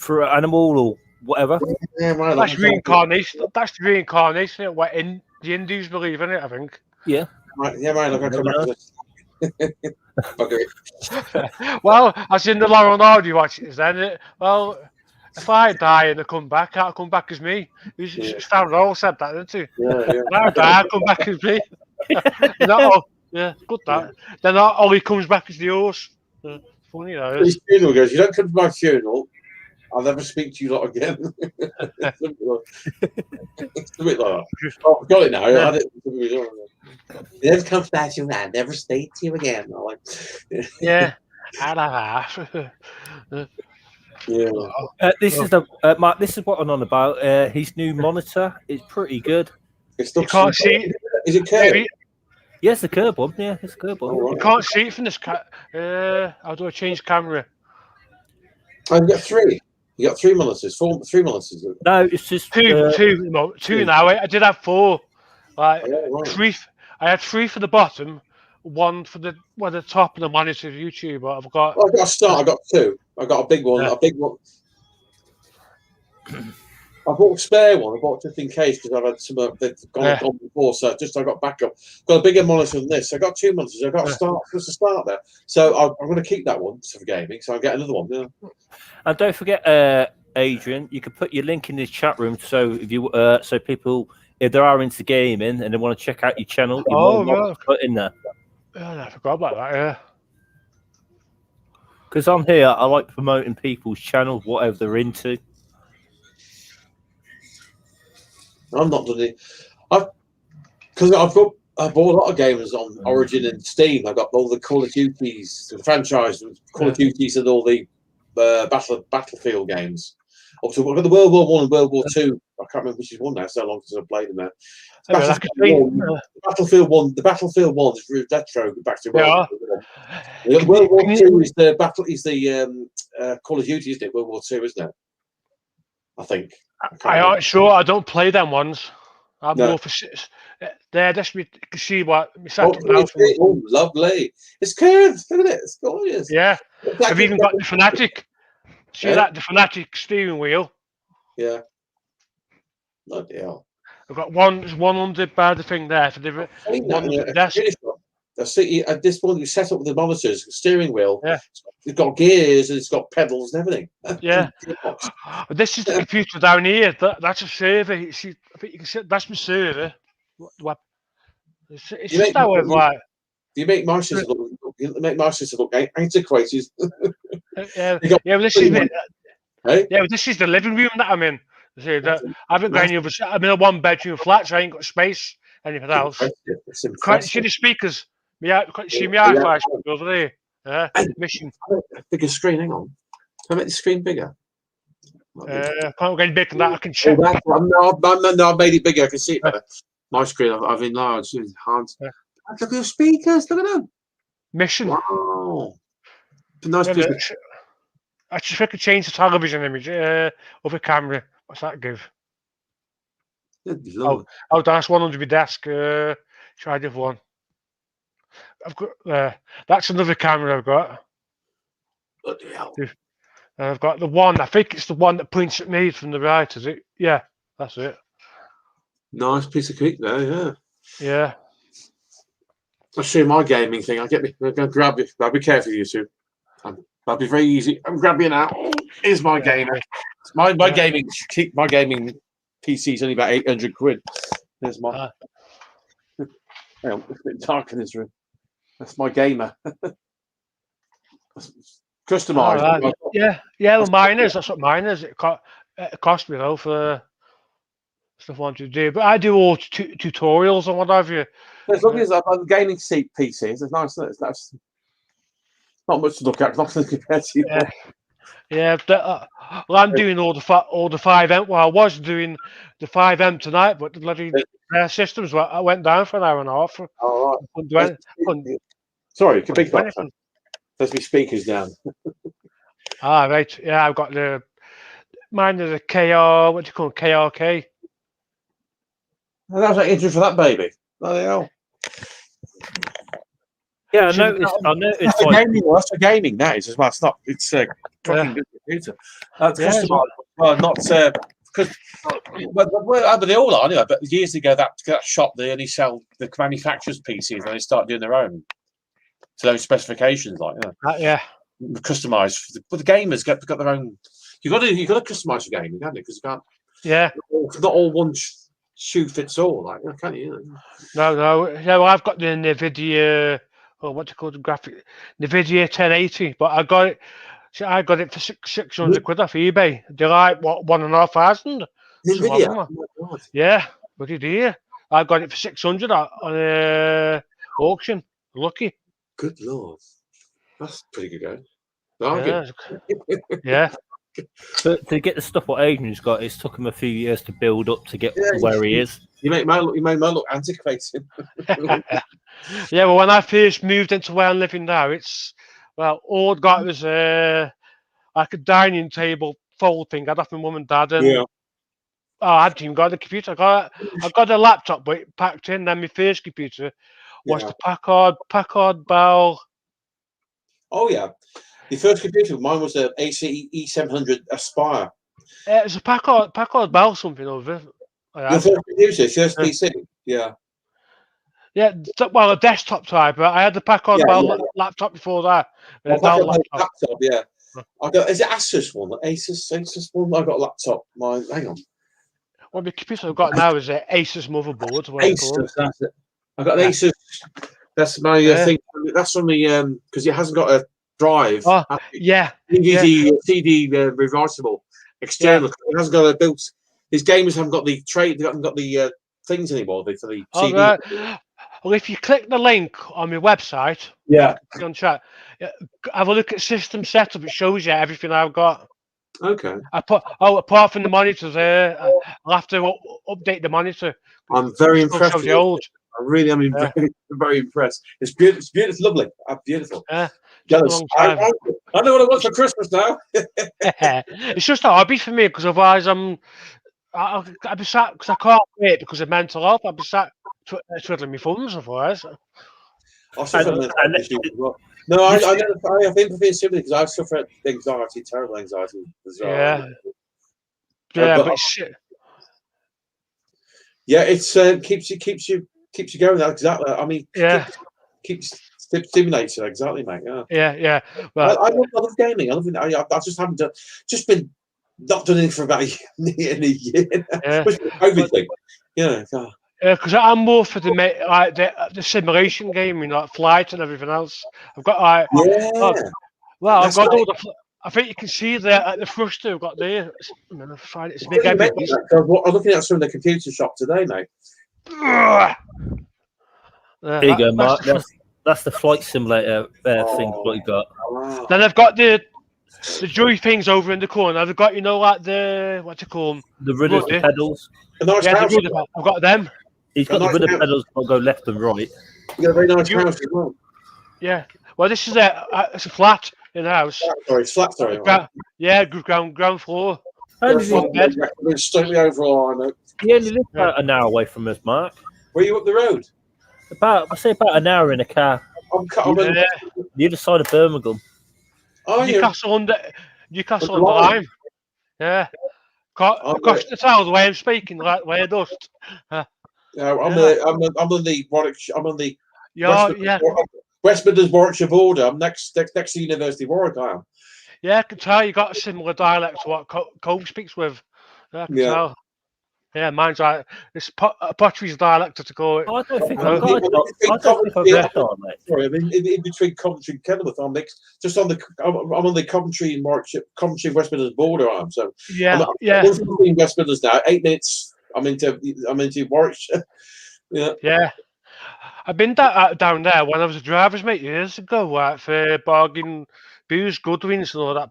animal or whatever. Yeah, right, that's reincarnation. That's the reincarnation. What the Hindus believe in it, I think. Yeah. Right, yeah, right. I'm going to come back to this. Well, as in the Laurel and Hardy watches, then. Well, if I die and I come back, I'll come back as me. Stan Roll said that, didn't he? Yeah. When I die, I'll come back as me. Good that. Then Ollie comes back as the horse. Funny, that is. His funeral goes, you don't come to my funeral, I'll never speak to you lot again. It's a bit like that. Oh, I've got it now. Yeah. You never come back to you, man. Never speak to you again. I'm like, yeah. I'd have. Yeah. This is Mark. This is what I'm on about. His new monitor is pretty good. You can't see it. Is it curved? Yes, the curb one. Yeah, it's a curb one. You can't see it from this. How do I change camera? Oh, you got three. You got three monitors. Three monitors. No, it's just two now. I did have four. Like right. three. I had three for the bottom, one for the top, and the monitor of YouTube. But I've got. Well, I've got a start. I got two. I got a big one. Yeah. A big one. I bought a spare one. I bought just in case because I've had some that's gone before. So I got backup. Got a bigger monitor than this. I got two monitors. I got a start. Just a start there. So I'm going to keep that one for gaming. So I'll get another one. Yeah. And don't forget, Adrian, you could put your link in the chat room, so if you so people, if they are into gaming and they want to check out your channel, you're more than welcome to put in there. I forgot about that. Yeah. Because on here, I like promoting people's channels, whatever they're into. I'm not doing it. I bought a lot of games on Origin and Steam. I got all the Call of Duties, the franchise, Call of Duties, and all the Battlefield games. I've got the World War One and World War Two. I can't remember which is one now. So long since I've played them now. Battlefield One. The Battlefield One is retro. Back to World War One. World War Two is the Call of Duty, isn't it? World War Two, isn't it? I think. I aren't sure. I don't play them ones. I'm more for there. Just you can see what lovely. It's curved. Look at it. It's gorgeous. Yeah, I've even got the Fanatic. See that the Fanatic steering wheel? Yeah. Bloody hell. I've got one 100 by the thing there for the desk. At this point, you set up with the monitors, steering wheel. Yeah. It's got gears and it's got pedals and everything. Yeah. This is the computer down here. That's a server. I think you can see that's my server. It's just that way, right? You make my sister look antiquated. Well, this is it. Hey? Yeah, well, this is the living room that I'm in. See, I haven't got any other. I'm in a one-bedroom flat, so I ain't got space. Anything else? Can't see the speakers. Can't see my Wi-Fi over there. Mission. Bigger screen. Hang on. Can I make the screen bigger? Can't get bigger than that. I can check. No, I've made it bigger. I can see it better. My screen, I've enlarged. It's hard. Look at the speakers. Look at them. Mission. Wow. Nice. Actually, if I could change the television image of a camera, what's that give? That's 100 with desk. Try the other one. I've got that's another camera I've got. Bloody hell. And I've got the one. I think it's the one that points at me from the right. Is it? Yeah, that's it. Nice piece of kit there. Yeah. Yeah. I'll show you my gaming thing. I'm going to grab it. I'll be careful, you two. That'll be very easy. I'm grabbing it now. Here's my gamer. My gaming PC is only about 800 quid. There's my. Hang on, it's a bit dark in this room. That's my gamer. Customized. Yeah. Well, mine is. That's what mine is. It cost me though for stuff I want to do, but I do all tutorials and what have you. As long as I've got gaming seat PCs, it's nice. That's not much to look at. Nothing compared to you. Yeah. Well, I'm doing all the 5M. Well, I was doing the 5M tonight, but the bloody systems went down for an hour and a half. All right. Sorry, can big that. There's my speakers down. Right. Yeah, I've got mine is a KR. What do you call it? KRK? Oh, that was an intro for that baby. Bloody hell. Yeah, I noticed. That's for gaming. That is as well. It's not. It's a fucking good computer. Customized, not because. But they all are anyway. But years ago, that shop they only sell the manufacturers' PCs, and they start doing their own to those specifications, like customized. But the gamers got their own. You got to customize your gaming, haven't you? Because you can't. Yeah. Not all one shoe fits all, like can't you? No. Yeah, well, I've got the NVIDIA. What's it called? The graphic NVIDIA 1080, but I got it. See, I got it for 600 quid off eBay. They're like what 1,500. NVIDIA. Oh yeah, what did you hear? I got it for 600 on auction. Lucky. Good lord, that's pretty good going. Yeah. But to get the stuff what Adrian's got, it's took him a few years to build up to get where he is. You made me look antiquated. Yeah, well, when I first moved into where I'm living now, all I got was like a dining table fold thing. I'd have my mum and dad, and I hadn't even got the computer. I got a laptop, but it packed in. Then my first computer was the Packard Bell. Oh yeah. The first computer, mine was an ACE E700 Aspire. It was a Packard Bell something over. Your first computer, first PC, yeah. Yeah, well, a desktop type. I had the Packard Bell laptop before that. Laptop, yeah. I got, is it Asus one? Asus one? I got a laptop. Hang on. Well, the computer I've got now is an Asus motherboard. What it's called. Asus, that's it. I got an Yeah. Asus. That's my thing. That's from the because it hasn't got a drive. Oh, yeah. CD reversible external. It hasn't got a built. These gamers haven't got the trade. They haven't got the things anymore. For the All CD. right. Well, if you click the link on my website, Yeah. on chat, have a look at system setup. It shows you everything I've got. Okay. Apart from the monitors, I'll have to update the monitor. I'm very It's still impressed. shows the old. I really am very impressed. It's beautiful. It's beautiful. It's lovely. Beautiful. Yeah. Jealous. I know what I want for Christmas now. It's just a hobby for me because otherwise I'll be sat because I can't wait because of mental health. I'll be sat twiddling my thumbs otherwise. I suffer mental health issues as well. No, I have empathy and sympathy because I suffer anxiety, terrible anxiety as well. Yeah. Yeah, but yeah, it's keeps you going. Exactly. I mean, yeah, keeps stimulates you. Exactly, mate. Yeah. Well, I love gaming. I just haven't been not done it for about a year. Yeah. COVID thing. Yeah. Because I'm more for the simulation gaming, like flight and everything else. I've got I've got all the. I think you can see the thruster I've got there. It's big. I'm looking at some of the computer shop today, mate. There you go, Mark. That's the flight simulator thing. What you got? Wow. Then I've got the joy things over in the corner. I've got like the what do you call them? The rudder pedals. Nice I've got them. He's got the rudder pedals that go left and right. You got a very nice house as well. Yeah. Well, this is it's a flat in the house. It's flat. Sorry. Yeah, ground floor. It's totally overall. I know. You only live about an hour away from us, Mark. Were you up the road? About an hour in a car. The other side of Birmingham. Oh, Newcastle under Lyme. Yeah. Across the town, the way I'm speaking, like the way I dust. I'm on the Warwickshire. I'm on the West Midlands Warwickshire border. I'm next to University of Warwick. I am. Yeah, I can tell you got a similar dialect to what Cole speaks with. I can tell. Yeah, mine's like it's Pottery's dialect to call it. I don't think I've got on, mate. Sorry, I'm in between Coventry and Kenilworth. I'm on the Coventry and Warwickshire, Coventry West Midlands border. I'm in West Midlands now. 8 minutes. I'm into Warwickshire. Yeah. I've been down there when I was a driver's mate years ago, for bargain booze, Goodwins, and all that.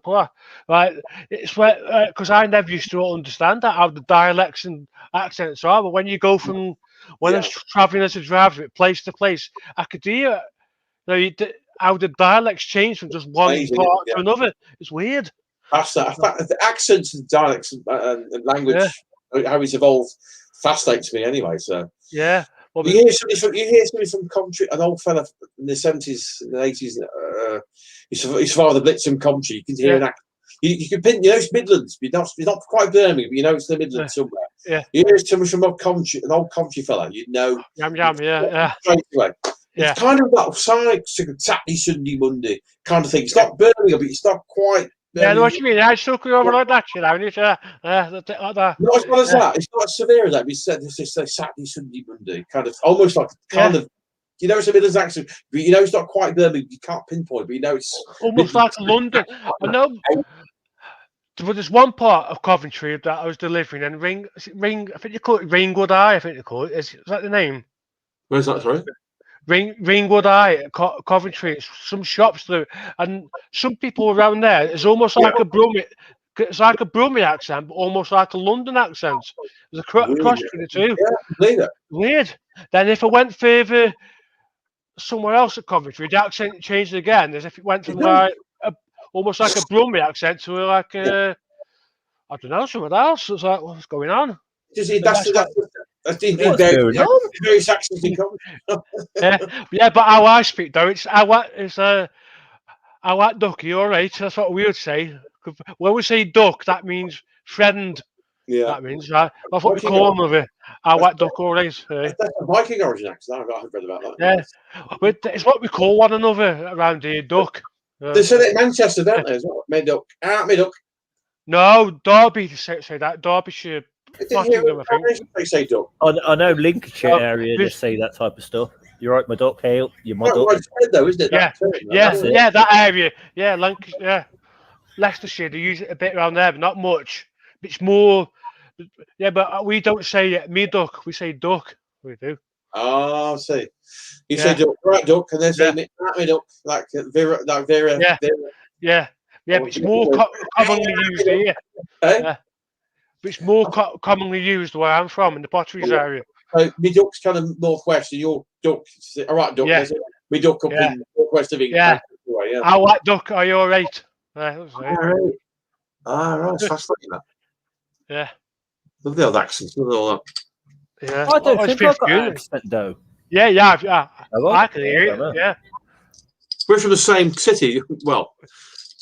Like it's where because I never used to understand how the dialects and accents are. But when you go from I was traveling as a driver, place to place, I could hear how the dialects change from just one part to another. It's weird. That's that. The accents and dialects and language, how it's evolved, fascinates me anyway. So yeah. Well, you hear somebody from Coventry, an old fella in the 70s and the 80s. He survived the Blitz in Coventry. You can hear an accent. You can pin, it's Midlands. You're not quite Birmingham, but it's the Midlands somewhere. Yeah. You hear somebody from an old Coventry fella, Yam, yeah. Straight away. It's kind of that Saturday, Sunday, Monday kind of thing. It's not Birmingham, but it's not quite. Yeah, I know what you mean. I took you over like that, like that. Not as well as that. It's not as severe as that. We said this is Saturday, Sunday, Monday, kind of almost like of. It's a Midlands accent, but it's not quite Birmingham. You can't pinpoint, but it's almost like London. I know. But there's one part of Coventry that I was delivering, and Ring. I think you call it Ringwood Eye. I think you call it. Is that the name? Where's that? Sorry. Ringwood Eye, Coventry. It's some shops there, and some people around there. It's almost like a Brummie. It's like a Brummie accent, but almost like a London accent. There's a cross between the two. Yeah, weird. Then if I went further somewhere else at Coventry, the accent changed again, as if it went from almost like a Brummie accent to like I don't know, somewhere else. It's like, what's going on? That's very Saxon. Yeah, but how I speak though, I like ducky, all right. That's what we would say. When we say duck, that means friend. Yeah, that means that's what we call them over. I like duck, all right. That's a Viking origin accent. I've read about that. Yeah, but it's what we call one another around here, duck. They said it in Manchester, don't they? As well? Medoc. Medoc. No, Derby say that. Derbyshire, I didn't hear Nottingham, I think. they say duck. I know Lincolnshire Oh, area they this- say that type of stuff. You're right, my duck. Hail, you're my Quite duck. widespread though, isn't it? Yeah, That term, yeah, that's it. yeah, that area. Yeah, Lancashire, yeah. Leicestershire, they use it a bit around there, but not much. It's more, yeah, but we don't say me duck, we say duck. We do. Oh, I see. You Yeah. say duck, right, duck, and they say Yeah. me duck, like Vera, Yeah. Vera. Yeah, yeah, but it's more commonly used here. Eh? Yeah. But it's more commonly used where I'm from, in the Potteries Yeah. area. So me duck's kind of northwest, and your duck, all right, duck. Yeah. Me duck up Yeah. in northwest of England. Yeah. Yeah. I like duck, are you alright? Yeah, that's All right. right. Ah, right. It's fascinating. That. Yeah. Love the old accents. Love all that. Yeah. I don't Oh, it's think I've got an 15. accent though. Yeah, yeah, yeah. Have I? I can hear I don't know. it. Yeah. We're from the same city. Well,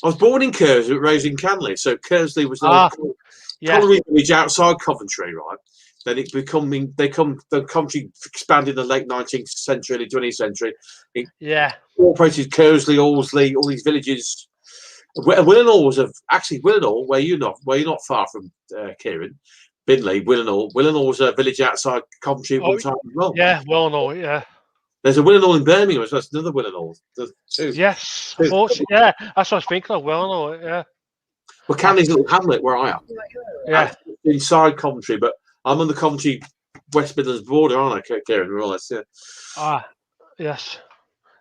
I was born in Kersley, but raised in Canley. So Kersley was the Yeah. colliery village outside Coventry, right? Then the country expanded in the late 19th century, early 20th century. It Yeah. incorporated Kersley, Aldesley, all these villages. Willenhall was Willenhall, where you're not far from Kieran, Binley, Willenhall. Willenhall was a village outside Coventry at one time as well. Yeah, well, no, yeah. There's a Willenhall in Birmingham as well. That's another Willenhall. There's two. Yes, unfortunately, yeah. That's what I was thinking of. Well, no, yeah. Well, Canley's a little hamlet where I am. Yeah. Inside Coventry, but I'm on the Coventry West Midlands border, aren't I, Kieran? More or less, yeah. Ah, yes.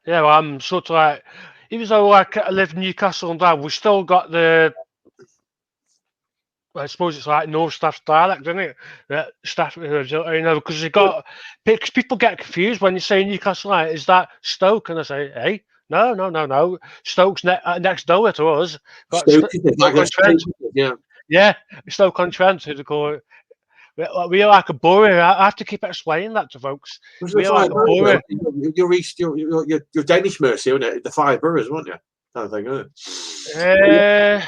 Yeah, well, I'm sort of like, even though like, I live in Newcastle and that, we still got the, I suppose it's like North Staff's dialect, isn't it? Staff, because because people get confused when you say Newcastle, like, is that Stoke? And I say, hey, no. Stoke's next door to us. Got Stoke, yeah. Yeah, Stoke on Trent, who they call it. We are like a borough. I have to keep explaining that to folks. We are like a borough. You're Danish Mercy, isn't it? The 5 boroughs, weren't you? Kind of thing, isn't it?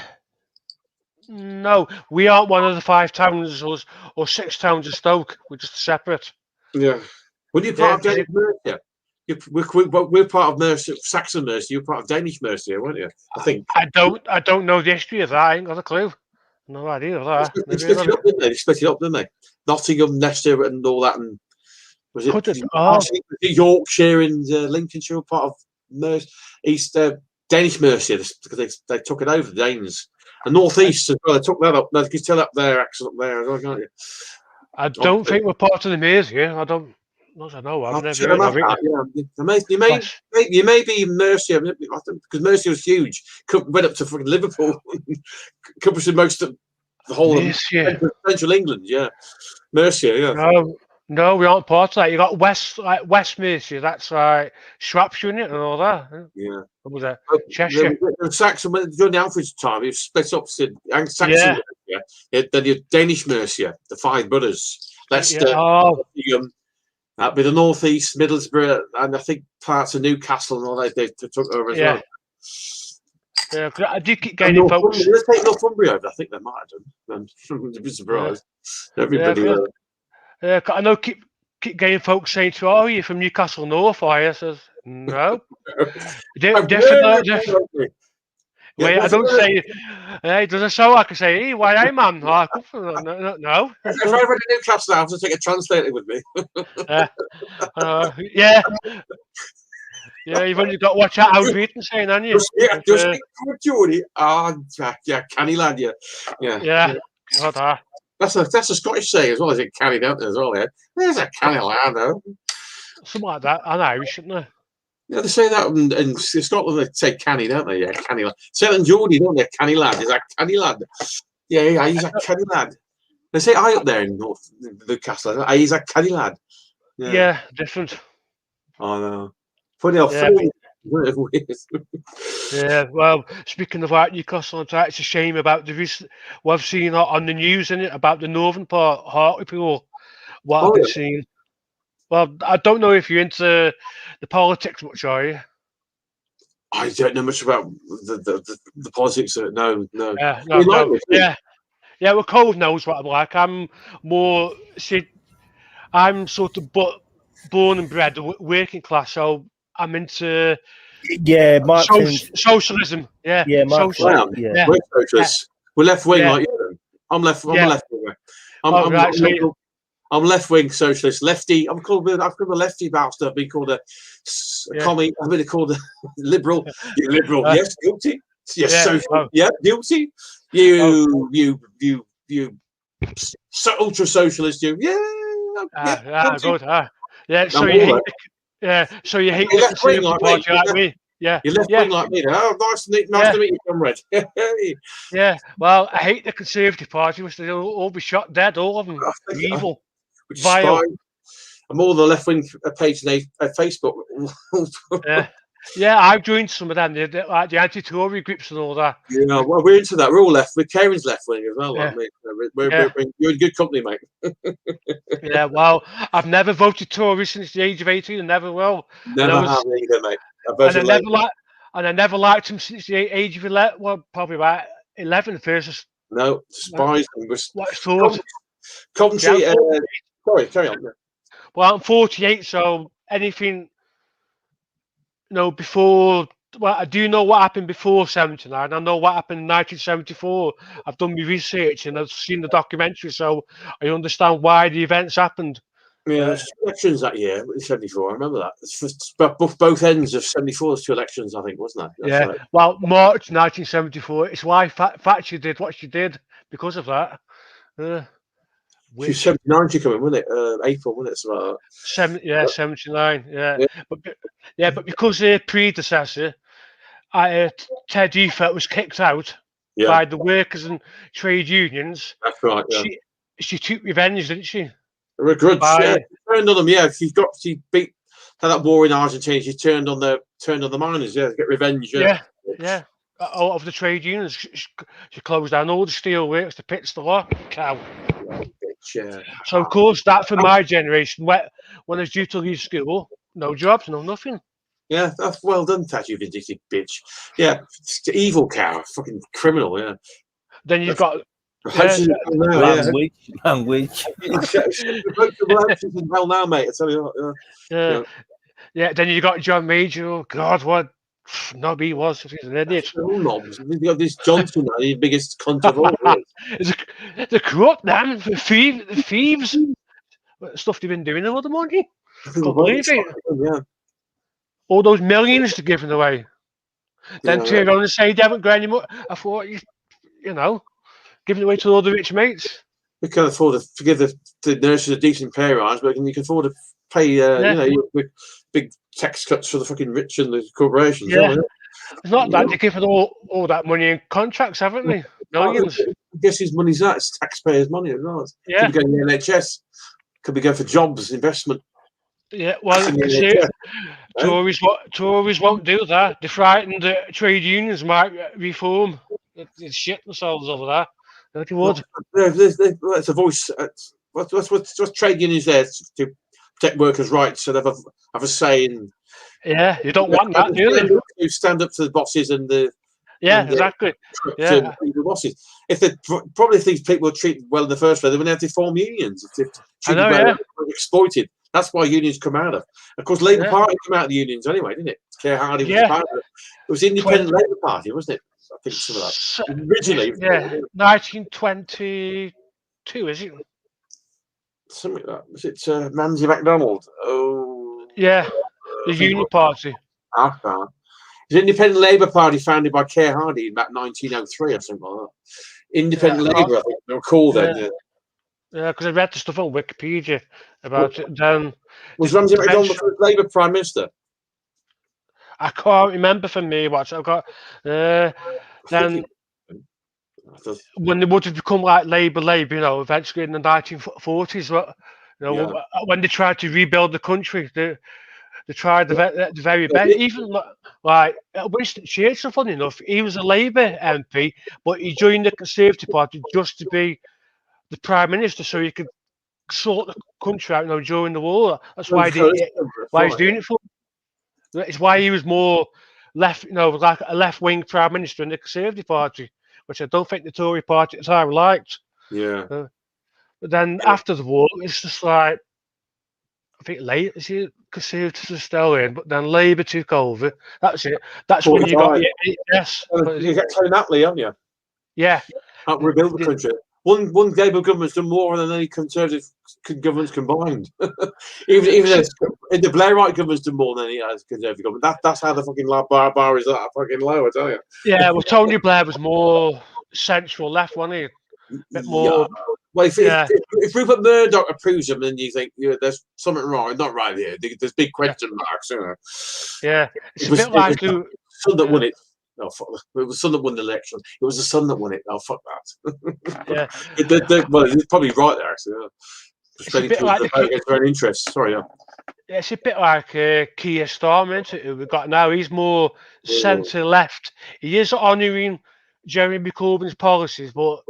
No, we aren't one of the 5 towns or 6 towns of Stoke. We're just separate. Yeah. Well, you're part of Danish Mercia. We're part of Mercia, Saxon Mercia. You're part of Danish Mercia, weren't you? I think. I don't know the history of that. I ain't got a clue. No idea of that. They split it up, didn't they? They split it up, didn't they? Nottingham, Leicester, and all that. And was it Yorkshire and Lincolnshire, part of East Danish Mercia? Because they took it over, the Danes. And North East as well. They took that up. You can tell up their accent up there as well, can't you? I don't think we're part of the Mercia. I don't. Not I know. I've never heard of it. You may be Mercia because Mercia was huge. Went up to fucking Liverpool, covers most of the whole of central England. Yeah, Mercia. Yeah. No, we aren't part of that. You got West Mercia. That's like Shropshire in it and all that. Yeah. What was that? Cheshire. The Saxon during the Alfred's time, it was split up. Saxon. Yeah. Then you Danish Mercia, the 5 brothers. Leicester. Yeah. With the North East, Middlesbrough, and I think parts of Newcastle and all that they took over as well. Yeah, I do keep getting folks. Let's take Northumbria over. I think they might have done. I'm be surprised. Everybody. I know keep getting folks saying to, "Oh, you're from Newcastle North, are you?" I says, "No." Different. Wait, I don't say. Hey, does it sound like I say, "Hey, why I man?" No. If I went to Newcastle, I have to take a translator with me. Yeah. Yeah, you've only got to watch out how you're eating, saying, haven't you? Just Geordie. Yeah, canny lad, yeah. Yeah. That's a Scottish saying as well, is it? Canny, don't they, as well, yeah? There's a canny lad, though. Something like that. I'm Irish, isn't they? Yeah, they say that in Scotland. They say canny, don't they? Yeah, canny lad. Say that in Geordie, don't they? Canny lad. Is that canny lad? Yeah, he's a canny lad. They say I up there in North Newcastle. He's a canny lad. Yeah, different. Oh no. Funny how yeah, well, speaking of like Newcastle, it's a shame about the recent. What I've seen on the news in it about the northern part, Hartlepool. What I've been seeing. Well, I don't know if you're into the politics much, are you? I don't know much about the politics of it. No. Yeah. Well, Cole knows what I'm like. I'm more. I'm sort of born and bred working class, so I'm into Yeah, Marxism. Socialism. Yeah. Yeah, Marxism. Wow. Yeah. Yeah. We're socialists. We're left wing Yeah. like you. Then. I'm left. I'm a Yeah. left winger. I'm, Oh, I'm, right, I'm, so you- I'm left wing socialist. Lefty. I've called a lefty bastard. I've been called a Yeah. commie. I've been called a liberal. You're liberal. Yes, guilty. Yes, Yeah. social. Oh. Yeah, guilty. You ultra socialist. You. Yeah. Good. Yeah. So I'm you all hate. right. Yeah. So you hate You're the left wing Conservative like me. Party like me. Yeah. You're left Yeah. wing like me. Oh, nice Yeah. to meet you, comrade. Yeah. Well, I hate the Conservative Party, which they'll all be shot dead. All of them. I think- Evil. Which is Vile. fine. I'm all the left wing page on Facebook. Yeah. Yeah. I've joined some of them. Like the anti-Tory groups and all that. Yeah, well, we're into that. We're all left. We're Karen's left wing as well. Yeah. Like me. Yeah. You're in good company, mate. Yeah. Well, I've never voted Tory since the age of 18, and never will. Never I was- have either, mate. I And I voted never and I never liked him since the age of 11. Well, probably about 11 versus no, spies. And what I thought. Coventry. Yeah, Sorry, carry on. Well, I'm 48, so anything, before. Well, I do know what happened before 79. I know what happened in 1974. I've done my research and I've seen the documentary, so I understand why the events happened. Yeah, there's 2 elections that year in '74. I remember that. It's both ends of '74. There's 2 elections, I think, wasn't there? Yeah. Right. Well, March 1974. It's why Thatcher did what she did because of that. She was 79. She come in, wasn't it? April, wasn't it? So, 79. Yeah. Yeah. But because her predecessor, Ted Heath, was kicked out yeah, by the workers and trade unions, that's right. Yeah. she took revenge, didn't she? A grudge. By- Yeah, she turned on them. Yeah, she beat had that war in Argentina. She turned on the miners. Yeah, to get revenge. Yeah. All of the trade unions. She closed down all the steel works, the pits, the lot. Cow. Bitch, yeah. So of course that for my generation, when I was due to leave school, no jobs, no nothing. Yeah, that's well done, Tat, you vindictive bitch. Yeah, evil cow, fucking criminal. Yeah. Then you've got Language. She's in hell now, mate. I tell you what. yeah. Then you got John Major. Oh God, what knob he was. He's an idiot. All knobs. You've got this Johnson, now, the biggest cunt of all. The corrupt man, the thieves, stuff they've been doing all the money. Can't believe it. Yeah. All those millions they're giving away. Then Yeah, turn around and say they haven't got any more. I thought, giving away to all the rich mates. we can't afford to give the nurses a decent pay rise, but you can afford to pay, your big tax cuts for the fucking rich and the corporations. Yeah. It's not that they're giving all that money in contracts, haven't they? Millions. Guess whose money's that? It's taxpayers' money as well. Yeah. Could be going to the NHS. Could be going for jobs, investment. Yeah, well, Yeah. Tories won't do that. They're frightened that trade unions might reform. They shit themselves over that. They would. It's a voice. What's trade unions there to protect workers' rights and have a say in. Yeah, you don't want that, do they? You stand up to the bosses and the. Yeah, and exactly. to the bosses. If these people were treated well in the first place, they wouldn't have to form unions. If I know, they were exploited. That's why unions come out of. Of course, Labour Party came out of the unions anyway, didn't it? Keir Hardie was part of it. It was the Independent Labour Party, wasn't it? I think some of that. Originally. Yeah, 1922, is it? Something like that. Was it Ramsay MacDonald? Oh. Yeah, the Union Party. It's the Independent Labour Party founded by Keir Hardie in about 1903 or something like that. Independent Labour, I think they were called then. Yeah. Yeah, because I read the stuff on Wikipedia about it. Then was Ramsay MacDonald the first Labour Prime Minister? I can't remember for me what I've got. Then when they would have become like Labour, eventually in the 1940s, when they tried to rebuild the country, they tried the very best. Even like Winston Churchill, funny enough, he was a Labour MP, but he joined the Conservative Party just to be the Prime Minister, so he could sort the country out, during the war. That's why he's doing it for. It's why he was more left, like a left-wing Prime Minister in the Conservative Party, which I don't think the Tory Party at the time liked. Yeah. But then after the war, it's just like think Conservatives are still in, but then Labour took over. That's it. That's when you got yes. You get Tony Attlee, haven't you? Yeah. Help rebuild the country. One Labour government's done more than any Conservative governments combined. even in the Blairite government's done more than any Conservative government. That's how the fucking bar is that fucking low, I tell you. Yeah, well, Tony Blair was more central left, wasn't he? A bit more. Yeah. Well, if Rupert Murdoch approves him, then you think there's something wrong. Not right here. There's big question marks. You know. Yeah, it's a bit like the son that won it. No, fuck. It was the son that won the election. It was the son that won it. Oh, fuck that. Yeah. Well, he's probably right there, actually. Yeah. It's a bit like against their own interests. Sorry, yeah. It's a bit like Keir Starmer, isn't it, who we've got now. He's more centre-left. He is honouring Jeremy Corbyn's policies, but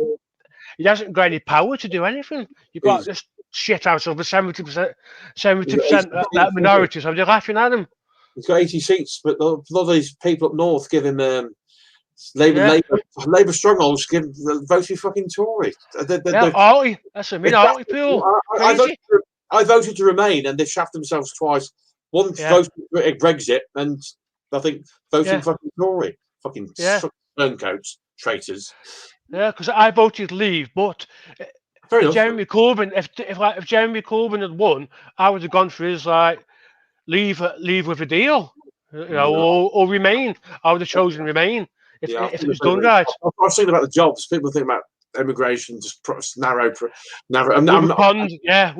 he hasn't got any power to do anything. You've got this shit out of the 70% that minority, so they're laughing at him. He's got 80 seats, but a lot of these people up north give him Labour strongholds vote for fucking Tory. Artie, that's a minority pool. I voted to Remain, and they've shafted themselves twice. One voted for Brexit, and I think voting fucking Tory. Fucking turncoats, traitors. Yeah, because I voted Leave, but Jeremy Corbyn, if Jeremy Corbyn had won, I would have gone for his leave with a deal, or Remain. I would have chosen Remain if it was done right. I was thinking about the jobs. People think about immigration, just narrow. We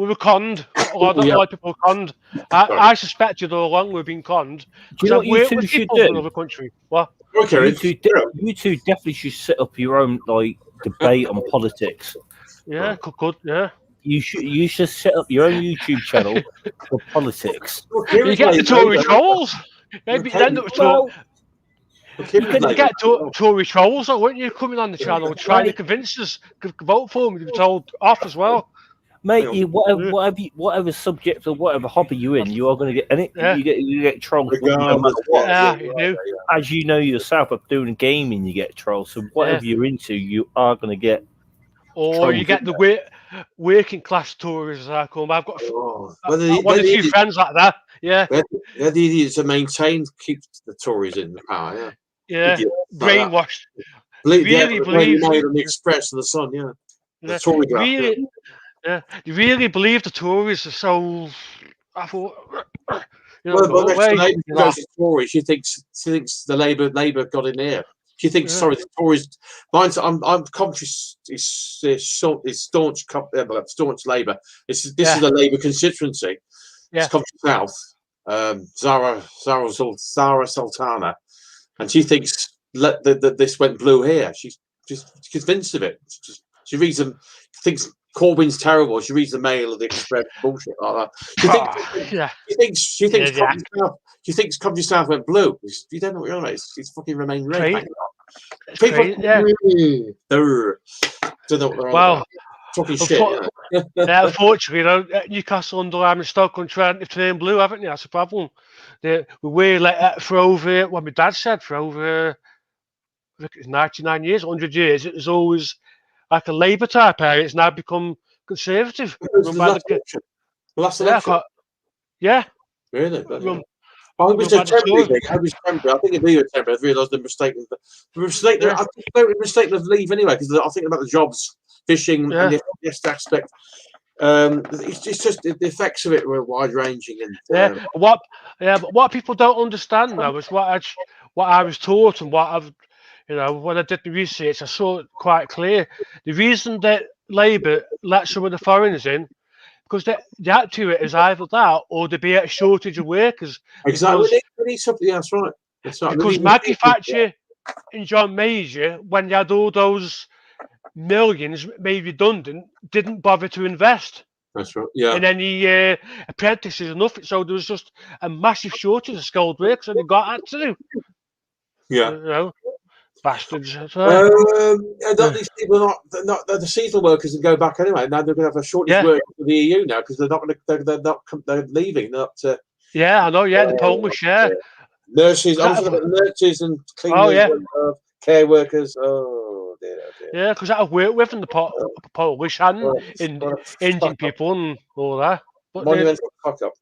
were conned. A lot of people were conned. I suspected all along we've been conned. Do you know what you two should do? Another country. What? Okay, you two definitely should set up your own debate on politics. Yeah, could. Yeah. You should set up your own YouTube channel for politics. You get the Tory trolls. Maybe then you can get Tory trolls, or wouldn't you, coming on the channel trying to convince us to vote for them? You've been told off as well. Mate, whatever subject or whatever hobby you're in, you are going to get any. You get trolls no matter what. Yeah, you do. As you know yourself, of doing gaming, you get trolls. So whatever you're into, you are going to get. Or trolls, you get the working class Tories, as I call them. I've got one or two friends like that. Yeah, they're the idiots to keep the Tories in the power. Yeah, brainwashed. Really believe on the Express and the Sun. Yeah, the Tory draft. You really believe the Tories are so? I thought. The Labour goes to Tory. She thinks the Labour got in there. She thinks sorry, the Tories. I'm conscious. Is staunch Labour. This is a Labour constituency. It's Country South. Zara Sultana, and she thinks that this went blue here. She's convinced of it. She reads them. Thinks Corbyn's terrible. She reads the Mail or the Express bullshit like that. She thinks Country South went blue. You don't know what you're on about. It's fucking Remain red. People don't know what they're on about. Talking shit. Unfortunately, Newcastle under and Stoke trying to turn blue, haven't you? That's a problem. We were for over what my dad said for over 99 years, 100 years. It was always like a Labour type area. It's now become Conservative. Last election. Yeah. Really? I think it's temporary. I think it'd be a temporary. I realised the mistake. I think they were mistaken of Leave anyway, because I think about the jobs, fishing, and the aspect. It's just the effects of it were wide ranging. And but what people don't understand now is what I was taught and what I've. When I did the research, I saw it quite clear. The reason that Labour let some of the foreigners in, because the act to it is either that or there be a shortage of workers. Exactly. That's right. Because Maggie Thatcher and John Major, when they had all those millions made redundant, didn't bother to invest. That's right. Yeah. And any apprentices and nothing. So there was just a massive shortage of skilled workers, and they got that to do. Yeah. Bastards. These people are not the seasonal workers and go back anyway. Now they're going to have a shortage of work for the EU now because they're leaving. I know. Yeah, the Polish. Yeah, nurses. I was talking about nurses and cleaners. Care workers. Oh dear. Yeah, because I've worked with the Polish and Indian people and all that. But monumental fuck up.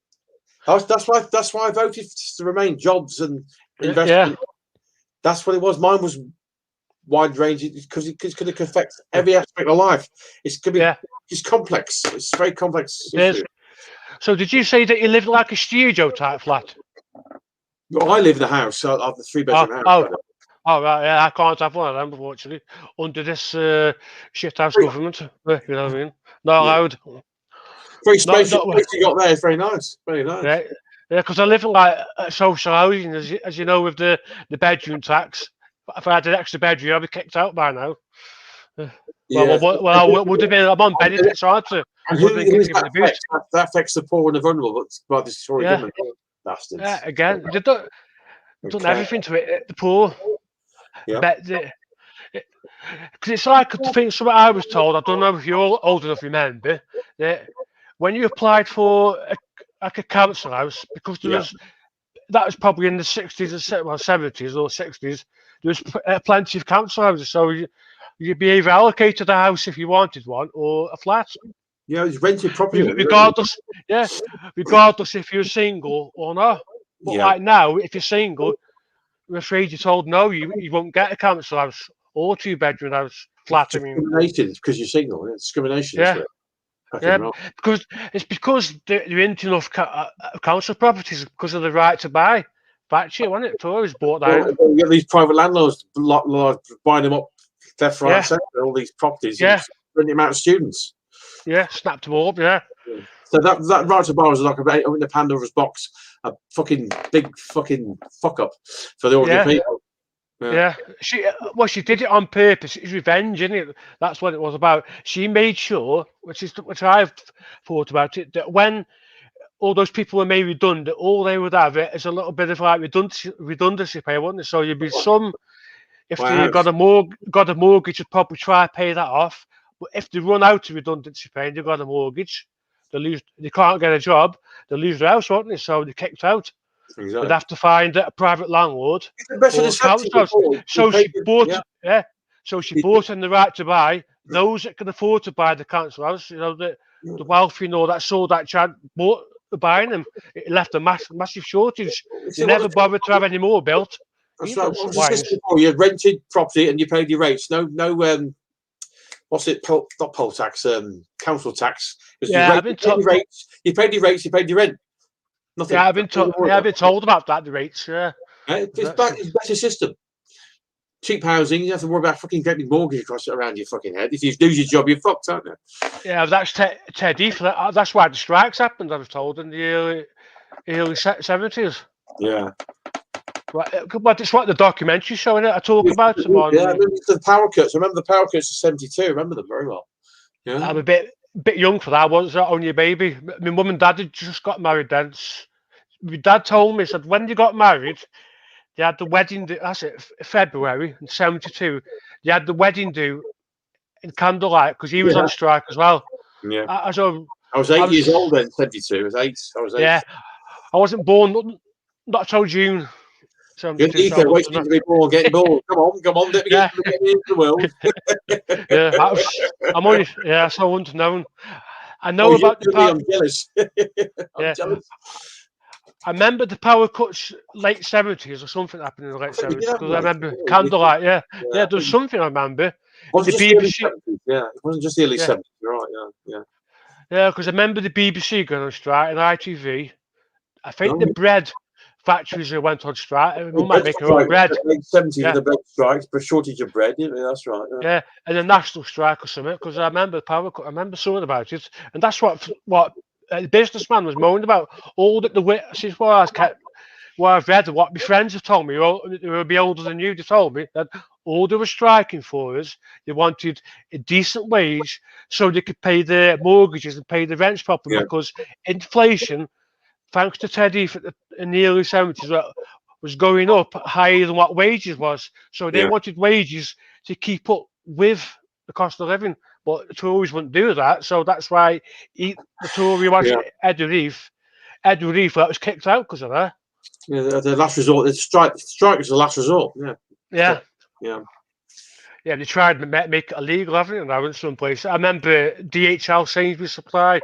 That's why I voted to remain jobs and investment. Yeah. That's what it was. Mine was wide ranging because it could affect every aspect of life. It's going to be it's complex. It's a very complex issue. So did you say that you lived like a studio type flat? Well, I live in a house. I have the 3-bedroom house. Oh, right, yeah, I can't have one of them, unfortunately, under this shithouse government. You know what I mean? Not allowed. Very spacious place you got there. It's very nice. Very nice. Yeah, because I live in like social housing, as you know, with the bedroom tax. If I had an extra bedroom, I'd be kicked out by now. Well, I would have been. I'm on benefits, aren't I? And that affects the poor and the vulnerable, but by the Tory government. Bastards. Yeah, again, they've done everything to it. The poor. Yeah. Because it's like the thing. Something I was told. I don't know if you're old enough to remember that when you applied for a council house, because that was probably in the 60s or 70s or 60s. There was plenty of council houses, so you'd be either allocated a house if you wanted one or a flat. Yeah, it's rented property. Regardless if you're single or not. But like now, if you're single, I'm afraid you're told no, you won't get a council house or 2-bedroom house flat. Discrimination because you're single. It's discrimination. Because they're into enough council properties because of the right to buy. Factory, wasn't it? Tories bought that. You get these private landlords buying them up left, right, centre, all these properties. Yeah. Renting them out of students. Yeah, snapped them up. Yeah. So that right to buy was like opening the Pandora's box, a fucking big fucking fuck up for the ordinary people. Yeah. She did it on purpose. It's revenge, isn't it? That's what it was about. She made sure, which I've thought about it, that when all those people were made redundant, all they would have is a little bit of like redundancy pay, wouldn't it? So you'd be if they got a mortgage, you'd probably try to pay that off. But if they run out of redundancy pay and they've got a mortgage, they can't get a job, they lose their house, won't they? So they're kicked out. Exactly. They'd have to find a private landlord. So she bought in the right to buy. Those that can afford to buy the council house, the wealthy and all that, saw that chance, bought buying them. It left a massive shortage. They never bothered to have any more built. That's right. You rented property and you paid your rates. No, what's it? Not poll tax, council tax. I've been told. You paid your rates. You paid your rent. Nothing. Yeah, I've been told. I've been told about that. The rates. Yeah. It's a better system. Cheap housing. You have to worry about fucking getting mortgage across around your fucking head. If you lose your job, you're fucked, aren't you? Yeah, that's Teddy. That's why the strikes happened. I was told in the early 70s. Yeah. But it's what the documentary's showing it. I talk about them on. Yeah, I remember the power cuts. I remember the power cuts of 72. I remember them very well. Yeah. I'm a bit young for that. I was only a baby. My mum and dad had just got married then. My dad told me, he said, when they got married, they had the wedding do. That's it, February in 72. They had the wedding do in candlelight because he was on strike as well. Yeah. I was 8 years old then, 72. I was 8. Yeah. I wasn't born not until June. Good Ethan, waiting to be born, getting born. Come on, let me get into the world. I'm only so unknown. I know about the power. I'm jealous. I'm jealous. I remember the power cuts late 70s or something happened in the late 70s because I remember candlelight. Yeah, there was something I remember. The BBC. It wasn't just the early 70s, right? Yeah, because I remember the BBC going on strike and ITV. I think the bread factories went on strike. We might make our own bread. Late 70s, the bread strikes, but shortage of bread. That's right. Yeah, and a national strike or something. Because I remember the power cut. I remember something about it, and that's what the businessman was moaning about. All that this is what I've read and what my friends have told me. They will be older than you. They told me that all they were striking for is they wanted a decent wage so they could pay their mortgages and pay the rents properly because inflation, thanks to Teddy in the early 70s, was going up higher than what wages was. So they wanted wages to keep up with the cost of living. But the Tories wouldn't do that. So that's why the Tory was Ed Reef that was kicked out because of that. Yeah, the last resort. The strike was the last resort. Yeah. Yeah, they tried to make it illegal, haven't they? Now in some places. I remember DHL Sainsbury's Supply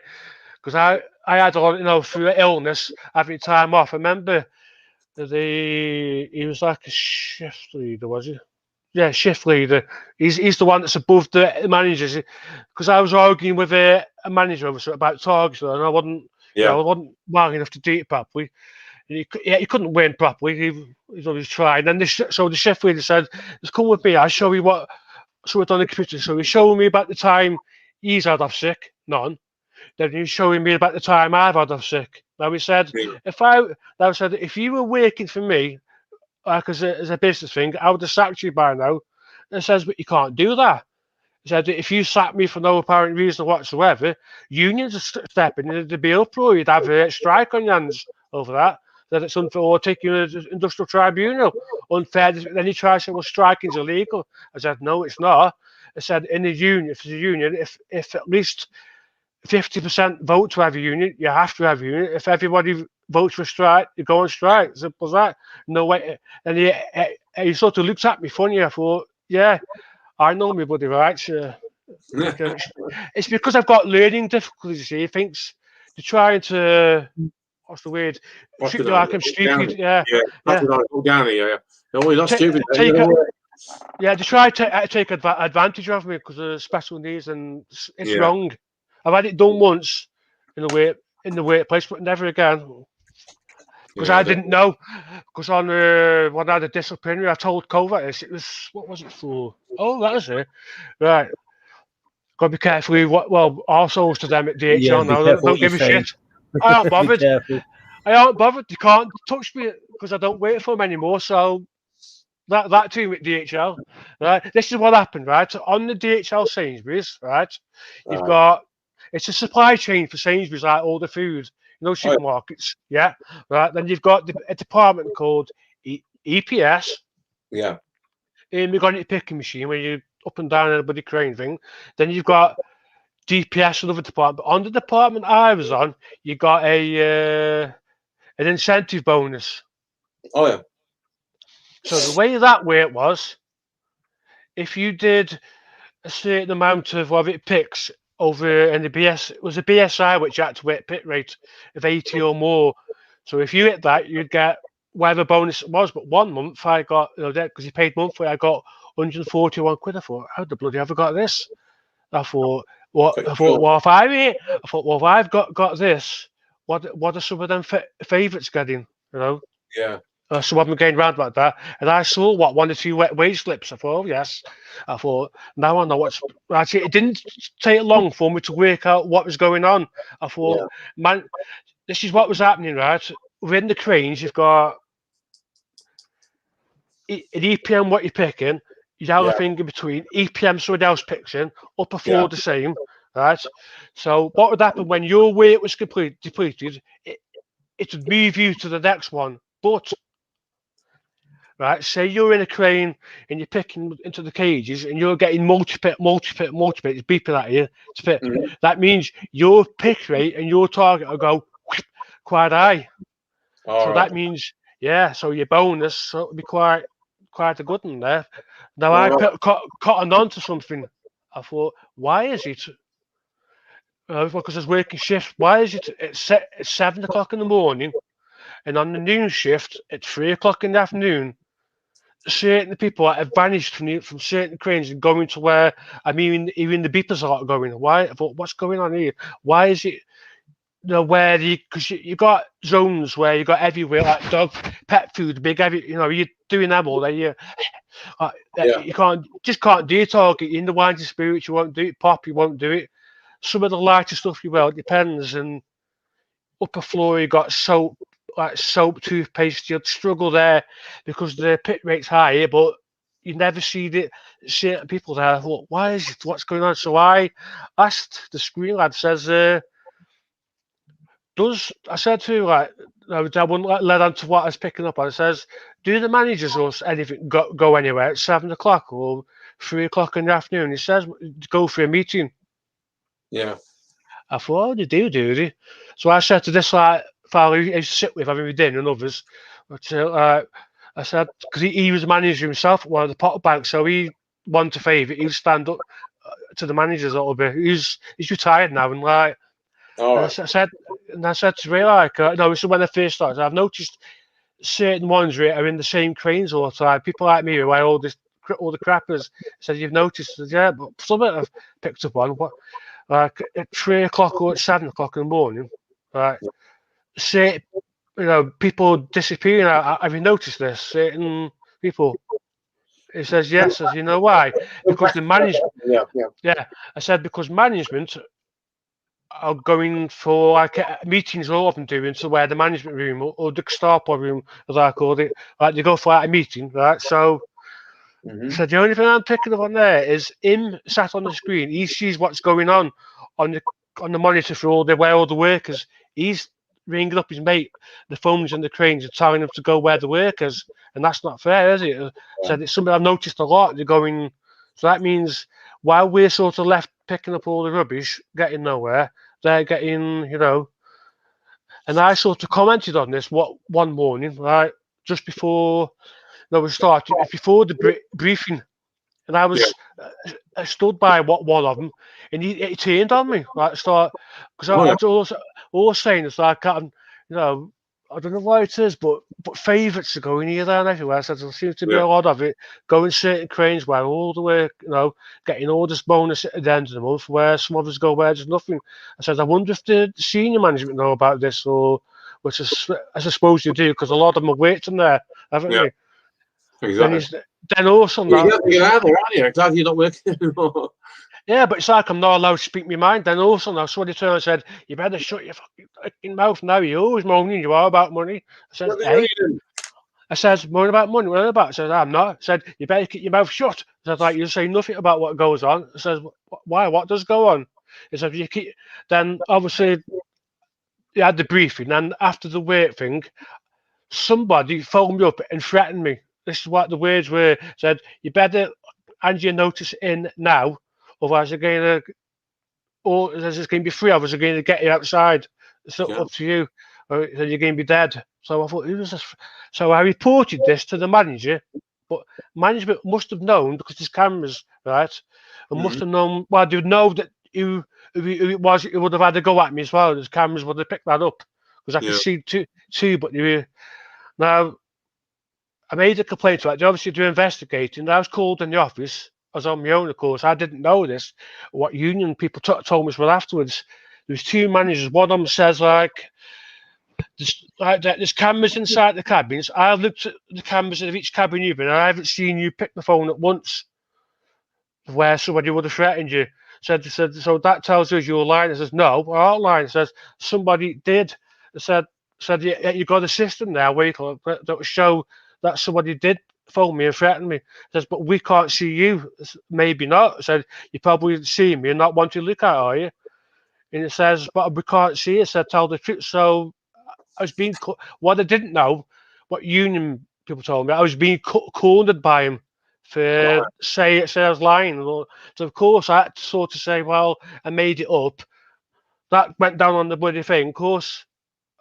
because I had a lot, through illness, having time off. I remember he was like a shift leader, was he? Yeah, shift leader. He's the one that's above the managers. Because I was arguing with a manager about targets, and I wasn't, Yeah. I wasn't well enough to do it properly. And he couldn't win properly. He's always tried. And so the shift leader said, "Just come with me. I'll show you what." So it's on the computer. So he's showing me about the time he's had off sick, none. Then he's showing me about the time I've had off sick. Now he said, if you were working for me, like as a business thing, I would have sacked you by now. And says, but you can't do that. He said, if you sack me for no apparent reason whatsoever, unions are stepping in, there'd be uproar. You'd have a strike on your hands over that. That it's unfair, or taking an industrial tribunal. Unfair. Then he tried to say, well, striking's illegal. I said, no, it's not. I said, in a union, if there's a union, if at least 50% vote to have a union, you have to have a union. If everybody votes for a strike, you go on strike. Simple as that. No way. And he sort of looked at me funny. I thought, yeah, I know my bloody rights. It's because I've got learning difficulties. He thinks they're trying to, what's the word? Treat me like I'm stupid. Yeah. Go down here. No, you're not stupid. They try to take advantage of me because of special needs, and it's wrong. I've had it done once in the workplace, but never again. Because I didn't know. Because on when I had a disciplinary, I told Kovac it was, what was it for? Oh, that was it. Right. Got to be careful with well, also to them at DHL now. Don't give a shit. I aren't bothered. I aren't bothered. You can't touch me because I don't work for them anymore. So that team at DHL, right? This is what happened, right? On the DHL Sainsbury's, right? You've got, it's a supply chain for Sainsbury's, like all the food, supermarkets, yeah, right. Then you've got a department called EPS. Yeah. And we've got a picking machine where you up and down in a bloody crane thing. Then you've got DPS, another department. But on the department I was on, you got an incentive bonus. Oh yeah. So the way that worked was, if you did a certain amount of what it picks over in the BS, it was a BSI which had to hit pit rate of 80 or more. So if you hit that, you'd get whatever bonus it was. But 1 month I got, because you paid monthly, I got 141 quid. I thought, how the bloody have I got this? I thought, well, if I've got this, what are some of them favourites getting? Yeah. So I'm going round about that, and I saw 1 or 2 wage slips. I thought, oh, yes. I thought, now I know what's right. It didn't take long for me to work out what was going on. I thought, man, this is what was happening, right? Within the cranes, you've got an EPM, what you're picking, you'd have a thing in between, EPM, somebody else picks in, upper floor the same, right? So what would happen when your weight was depleted, it would move you to the next one. But right, say you're in a crane and you're picking into the cages and you're getting multi-pit, it's beeping at you to pick. That means your pick rate and your target will go quite high. That means, so your bonus will be quite a good one there. Now I cottoned on to something. I thought, why is it? Because I was working shifts. Why is it at 7 o'clock in the morning and on the noon shift at 3 o'clock in the afternoon? Certain people have vanished from certain cranes and going to where even the beepers are going. Why? I thought, what's going on here? Why is it? Where because you got zones where you got everywhere, like dog, pet food, big heavy. You're doing them all. You can't do it. Target in the wine spirits, you won't do it. Pop, you won't do it. Some of the lighter stuff you will. It depends. And upper floor, you got soap. Like soap, toothpaste, you'd struggle there because the pit rate's higher, but you never see certain people there. I thought, why is it? What's going on? So I asked the screen lad, says, I said to I wouldn't let on to what I was picking up on. It says, do the managers or anything go anywhere at 7 o'clock or 3 o'clock in the afternoon? He says, go for a meeting. Yeah. I thought, oh, they do they? So I said to this fellow I used to sit with, having dinner and others. But I said, because he was a manager himself at one of the pot banks, so he wanted to favour it. He would stand up to the managers a little bit. He's retired now, and All And right. I said to Ray, like, no, this is when I first started. I've noticed certain ones are in the same cranes all the time. People like me who wear all the crappers said you've noticed. I said, yeah, but some of it I've picked up on. What, like at 3 o'clock or at 7 o'clock in the morning, right? Say, people disappearing. Have you noticed this? Certain people. He says yes. Says, you know why? Because the management. Yeah. Yeah, I said because management are going for like meetings all of them doing to where the management room or the star pod room, as I called it, like they go for like a meeting, right? So, so the only thing I'm picking up on there is him sat on the screen. He sees what's going on the monitor for where all the workers. He's ringing up his mate, the phones and the cranes, and telling them to go where the workers, and that's not fair, is it? So it's something I've noticed a lot. They're going. So that means while we're sort of left picking up all the rubbish, getting nowhere, they're getting, And I sort of commented on this one morning, right, just before we started, before the briefing, and I was I stood by one of them, and he turned on me, like start because I was always saying it's like I don't know why it is, but favourites are going here, there, and everywhere. So there seems to be a lot of it going certain cranes where all the way, getting all this bonus at the end of the month, where some others go where there's nothing. I said, I wonder if the senior management know about this, or which is, I suppose you do, because a lot of them are waiting there, haven't they? Exactly. Then also you're out there, aren't you? Glad you're not working anymore. Yeah, but it's like I'm not allowed to speak my mind. Then also now somebody turned and said, "You better shut your fucking mouth now. You're always moaning. You are about money." I said, "Hey." I said, "Moaning about money. What about?" I said, "I'm not." I said, "You better keep your mouth shut." I said, "Like you say nothing about what goes on." I said, "Why? What does go on?" He said, "You keep." Then obviously, you had the briefing, and after the wait thing, somebody phoned me up and threatened me. This is what the words were. Said, "You better hand your notice in now, otherwise they're going to." Or there's going to be 3 of us are going to get you outside. It's up to you. Or you're going to be dead. So I thought, who was this? So I reported this to the manager, but management must have known because there's cameras, right? And must have known. Well, they would know that who it was. It would have had to go at me as well. There's cameras would have picked that up because I could see two, but they were now. I made a complaint to that. They obviously do investigating. I was called in the office. I was on my own, of course. I didn't know this. What union people told me well afterwards. There was 2 managers. One of them says there's cameras inside the cabins. I've looked at the cameras of each cabin you've been, and I haven't seen you pick the phone up once where somebody would have threatened you. Said so that tells us you're lying. I says no, we're not lying. It says somebody did. It said you got a system there where that will show that somebody did phone me and threaten me. It says, but we can't see you. Maybe not. I said, you probably see me and not want to look at, are you? And it says, but we can't see it. I said, tell the truth. So I was being, what I didn't know, what union people told me, I was being cornered by him for say I was lying. So of course I had to sort of say, well, I made it up. That went down on the bloody thing. Of course,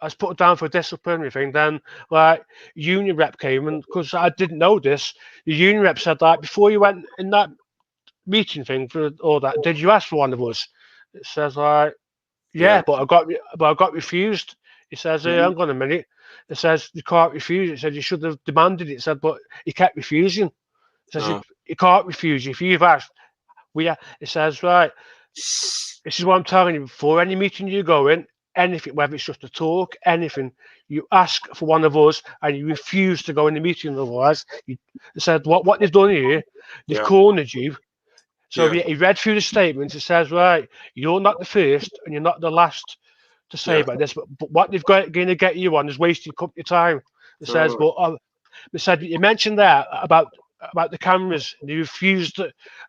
I was put down for a disciplinary thing. Then, like, union rep came, and because I didn't know this, the union rep said, like, before you went in that meeting thing for all that, did you ask for one of us? It says, like, yeah. but I got refused. He says, hey, hang on a minute. It says you can't refuse. It said you should have demanded it. It said, but he kept refusing. It says you can't refuse if you've asked. It says, right. This is what I'm telling you. Before any meeting you go in, anything, whether it's just a talk, anything, you ask for one of us and you refuse to go in the meeting. Otherwise, he said, what they've done here, they've cornered you. So he read through the statements. It says, right, you're not the first and you're not the last to say about this, but what they've got going to get you on is wasting company time. It says, they said, you mentioned there about the cameras. And you refused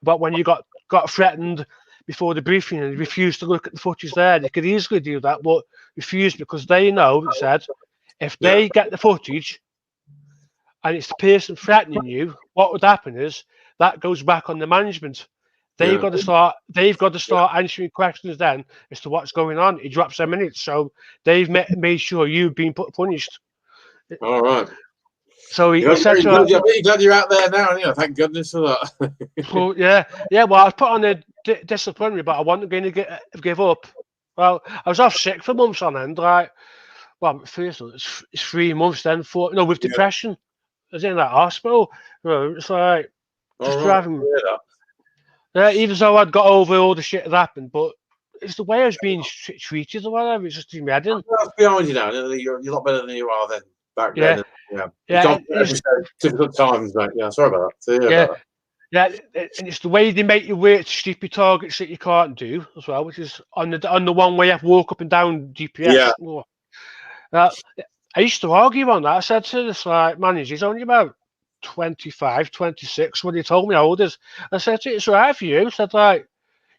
about when you got threatened before the briefing and refused to look at the footage there. They could easily do that, but refused because they know, it said, if they get the footage and it's the person threatening you, what would happen is that goes back on the management. They've got to start answering questions then as to what's going on. It drops their minutes, so they've made sure you've been punished. All right. So he said to I'm glad you're out there now. Yeah, thank goodness for that. Well, yeah. Well, I was put on a disciplinary, but I wasn't going to give up Well, I was off sick for months on end. Like, well, first it's 3 months, then 4. No, with depression. I was in that hospital. It's like just driving. Even though I'd got over all the shit that happened, but it's the way I was being treated or whatever. It's just in my head. That's behind you now. You're a lot better than you are then back Yeah. then. Yeah. Yeah, Difficult times, mate. Yeah, sorry about that. yeah. Yeah, and it's the way they make you work to stupid targets that you can't do as well, which is on the one way you have to walk up and down GPS. Yeah. I used to argue on that. I said to this manager, he's only about 25, 26 when he told me how old he is. I said, it's all right for you. I said,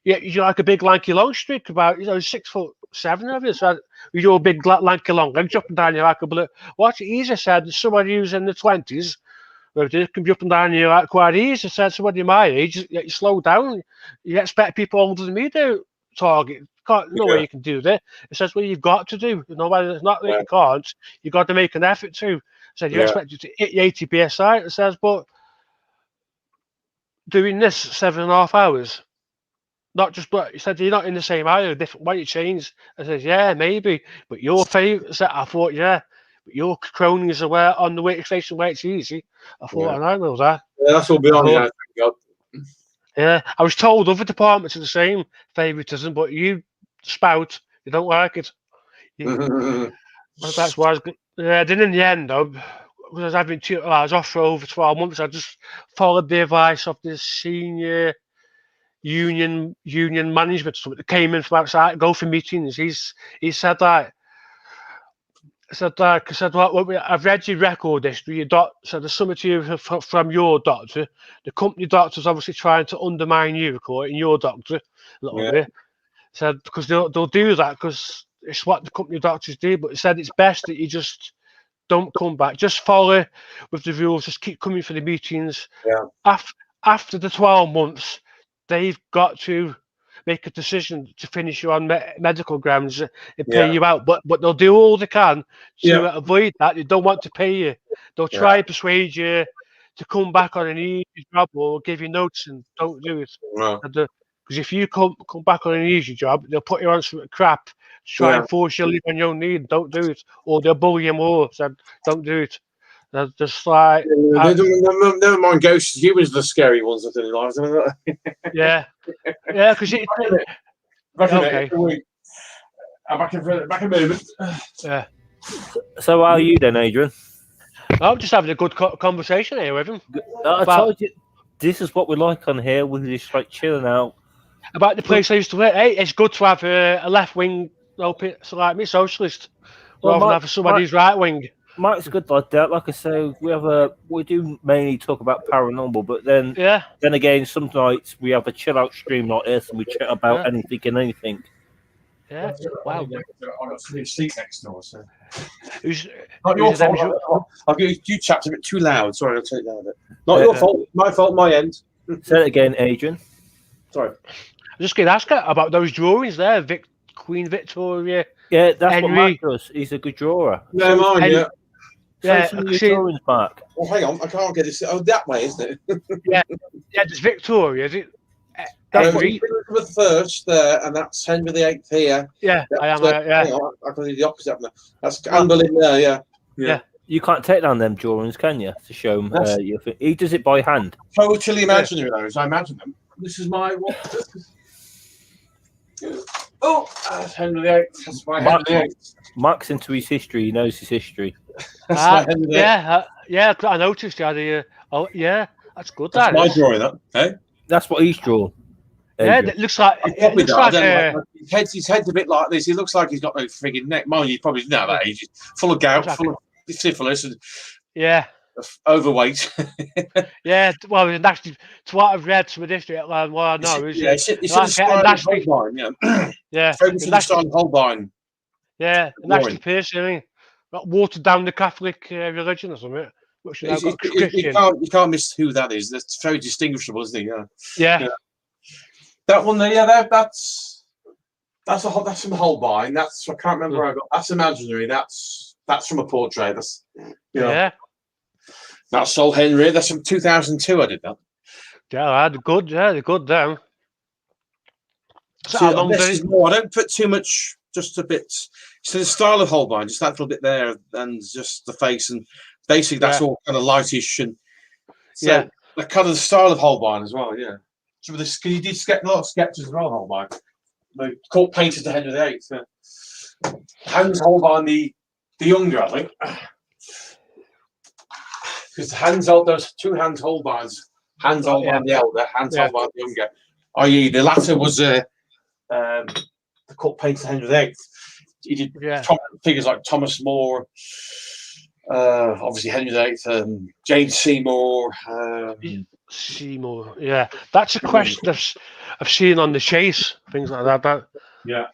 you're like a big lanky long streak, about 6'7" of you. So you're a big lanky long leg jumping down here like a blue. What's easy? Said somebody who's in the 20s. They can be up and down here like quite easy. I said somebody my age, you slow down. You expect people older than me to target. No way you can do that. It says, well, you've got to do. It's not that you can't. You've got to make an effort to. I said, you expect you to hit your 80 PSI. It says, but doing this 7.5 hours, not just, but he said, you're not in the same area, different way you change. I said, yeah, maybe. But your favourite, I thought, yeah. But your cronies are on the workstation where it's easy. I thought, I know that. Yeah, that's all beyond you, thank God. Yeah, I was told other departments are the same favouritism, but you spout, you don't like it. That's why then in the end, though, because I was off for over 12 months, I just followed the advice of this senior union management that came in from outside, go for meetings. He said that. I said, well, I've read your record history. So there's something to you from your doctor. The company doctor's obviously trying to undermine you, according your doctor, a little bit. Said because they'll do that because it's what the company doctors do. But it said it's best that you just don't come back. Just follow with the rules. Just keep coming for the meetings. Yeah. After the 12 months, they've got to make a decision to finish you on medical grounds and pay you out. But they'll do all they can to avoid that. They don't want to pay you. They'll try and persuade you to come back on an easy job or give you notes and don't do it. Because if you come back on an easy job, they'll put you on some crap to try and force you to live on your need. Don't do it. Or they'll bully you more. So don't do it. They're just like... never mind ghosts. Humans are the scary ones of their lives. Yeah, because back in a moment. Yeah. So how are you then, Adrian? I'm just having a good conversation here with him. I told you, this is what we like on here. We're just like chilling out. About the place I used to work. Hey, it's good to have a left wing, like me, socialist, rather than have somebody who's right wing. Mike's good like that. Like I say, we do mainly talk about paranormal, but then again, some nights we have a chill out stream like this and we chat about anything and anything. Yeah. Wow. I've got somebody sleep next door, so. Who's not your fault. You chapped a bit too loud. Sorry, I'll take that a bit. Not your fault. My fault. My end. Say it again, Adrian. Sorry. I'm just going to ask her about those drawings there, Queen Victoria. Yeah, that's Henry. what Mike does. He's a good drawer. No, mine. Yeah. Yeah, drawings back. Well, hang on, I can't get this. Oh, that way, isn't it? yeah, there's Victoria. Is it? Henry the First there, and that's Henry VIII here. Yeah, I am. Hang on, I can do the opposite. That's Anne Boleyn there. Yeah. You can't take down them drawings, can you? To show him. He does it by hand. Totally imaginary, those. I imagine them. This is my what? That's Henry VIII. That's my Henry VIII. Mark's into his history. He knows his history. I noticed you had that's good. That's my drawing, that. Hey? That's what he's drawn. Yeah, it looks like. His head's a bit like this. He looks like he's got no frigging neck. Mind you, probably not that age. He's full of gout, full of syphilis, and overweight. Well, actually, to what I've read from history, what I know is Holbein. Holbein. Yeah, a nasty person. I mean, not watered down the Catholic religion or something. You can't miss who that is. That's very distinguishable, isn't he? Yeah. That one there, that's from Holbein. I can't remember where I got. That's imaginary. That's from a portrait. That's Sol Henry. That's from 2002. I did that. Yeah, they're good. Yeah, they're good down. So how long this did is it? more. I don't put too much. Just a bit. So the style of Holbein, just that little bit there, and just the face, and basically that's all kind of lightish, and so the kind of the style of Holbein as well. Yeah. So this, because you did a lot of sketches as well, Holbein. The court painted to Henry VIII. Yeah. Hans Holbein the younger, I think. Because there's two Hans Holbeins. Hans Holbein the elder, Hans Holbein the younger. I.e., the latter was the court painter Henry VIII. He did figures like Thomas More, obviously Henry VIII, Jane Seymour. Seymour, that's a question I've seen on the Chase, things like that. Yeah.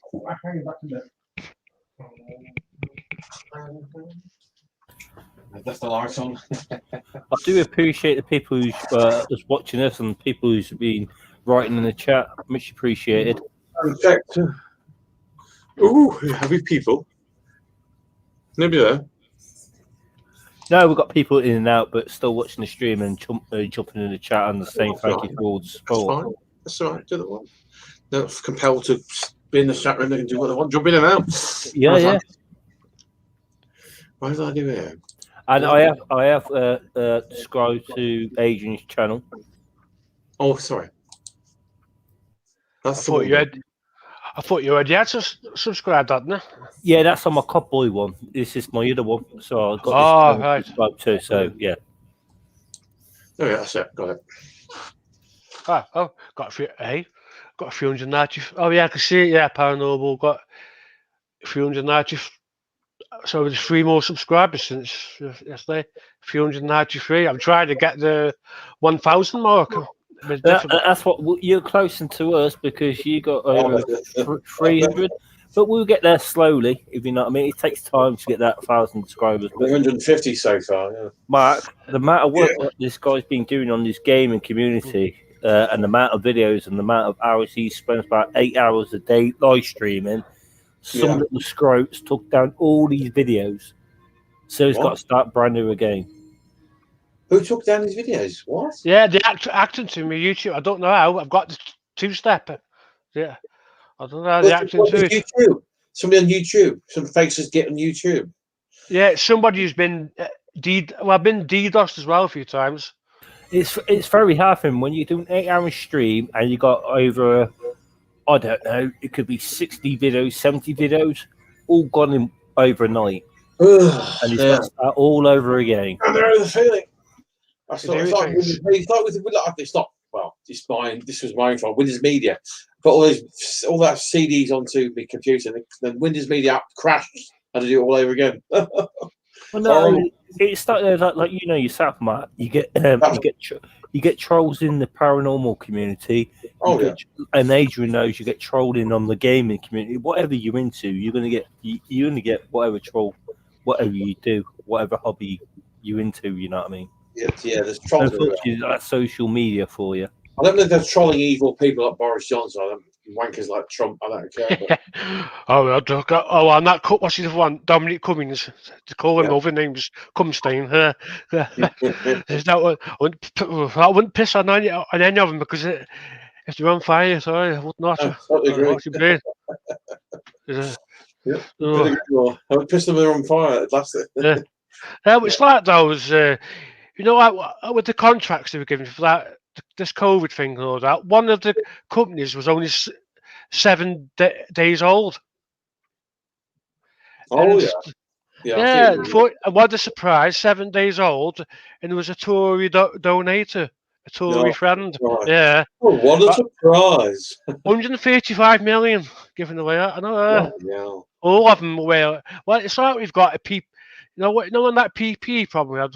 That's the lights on. I do appreciate the people who's watching us and people who's been writing in the chat. Much appreciated. Ooh, have we people? Nobody there. No, we've got people in and out, but still watching the stream and jumping in the chat and saying thank you for all the support. That's all right. Do that one. They're not compelled to be in the chat room. They can do what they want. Jump in and out. Yeah. Why did I do it? And I have subscribed to Adrian's channel. Oh, sorry. I thought you already had to subscribe, hadn't you? Yeah, that's on my Cowboy one. This is my other one, so I've got this subscribed too. So yeah. Oh yeah, that's it. Got it. Oh, got a few. Hey, got a few 190. Oh yeah, I can see it. Yeah, Paranormal got a few 190. So there's 3 more subscribers since yesterday. 393. I'm trying to get the 1,000 mark. That's what you're closer to us because you got over 300, but we'll get there slowly. If you know what I mean, it takes time to get that 1,000 subscribers. 150 so far. Yeah. Mark, the amount of work that this guy's been doing on this gaming community, and the amount of videos and the amount of hours he spends, about 8 hours a day live streaming. Some little scrotes took down all these videos, so he's got to start brand new again. Who took down his videos? What? Yeah, the acting to me YouTube. I don't know how. I've got the 2-step. Yeah, I don't know how the acting to it. YouTube. Somebody on YouTube. Some faces get on YouTube. Yeah, somebody who's been I've been DDoSed as well a few times. It's very hard for him when you do an 8-hour stream and you got over, I don't know, it could be 60 videos, 70 videos, all gone in overnight. And he's got to start all over again. I know the feeling. It's not. Well, this was my own fault. Windows Media put all that CDs onto my computer, and then Windows Media app crashed. I had to do it all over again. Well, no, it started like you know yourself, Matt. You get trolls in the paranormal community. And Adrian knows you get trolled in on the gaming community. Whatever you're into, you're gonna get whatever troll, whatever you do, whatever hobby you're into. You know what I mean? Yeah, there's trolls. That's social media for you. I don't know if they're trolling evil people like Boris Johnson. I don't wankers like Trump. I don't care. But... I'm not. What's his one? Dominic Cummings. To call him other names, Cumstein. I wouldn't piss on any of them because if they're on fire, sorry, I would not. I totally agree. I would piss them on fire. That's it. It's like those. You know, with the contracts they were given for that, this COVID thing and all that, one of the companies was only 7 days old. Oh, yeah. What a surprise, 7 days old, and there was a Tory donator, a Tory friend. Right. Yeah. Oh, what a surprise. 135 million given away. I know. All of them were. Well, it's like we've got a peep. You know when that PPE problem we had,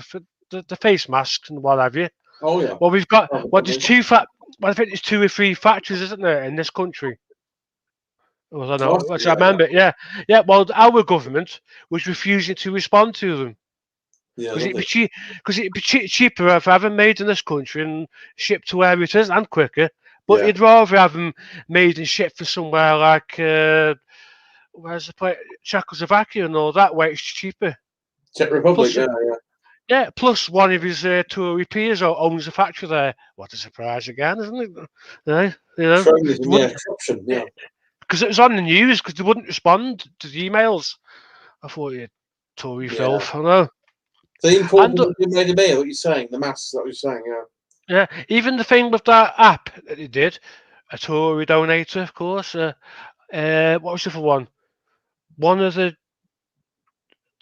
the face masks and what have you. Oh yeah. Well, we've got there's I think there's 2 or 3 factories, isn't there, in this country? Well, I know. I remember. Yeah. Well, our government was refusing to respond to them. Yeah. Because it'd be cheaper if I have them made in this country and shipped to where it is and quicker. But you'd rather have them made and shipped for somewhere like where's the place? Czechoslovakia and all that, where it's cheaper. Czech Republic. Plus, Yeah, plus one of his Tory peers owns a factory there. What a surprise again, isn't it? Yeah, you know, Cronyism, yeah, corruption, yeah. because it was on the news because they wouldn't respond to the emails. I thought, you Tory Yeah. filth, I know. The important And you made a meal, what you're saying, the maths, that what you're saying, yeah. yeah, even the thing with that app that they did, a Tory donator, of course. What was the other one? One of the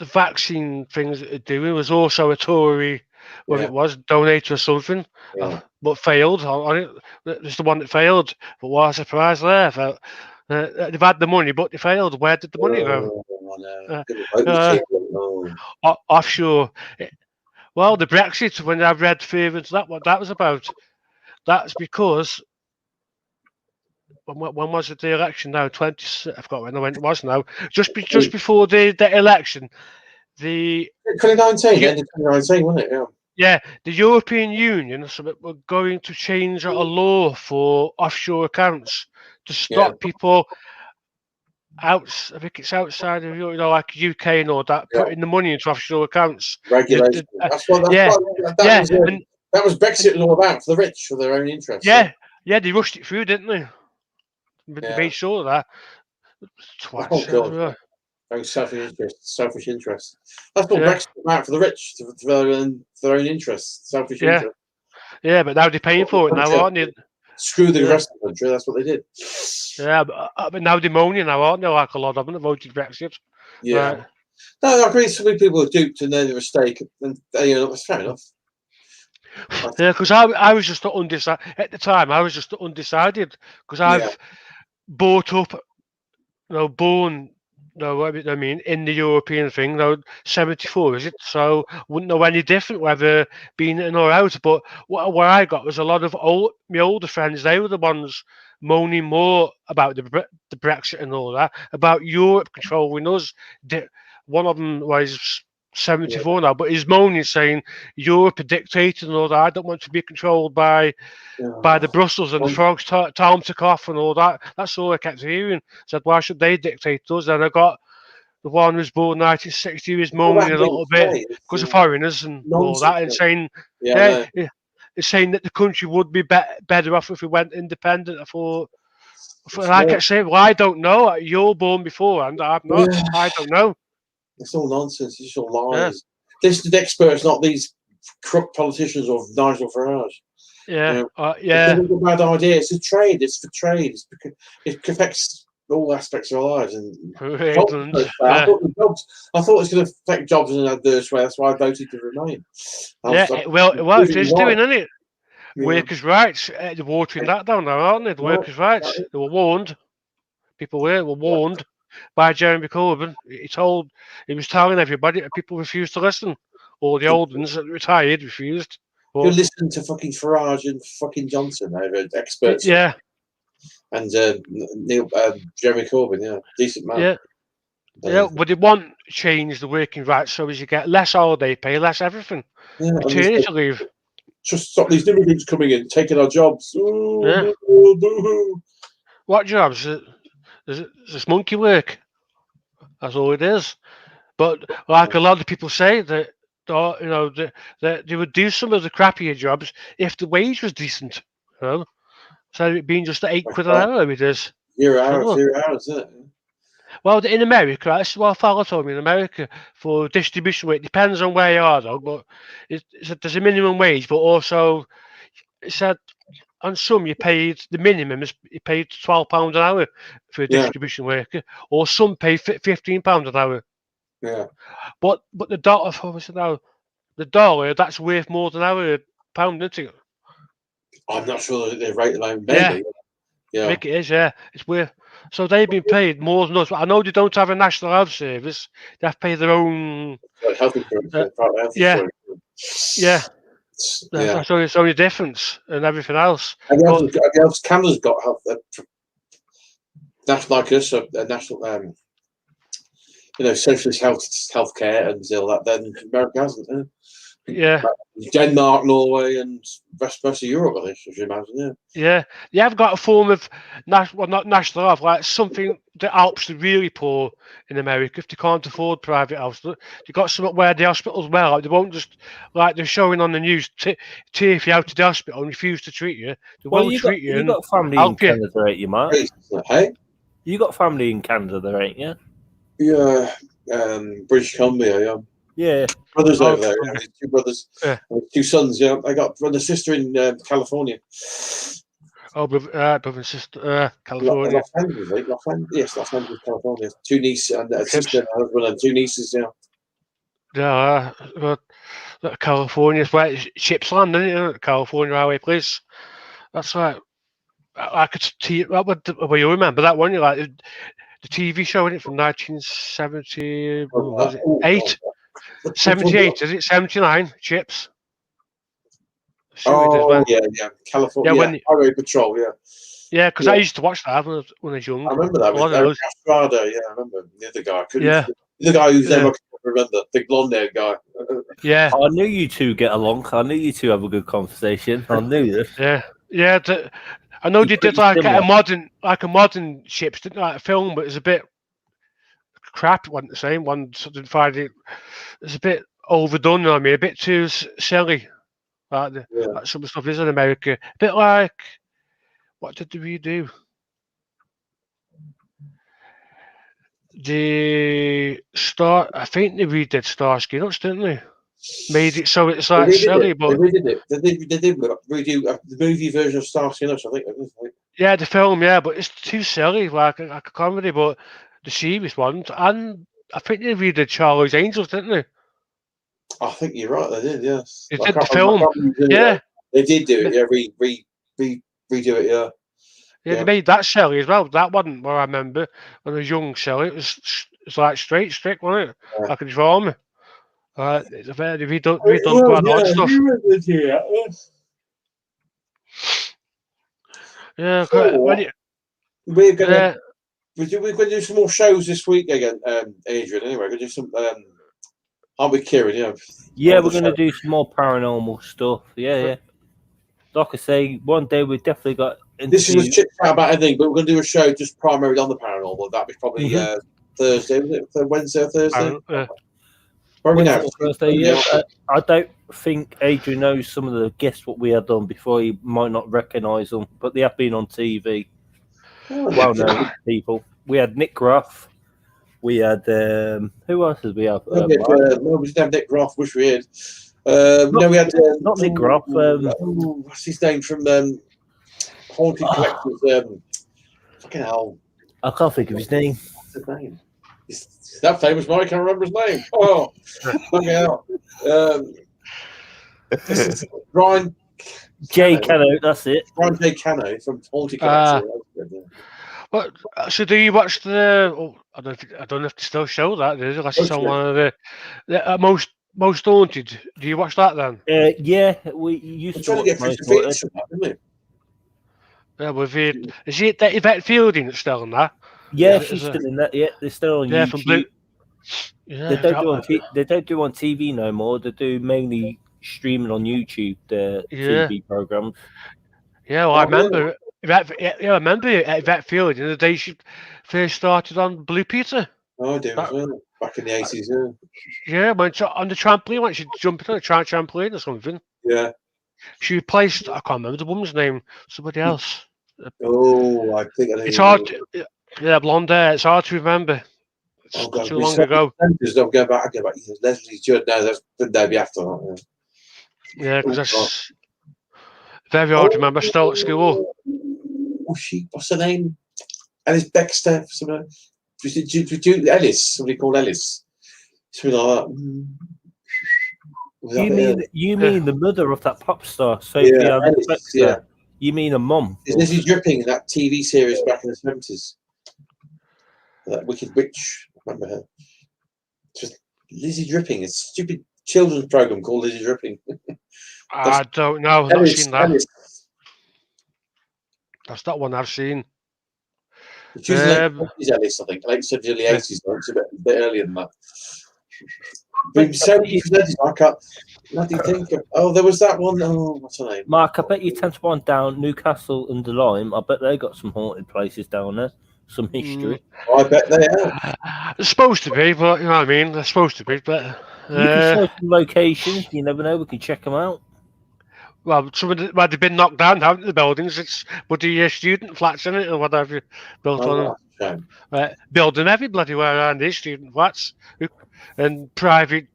vaccine things that they're doing was also a Tory, what Yeah. it was, donator or something, Yeah. but failed on it. It's the one that failed. But what a surprise there. They've had the money, but they failed. Where did the money go? Oh, no. Uh, Good vote, uh, you oh. Offshore. Well, the Brexit, when I read further into that, what that was about, that's because when was it the election now? I forgot when it was now. Just before the election, the 2019, end of 2019, wasn't it? Yeah. yeah, the European Union were going to change a law for offshore accounts to stop people out. I think it's outside of Europe, like UK and all that, putting the money into offshore accounts. Regulation. That was Brexit all about, for the rich, for their own interests. Yeah, they rushed it through, didn't they? They made sure of that. Oh, God. Very selfish interest. That's what Brexit is about, for the rich, for their own interests, selfish interest. Yeah, but now they're paying for it now, aren't they? Screw the rest of the country, that's what they did. Yeah, but now they're moaning now, aren't they? Like a lot of them that voted Brexit. Yeah. Right. No, I agree. So many people are duped and they're the mistake, and that's fair enough. Yeah, because I was just undecided at the time. I was just undecided because I've bought up, born, I mean, in the European thing. 74 is it? So wouldn't know any different whether being in or out. But what I got was a lot of my older friends. They were the ones moaning more about the Brexit and all that, about Europe controlling us. One of them was 74 now, but he's moaning, saying Europe are dictating and all that. I don't want to be controlled by the Brussels and the frogs. Time took off and all that. That's all I kept hearing. Said, why should they dictate us? Then I got the one who was born 1960 who was moaning a little bit because of foreigners and all that, and saying, saying that the country would be better off if we went independent. I thought like I say, well, I don't know. You're born before, and I'm not. I don't know. It's all nonsense. It's all lies. This is the experts, not these corrupt politicians or Nigel Farage. Yeah, It's a bad idea. It's a trade. It's for trade. It affects all aspects of our lives. And I thought it was going to affect jobs in an adverse way. That's why I voted to remain. Well, it is doing, isn't it? Yeah. Workers' rights. They're watering that down now, aren't they? The workers' rights. They were warned. People were warned by Jeremy Corbyn. He was telling everybody, and people refused to listen. All the old ones that retired refused. You listen to fucking Farage and fucking Johnson over experts. Yeah. And Jeremy Corbyn, decent man. Yeah. Yeah, but they want to change the working rights so as you get less holiday pay, less everything. Maternity leave. Just stop these immigrants coming in, taking our jobs. Ooh, What jobs? It's monkey work. That's all it is. But like a lot of people say that, they would do some of the crappier jobs if the wage was decent. So it being just £8 an hour, it is. Zero hours, isn't it? Well, in America, that's what a fellow told me. In America, for distribution work, it depends on where you are, though. But there's a minimum wage, but also it said on some you paid the minimum is you paid £12 an hour for a distribution worker, or some pay £15 an hour. Yeah. But the dollar, the dollar that's worth more than our pound, isn't it? I'm not sure that they rate the moment. Maybe. Yeah. I think it is. Yeah, it's worth. So they've been paid more than us. I know they don't have a national health service. They have to pay their own health insurance. Private health insurance. Yeah. That's only the difference and everything else. Canada's got health, national like us, a national, socialist health care and all that. Then America hasn't. Yeah. Denmark, Norway, and rest of Europe, I think, I should imagine, yeah. Yeah, they have got a form of not national health, like something that helps the really poor in America if they can't afford private health. They got something where the hospitals well, they won't just like they're showing on the news, take you out to the hospital and refuse to treat you. They Well, won't treat you you and got family in help you. Canada, ain't you, Mark? Hey? You got family in Canada, there, ain't you? Yeah, British Columbia, yeah. Yeah. Brothers Oh, over there, Columbia. yeah. 2 brothers, Yeah. 2 sons, yeah. I got brother, sister in California. Oh, brother and sister, California. Los Angeles, right? Yes, Los Angeles, California. 2 nieces and a Chips. sister and a husband and 2 nieces, yeah. Yeah, California is where Chips Land, isn't it? California Highway Police. That's right. I could see well, you remember that one? You like the TV show in it from 1970. Was it 8? 78? Is it 79? Chips. Oh, yeah. California, Yeah, when Highway Patrol, yeah. yeah, because Yeah. I used to watch that when I was young. I remember that A lot with of Eric those. Estrada, yeah, I remember the other guy. Yeah. The guy whose name Yeah. I can't remember, the blonde-haired guy. Yeah, I knew you two get along. I knew you two have a good conversation. I knew this. yeah. I know You're they did pretty like similar. a modern Chips, didn't they? Like a film, but it's a bit crap. It wasn't the same. One didn't find it. It's a bit overdone. You know what I mean, a bit too silly. Like like some stuff is in America. A bit like what did we do? I think they redid Starsky Nuts, didn't they? Made it so it's like silly, but They redid it. They did redo the movie version of Starsky Nuts, I think. yeah, the film, yeah, but it's too silly, like a comedy. But the series one, and I think they redid Charlie's Angels, didn't they? I think you're right. They did, yes. They I did can't the film, remember who did it, yeah. though. They did do it. Yeah, redo it. Yeah. Yeah, they made that silly as well. That wasn't what I remember when I was young. Silly, it's like straight, strict, wasn't it? Yeah. Like a drama. It's a very redone quite a lot of stuff. Yeah, We're gonna we're going to do some more shows this week again, Adrian. Anyway, we're going to do some. Aren't we, Kieran? Yeah. Yeah, we're going to do some more paranormal stuff. Yeah. Like I say, one day we've definitely got. This is a chit chat about anything, but we're going to do a show just primarily on the paranormal. That'll be probably Thursday, was it? Wednesday or Thursday? Probably now. Thursday, yeah. I don't think Adrian knows some of the guests what we had done before. He might not recognise them, but they have been on TV. Well-known people. We had Nick Ruff. We had who else did we have? No, we didn't have Nick Groff. Wish we had. No, we had not Nick Groff. What's his name from Haunted Collectors? Fucking hell! I can't think of his name. What's his name? Is that famous man? I can't remember his name. Oh, fucking hell! This is Brian J. Cano. That's it. Brian J. Cano from Haunted Collectors. But so do you watch the? I don't know if they still show that. Unless it's on one of the most haunted. Do you watch that then? Yeah, we used to watch most of it. Didn't we? Yeah, with is it that Yvette Fielding that's still on that? Yeah, she's still in that. Yeah, they're still on YouTube. From Blue. Yeah, they don't do on TV no more. They do mainly streaming on YouTube. The TV programs. Yeah, well, I remember. I remember Yvette Fielding the day she first started on Blue Peter. Oh, I do as well. Back in the 80s, yeah. When on the trampoline, when she jumped on a trampoline or something. Yeah. She replaced, I can't remember the woman's name, somebody else. Oh, I think it's hard. Yeah, blonde hair. It's hard to remember. It's too long ago. Don't go back. Leslie Judd. No, that's the day after that. Yeah, because that's very hard to remember. Still at school. What's her name? Alice Baxter. Ellis. Somebody called Ellis. Something like that. You mean the mother of that pop star, Sophie Ellis? Yeah. You mean a mum? Is Lizzie Dripping in that TV series back in the 70s? That Wicked Witch. I remember her. Just Lizzie Dripping. It's a stupid children's program called Lizzie Dripping. I don't know. I've not seen that. That's not one I've seen. She's late 70s, Ellis, I think. Late 70s, early 80s. Though. It's a bit earlier than that. But so many percentages, I can't. Nothing think of. Oh, there was that one. Oh, what's her name? Mark, I bet you 10-1 down Newcastle under Lyme. I bet they got some haunted places down there, some history. I bet they are. It's supposed to be, but you know what I mean. They're supposed to be, but You can show some locations. You never know. We can check them out. well, some of them might have been knocked down, haven't the buildings? It's bloody student flats in it, or whatever you built on them. Oh, shame. Building every bloody way around these student flats and private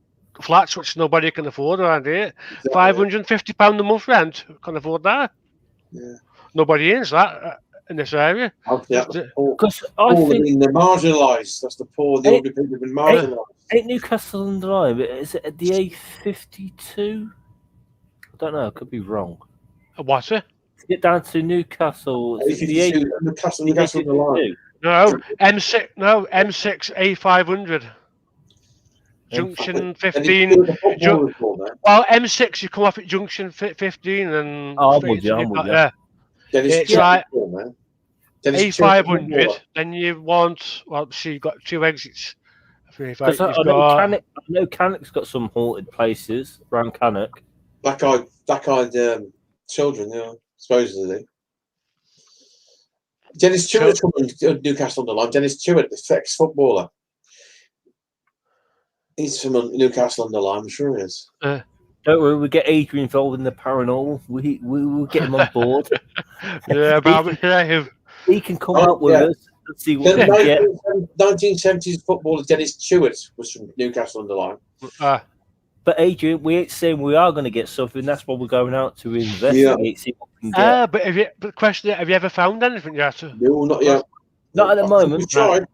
flats, which nobody can afford around here. £550 a month rent, can afford that. Yeah. Nobody is that in this area. Yeah, Because I poor, think they're marginalised. That's the poor. The older people have been marginalised. ain't Newcastle under Lyme. Is it at the A52? I don't know. I could be wrong. What's it? To get down to Newcastle, is it the Newcastle on the line. No, M6. No, M6 A500. Junction 15. Well, M6, you come off at Junction 15 and. Oh, I'm with you. Yeah. It's like A500. Then you want. Well, see, you've got 2 exits. Because I know Cannock's got some haunted places around Cannock. Black-eyed children, supposedly. Dennis Stewart from Newcastle on the line. Dennis Stewart, the ex-footballer. He's from Newcastle on the line, I'm sure he is. Don't worry, we'll get Adrian involved in the paranormal. We will get him on board. Yeah, but he can come out with us and see what we get. 1970s footballer Dennis Stewart was from Newcastle on the line. But Adrian, we ain't saying we are going to get something. That's what we're going out to investigate. See what we can get. But the question: have you ever found anything yet? No, not yet. Not at the moment. We've tried,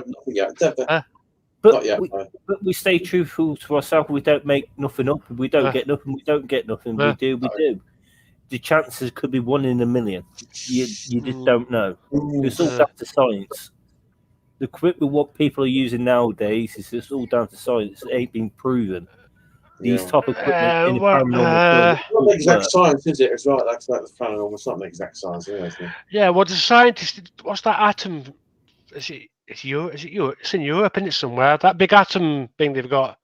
nothing yet. But not yet. But we stay truthful to ourselves. We don't make nothing up. We don't get nothing. We don't get nothing. We do. The chances could be 1 in a million. You just don't know. It's all down to science. The equipment what people are using nowadays is just all down to science. It ain't been proven. These type of equipment in the paranormal. It's not exact science, is it? It's right. That's like the paranormal. It's not an exact science, is it? Yeah. Well, the scientist. What's that atom? Is it Europe? It's in Europe, isn't it, somewhere? That big atom thing they've got.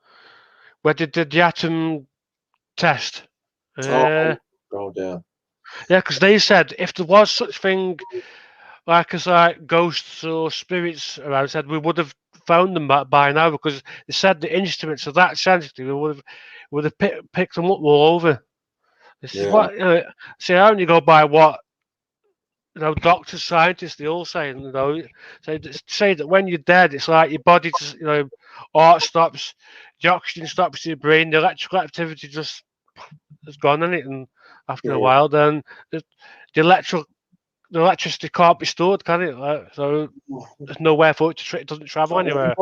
Where they did the atom test. God, yeah. Yeah, because they said if there was such thing like ghosts or spirits around, said we would have found them by now, because they said the instruments are that sensitive. We would have picked them up all over. This is what see. I only go by what doctors, scientists, they all say. Say that when you're dead, it's like your body just heart stops, the oxygen stops to your brain, the electrical activity just has gone in it, and after a while, then the electricity can't be stored, can it? So there's nowhere for it to. It doesn't travel anywhere.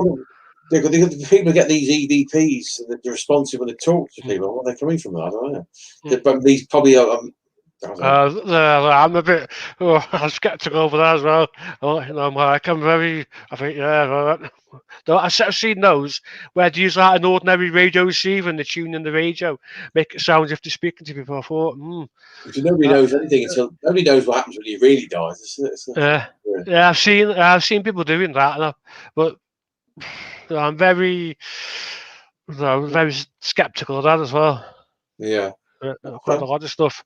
The people get these EVPs, and they're responsive when they talk to people. Where they're coming from, I don't know. These probably I'm a bit. I'm skeptical over that as well. I think, I've seen those where they use like an ordinary radio receiver and they tune in the radio, make it sound as if they're speaking to people. I thought, nobody knows anything until nobody knows what happens when you really die. Yeah, I've seen people doing that, but I'm very skeptical of that as well. Yeah, quite a lot of stuff.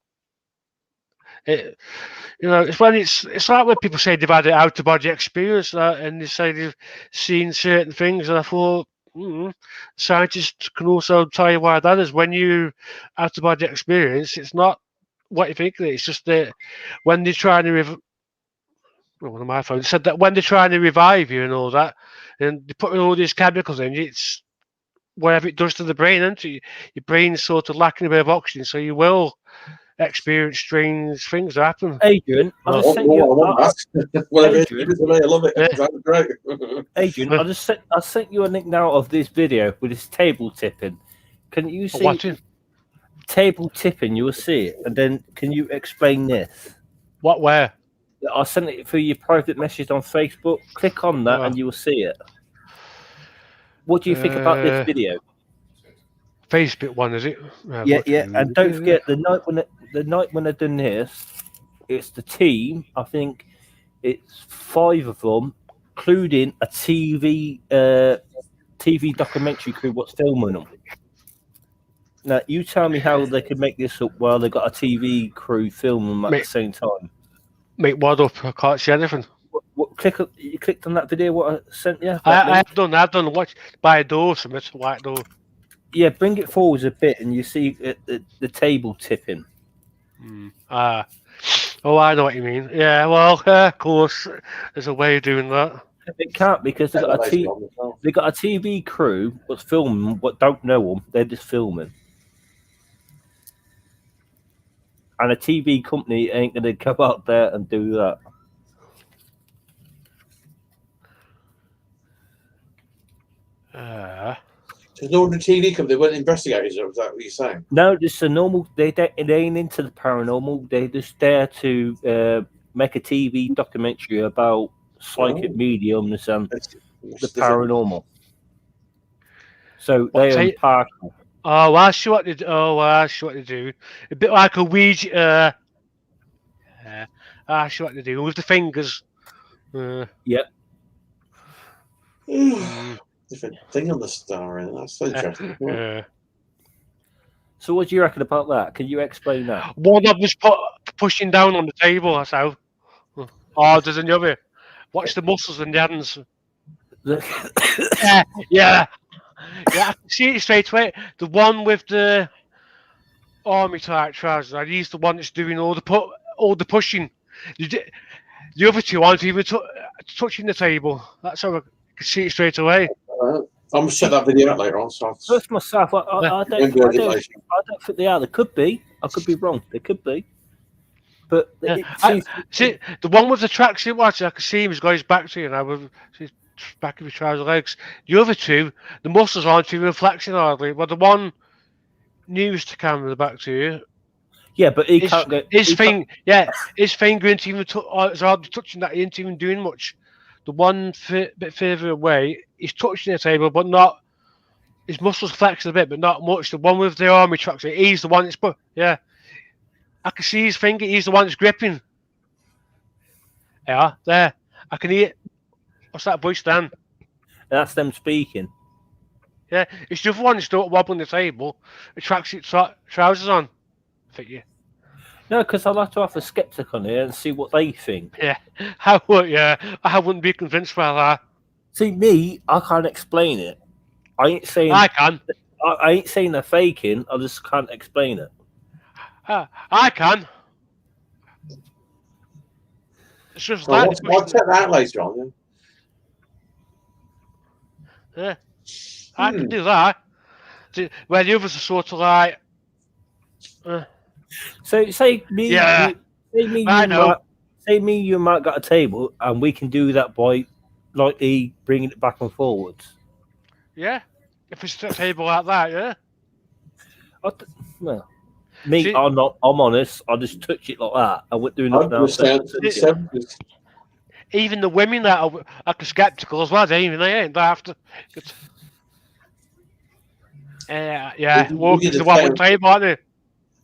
It's when it's like when people say they've had an out of body experience and they say they've seen certain things, and I thought scientists can also tell you why that is. When you out of body experience, it's not what you think. It's just that when they're trying to one of my phones said that when they're trying to revive you and all that, and they put all these chemicals in, it's whatever it does to the brain, and your brain's sort of lacking a bit of oxygen, so you will experience strange things that happen. Adrian, I just sent you. Whatever it is, I love it. That's great. Adrian, I sent you a link now of this video with this table tipping. Can you see table tipping? You will see it, and then can you explain this? What? Where? I sent it through your private message on Facebook. Click on that, and you will see it. What do you think about this video? Facebook one, is it? Yeah. And don't forget the night when they've done this, it's the team. I think it's 5 of them, including a TV TV documentary crew what's filming them. Now, you tell me how they could make this up while they got a TV crew filming them at Mate. the same time. Make what up? I can't see anything. You clicked on that video what I sent you? I've done watch by a door, something, white door. Yeah, bring it forwards a bit and you see the table tipping. Oh, I know what you mean. Yeah, well, of course, there's a way of doing that. It can't because they got a TV crew what's filming what don't know them. They're just filming. And a TV company ain't going to come out there and do that. There's no TV company. They weren't investigators. Or was that what you're saying? No, just a normal. They ain't into the paranormal. They're just there to make a TV documentary about psychic mediums and the paranormal. So they're impartial. Oh, I see what they do. I see what they do. A bit like a Ouija. I see what they do with the fingers. Yep. Different thing on the star, and that's so interesting. So, what do you reckon about that? Can you explain that? One of us pushing down on the table. That's how. Oh, there's another. Watch the muscles in the hands. Yeah, I can see it straight away. The one with the army type trousers. He's the one that's doing all the pushing. The other two aren't even touching the table. That's how I can see it straight away. I'm gonna check that video out later on. So First myself, I don't think they are. They could be. I could be wrong. They could be. But see the one with the tracksuit watch. I can see him. He's got his back to you now with his back of his trouser legs. The other two, the muscles aren't even flexing hardly. But the one nearest the camera, the back to you. Yeah, but he can't get his finger isn't even it's hardly touching that. He ain't even doing much. The one bit further away, he's touching the table, but not. His muscles flexing a bit, but not much. The one with the army tracksuit, he's the one that's yeah. I can see his finger. He's the one that's gripping. Yeah, there. I can hear it. What's that voice, Dan? That's them speaking. Yeah, it's the other one that's wobbling the table. The tracksuit trousers on. I think No, because I'd like to have a skeptic on here and see what they think. Yeah, I wouldn't be convinced by that. See, me, I can't explain it. I ain't saying I can. I ain't saying they're faking. I just can't explain it. I can. It's just I'll check that out later on. Yeah, I can do that. Where the others are sort of like. So say me, yeah. Say me, you might got a table, and we can do that by lightly bringing it back and forwards. Yeah, if it's a table like that, yeah. Well, me, I'm honest. I just touch it like that. I wouldn't do nothing else. Even the women that are like skeptical as well, they ain't. They have to. Walking to the one table, aren't they?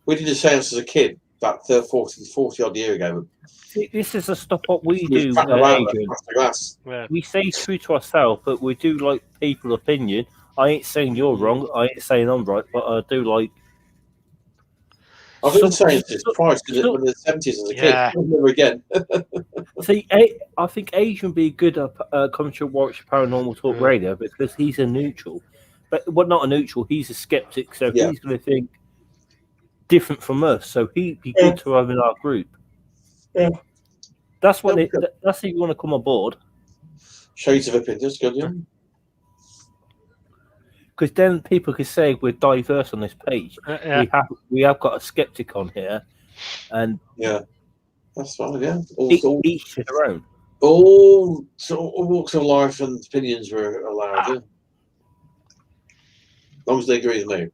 We did the seance as a kid, about 40 odd year ago. See, this is the stuff what we do. We say true to ourselves, but we do like people's opinion. I ain't saying you're wrong. I ain't saying I'm right, but I do like. I've been saying this twice because in the 70s as a kid. Never again. See, I think Adrian would be good at coming to watch Paranormal Talk Radio because he's a neutral. But not a neutral, he's a skeptic, so he's going to think different from us. So he'd be good to have in our group. Yeah. That's what that's if you want to come aboard. Shades of opinions, good, yeah. Because then people can say we're diverse on this page. We have got a skeptic on here, and that's fine. Yeah, each to their own. All walks of life and opinions were allowed. Yeah. As long as they agree with me.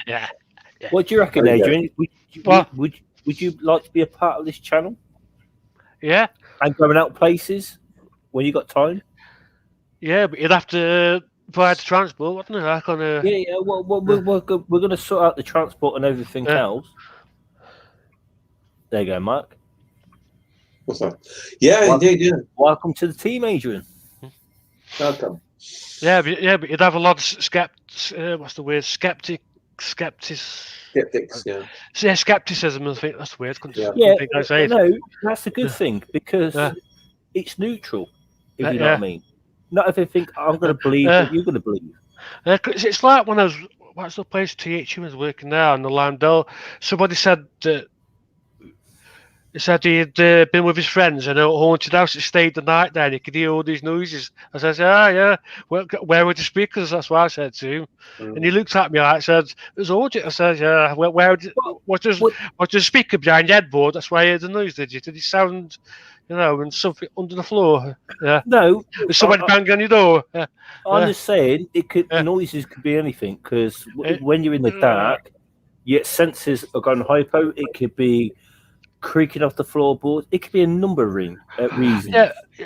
Yeah. What do you reckon, Adrian? Would you like to be a part of this channel? Yeah. And going out places when you got time? Yeah, but you'd have to provide the transport, wouldn't it? Yeah. Well, we're going to sort out the transport and everything else. There you go, Mark. What's that? Yeah, indeed, yeah. Welcome to the team, Adrian. Welcome. but you'd have a lot of what's the word? Skepticism. Yeah. Yeah, skepticism. I think that's weird. Yeah, I say it. no, that's a good thing because Yeah. it's neutral. If Yeah, you know what I mean. Not if you think I'm going to believe what you're going to believe. 'Cause it's like when I was what's the place THU was working there on the Landell. Somebody said that. He said he'd been with his friends in a haunted house. He stayed the night there and he could hear all these noises. I said, yeah. Where were the speakers? That's what I said to him. And he looked at me and I said, there's haunted. I said, yeah, what's the speaker behind the headboard? That's why I heard the noise, did you? Did it sound, and something under the floor? Yeah. No. There's somebody banging on your door. Yeah. I'm just saying, noises could be anything because when you're in the dark, your senses are going hypo. It could be creaking off the floorboard. It could be a number of reasons.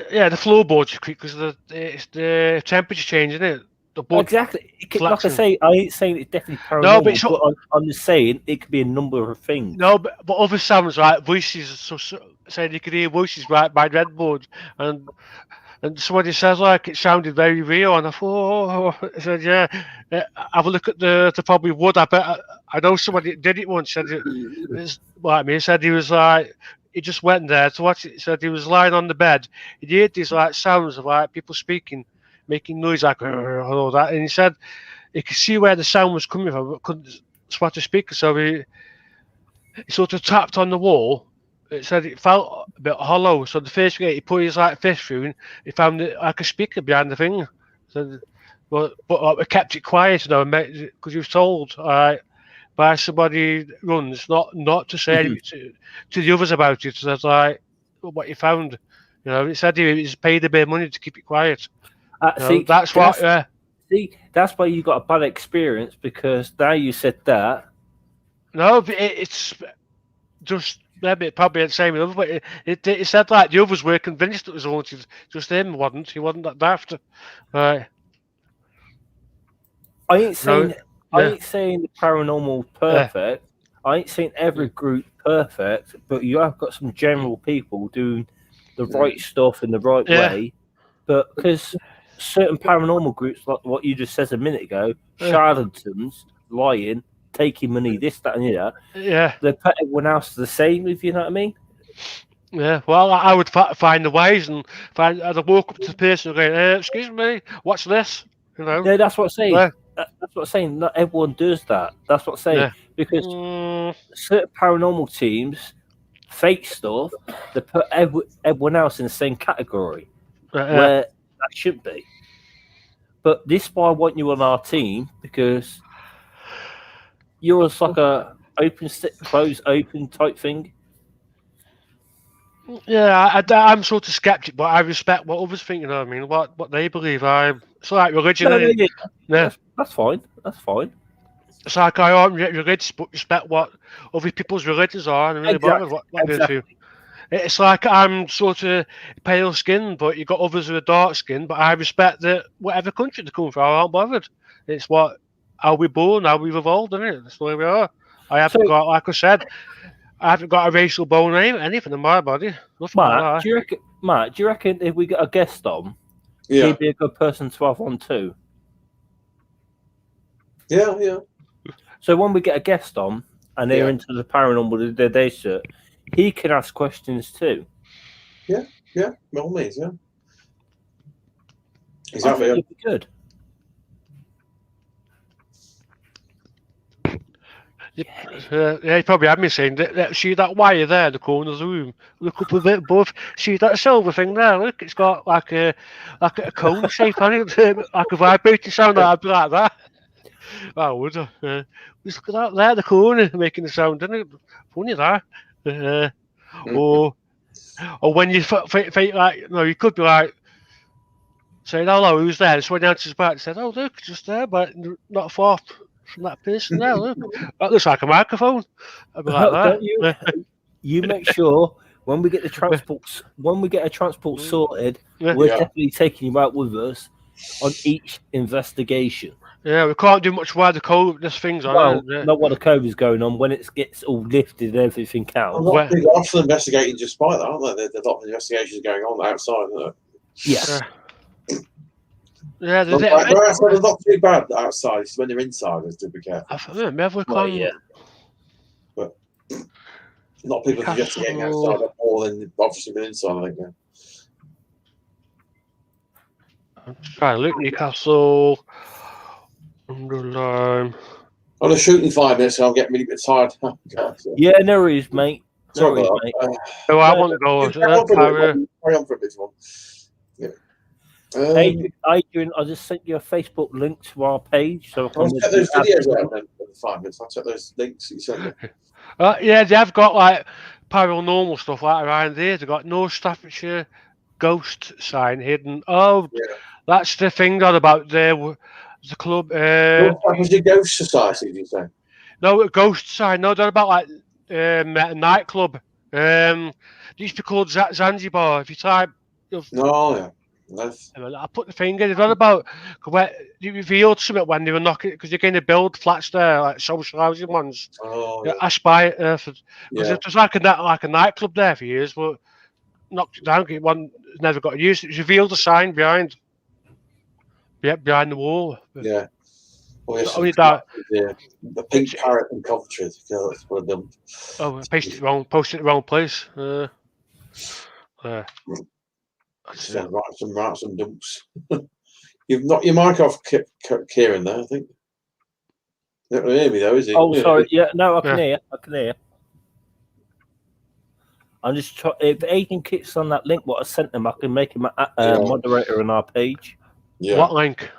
Yeah, the floorboards creak because the temperature changing it. The board exactly. Like I say, I ain't saying it's definitely paranormal. No, but I'm just saying it could be a number of things. No, but other sounds, right? Voices. So saying you could hear voices right by the headboard, and somebody says like it sounded very real, and I thought, I said, yeah, have a look at the probably wood. I bet I know somebody did it once. Said it's like me. Said he was like he just went there to watch it. Said he was lying on the bed. He heard these like sounds of like people speaking, making noise like all that, and he said he could see where the sound was coming from, but couldn't spot the speaker. So he sort of tapped on the wall. It said it felt a bit hollow. So the first thing he put his like fist through, and he found it like a speaker behind the thing. So, but we kept it quiet, because he was told by somebody who runs not to say anything to the others about it. So that's like what he found. It said he was paid a bit of money to keep it quiet. That's why you got a bad experience because now you said that. No, but it's just. Maybe probably the same with others, but it said like the others were convinced it was haunted. Just him wasn't. He wasn't that daft. Right. I ain't saying the paranormal perfect. I ain't saying every group perfect, but you have got some general people doing the right stuff in the right way. But because certain paranormal groups, like what you just said a minute ago, charlatans, lying, taking money, this, that, and the other. Yeah. They put everyone else the same, if you know what I mean. Yeah. Well, I would find the ways and I'd walk up to the person and go, "Excuse me, what's this?" Yeah, that's what I'm saying. Yeah. That's what I'm saying. Not everyone does that. That's what I'm saying. Because certain paranormal teams, fake stuff, they put everyone else in the same category where that should be. But this is why I want you on our team because. You're like a open, close, open type thing. Yeah, I'm sort of skeptic, but I respect what others think. I mean, what they believe. It's like religion. Yeah, that's fine. That's fine. It's like I aren't religious, but respect what other people's religions are, and really bother what they do. It's like I'm sort of pale skinned, but you got others who are dark skinned. But I respect that whatever country they come from, I'm not bothered. It's how we're born, how we've evolved, isn't it? That's the way we are. I haven't got, like I said, I haven't got a racial bone or anything in my body. Matt, do you reckon if we got a guest on, he'd be a good person to have on too? Yeah. So when we get a guest on and they're into the paranormal, their day shirt, he can ask questions too. Yeah, by all means, yeah. Exactly. It'd be good. Yeah, he probably had me saying see that wire there in the corner of the room. Look up a bit above. See that silver thing there? Look, it's got like a cone shape on it, like a vibrating sound. I'd be like that. I would. Just look at that there, the corner making the sound, isn't it? Funny that. Or when you think like, you could be like saying hello, who's there? So when he answers back, he said, "Oh, look, just there, but not far from that person there. Look, that looks like a microphone." I'd be like that. You make sure when we get the transports, when we get a transport sorted, we're definitely taking you out with us on each investigation. Yeah, we can't do much while this thing's on. Not while the COVID's going on. When it gets all lifted and everything else. A lot of people are often investigating despite that, aren't there? There's a lot of investigations going on outside, isn't there? Yes. Yeah, They're not too bad outside. It's when they're inside, let's do be careful. Have we Well, gone? yeah. But not people suggesting getting outside more than obviously been inside, I think. Yeah. I'm trying to look Newcastle. Underline. I'm shooting 5 minutes, so I'm getting really bit tired. Yeah, no worries, mate. No Sorry worries, about mate. that. Oh, I want to go. Carry on for a bit, one. Yeah. Adrian, I just sent you a Facebook link to our page, so I'll check those videos out then in 5 minutes. I'll check those links that you sent me. Yeah, they have got like paranormal stuff like around here. They've got North Staffordshire ghost sign hidden. Oh, Yeah. that's the thing that about the club. Was it Ghost Society, did you say? No, a ghost sign. No, they're about like a nightclub. They used to be called Zanzibar. If you type, No, yeah. Nice. I put the finger. They're on about where they revealed something when they were knocking because they're going to build flats there, like social housing ones. Oh, Yeah. Aspire because yeah. it was like a nightclub there for years, but knocked it down. One never got used. It was revealed a sign behind the wall. Yeah. Oh, yes, Only that. Yeah. The pink parrot in Coventry. That's one of them. Oh, I posted it the wrong place. Some dumps. You've knocked your mic off, Kieran. There, I think. You don't hear me though, is he? Oh, sorry. Yeah, no, I can hear. I can hear. I'm just trying. If Adrian kicks on that link, what I sent him, I can make him a moderator on our page. Yeah. What link?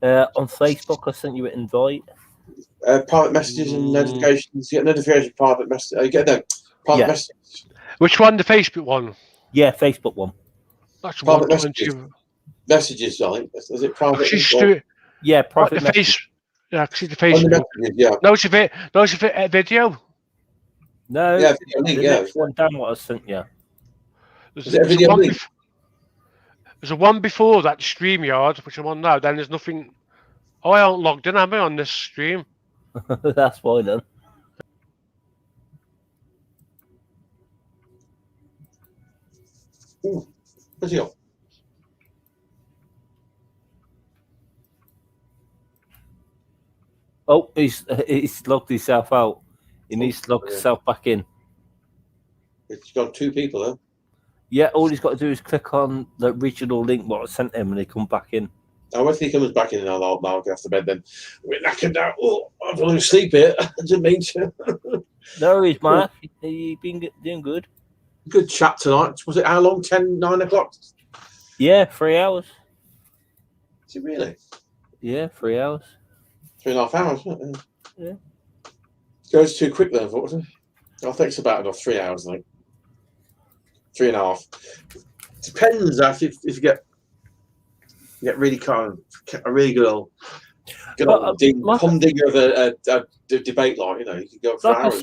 On Facebook, I sent you an invite. Private messages and notifications. You get notifications. Private message. You get them. Private messages. Which one? The Facebook one. Yeah, Facebook one. That's private messages. Messages, I think. Is it private? Yeah, private messages. Yeah, see the Facebook. Yeah. No, it's a video. No, yeah, link, the next one down what I sent you. Is it a video link? There's a one before that, StreamYard, which I'm on now. Then there's nothing. Oh, I haven't logged in, am I, on this stream? That's why then. Ooh, where's he on? Oh, he's logged himself out. He needs to log himself back in. It's got 2 people, though. Yeah, all he's got to do is click on the original link what I sent him, and they come back in. Oh, if he comes back in, I'll get off the bed then. We're knackered now. Oh, I'm falling asleep here. I didn't mean to. No, he's Mark. He's been doing good. Good chat tonight. Was it how long? 9 o'clock? Yeah, 3 hours. Is it really? Yeah, 3 hours. 3.5 hours, isn't it? Yeah. Goes too quick then, unfortunately. I think it's about 3 hours, I think. 3.5. Depends actually if you get really kind of a really good old humdinger of a debate, like, you know, you could go for hours.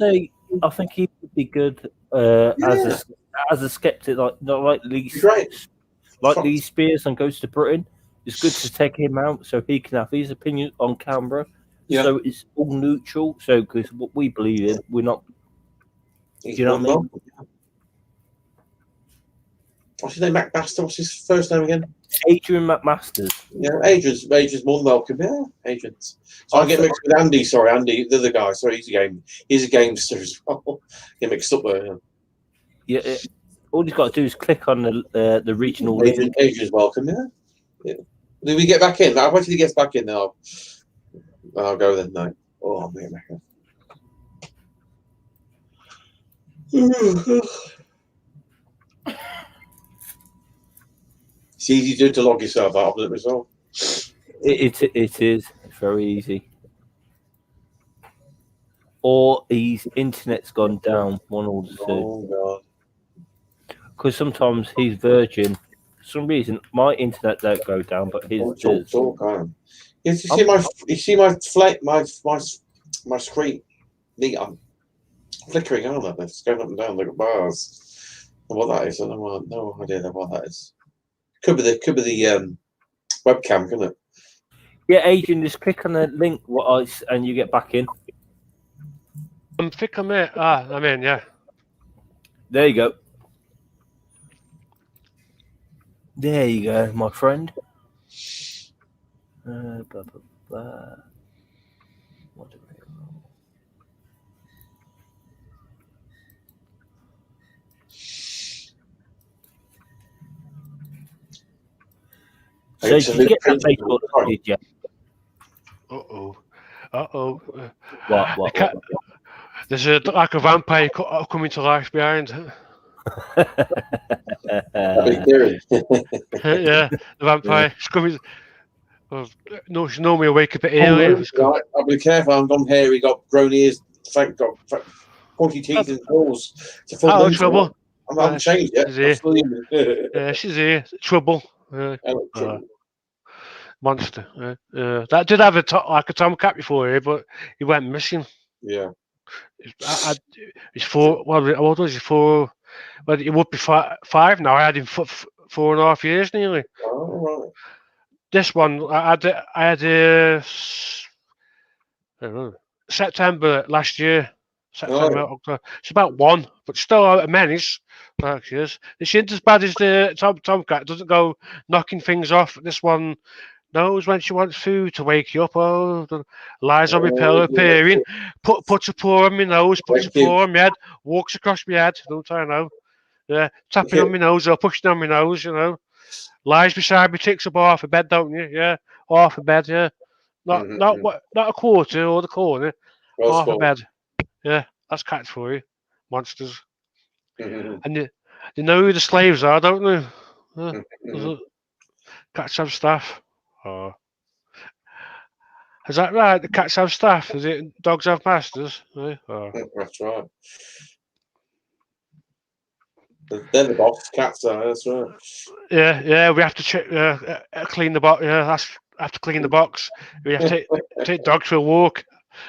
I think he would be good as a skeptic, like Lee Spears and Goes to Britain. It's good to take him out so he can have his opinion on camera. Yeah. So it's all neutral. So because what we believe in, we're not. You know what I mean? What's his name? McMaster. What's his first name again? Adrian McMasters. Yeah, Adrian's more than welcome. Yeah, Adrian's. So I get mixed with Andy. Sorry, Andy, the other guy. Sorry, he's a gamester as well. Get mixed up there. Yeah. All he's got to do is click on the regional link. Adrian's welcome. Yeah. Do we get back in? I'll wait till he gets back in. Then I'll go then. No. Oh, I'll get back in. It's easy to log yourself out of it as well. It is. It's very easy. Or his internet's gone down, one or the two. Oh, God. Because sometimes he's Virgin. For some reason, my internet don't go down, but his does. You see my screen? I'm flickering on that. It's going up and down like bars. And what that is, I have no idea what that is. Could be the webcam, couldn't it? Yeah, Adrian, just click on the link and you get back in. I'm in. I'm in, yeah. There you go. There you go, my friend. Blah, blah, blah. What do we roll? So did you get that Facebook? Did you? What? There's like a vampire coming to life behind. Yeah, the vampire. She's coming. Well, no, she's normally awake a bit earlier. Right, I'll be careful. I'm gone hairy, got grown ears, got pointy teeth and claws. Oh, trouble. I haven't changed yet. Yeah, she's here. Trouble. Monster. That did have a tomcat before here, but he went missing. Yeah. He's 4. What was he? 4. Well, he would be 5 now. I had him for 4.5 years nearly. Oh, right. This one, I had I don't know, September last year. October. It's about 1, but still a menace. Like she is. She isn't as bad as the tomcat. Doesn't go knocking things off. This one knows when she wants food to wake you up. Oh, lies on my pillow, peering, puts a paw on my nose, puts a paw on my head, walks across my head. Don't I know? Yeah, tapping on my nose or pushing on my nose. You know, lies beside me, takes up half a bed, don't you? Yeah, half a bed. Yeah, not a quarter or the corner. Half a bed. Yeah, that's cats for you, monsters. And you know who the slaves are, don't they? Cats have staff. Oh. Is that right? The cats have staff. Is it dogs have masters? Oh. That's right. They're the boss. Cats are. That's right. Yeah. We have to clean the box. Yeah, have to clean the box. We have to take dogs for a walk.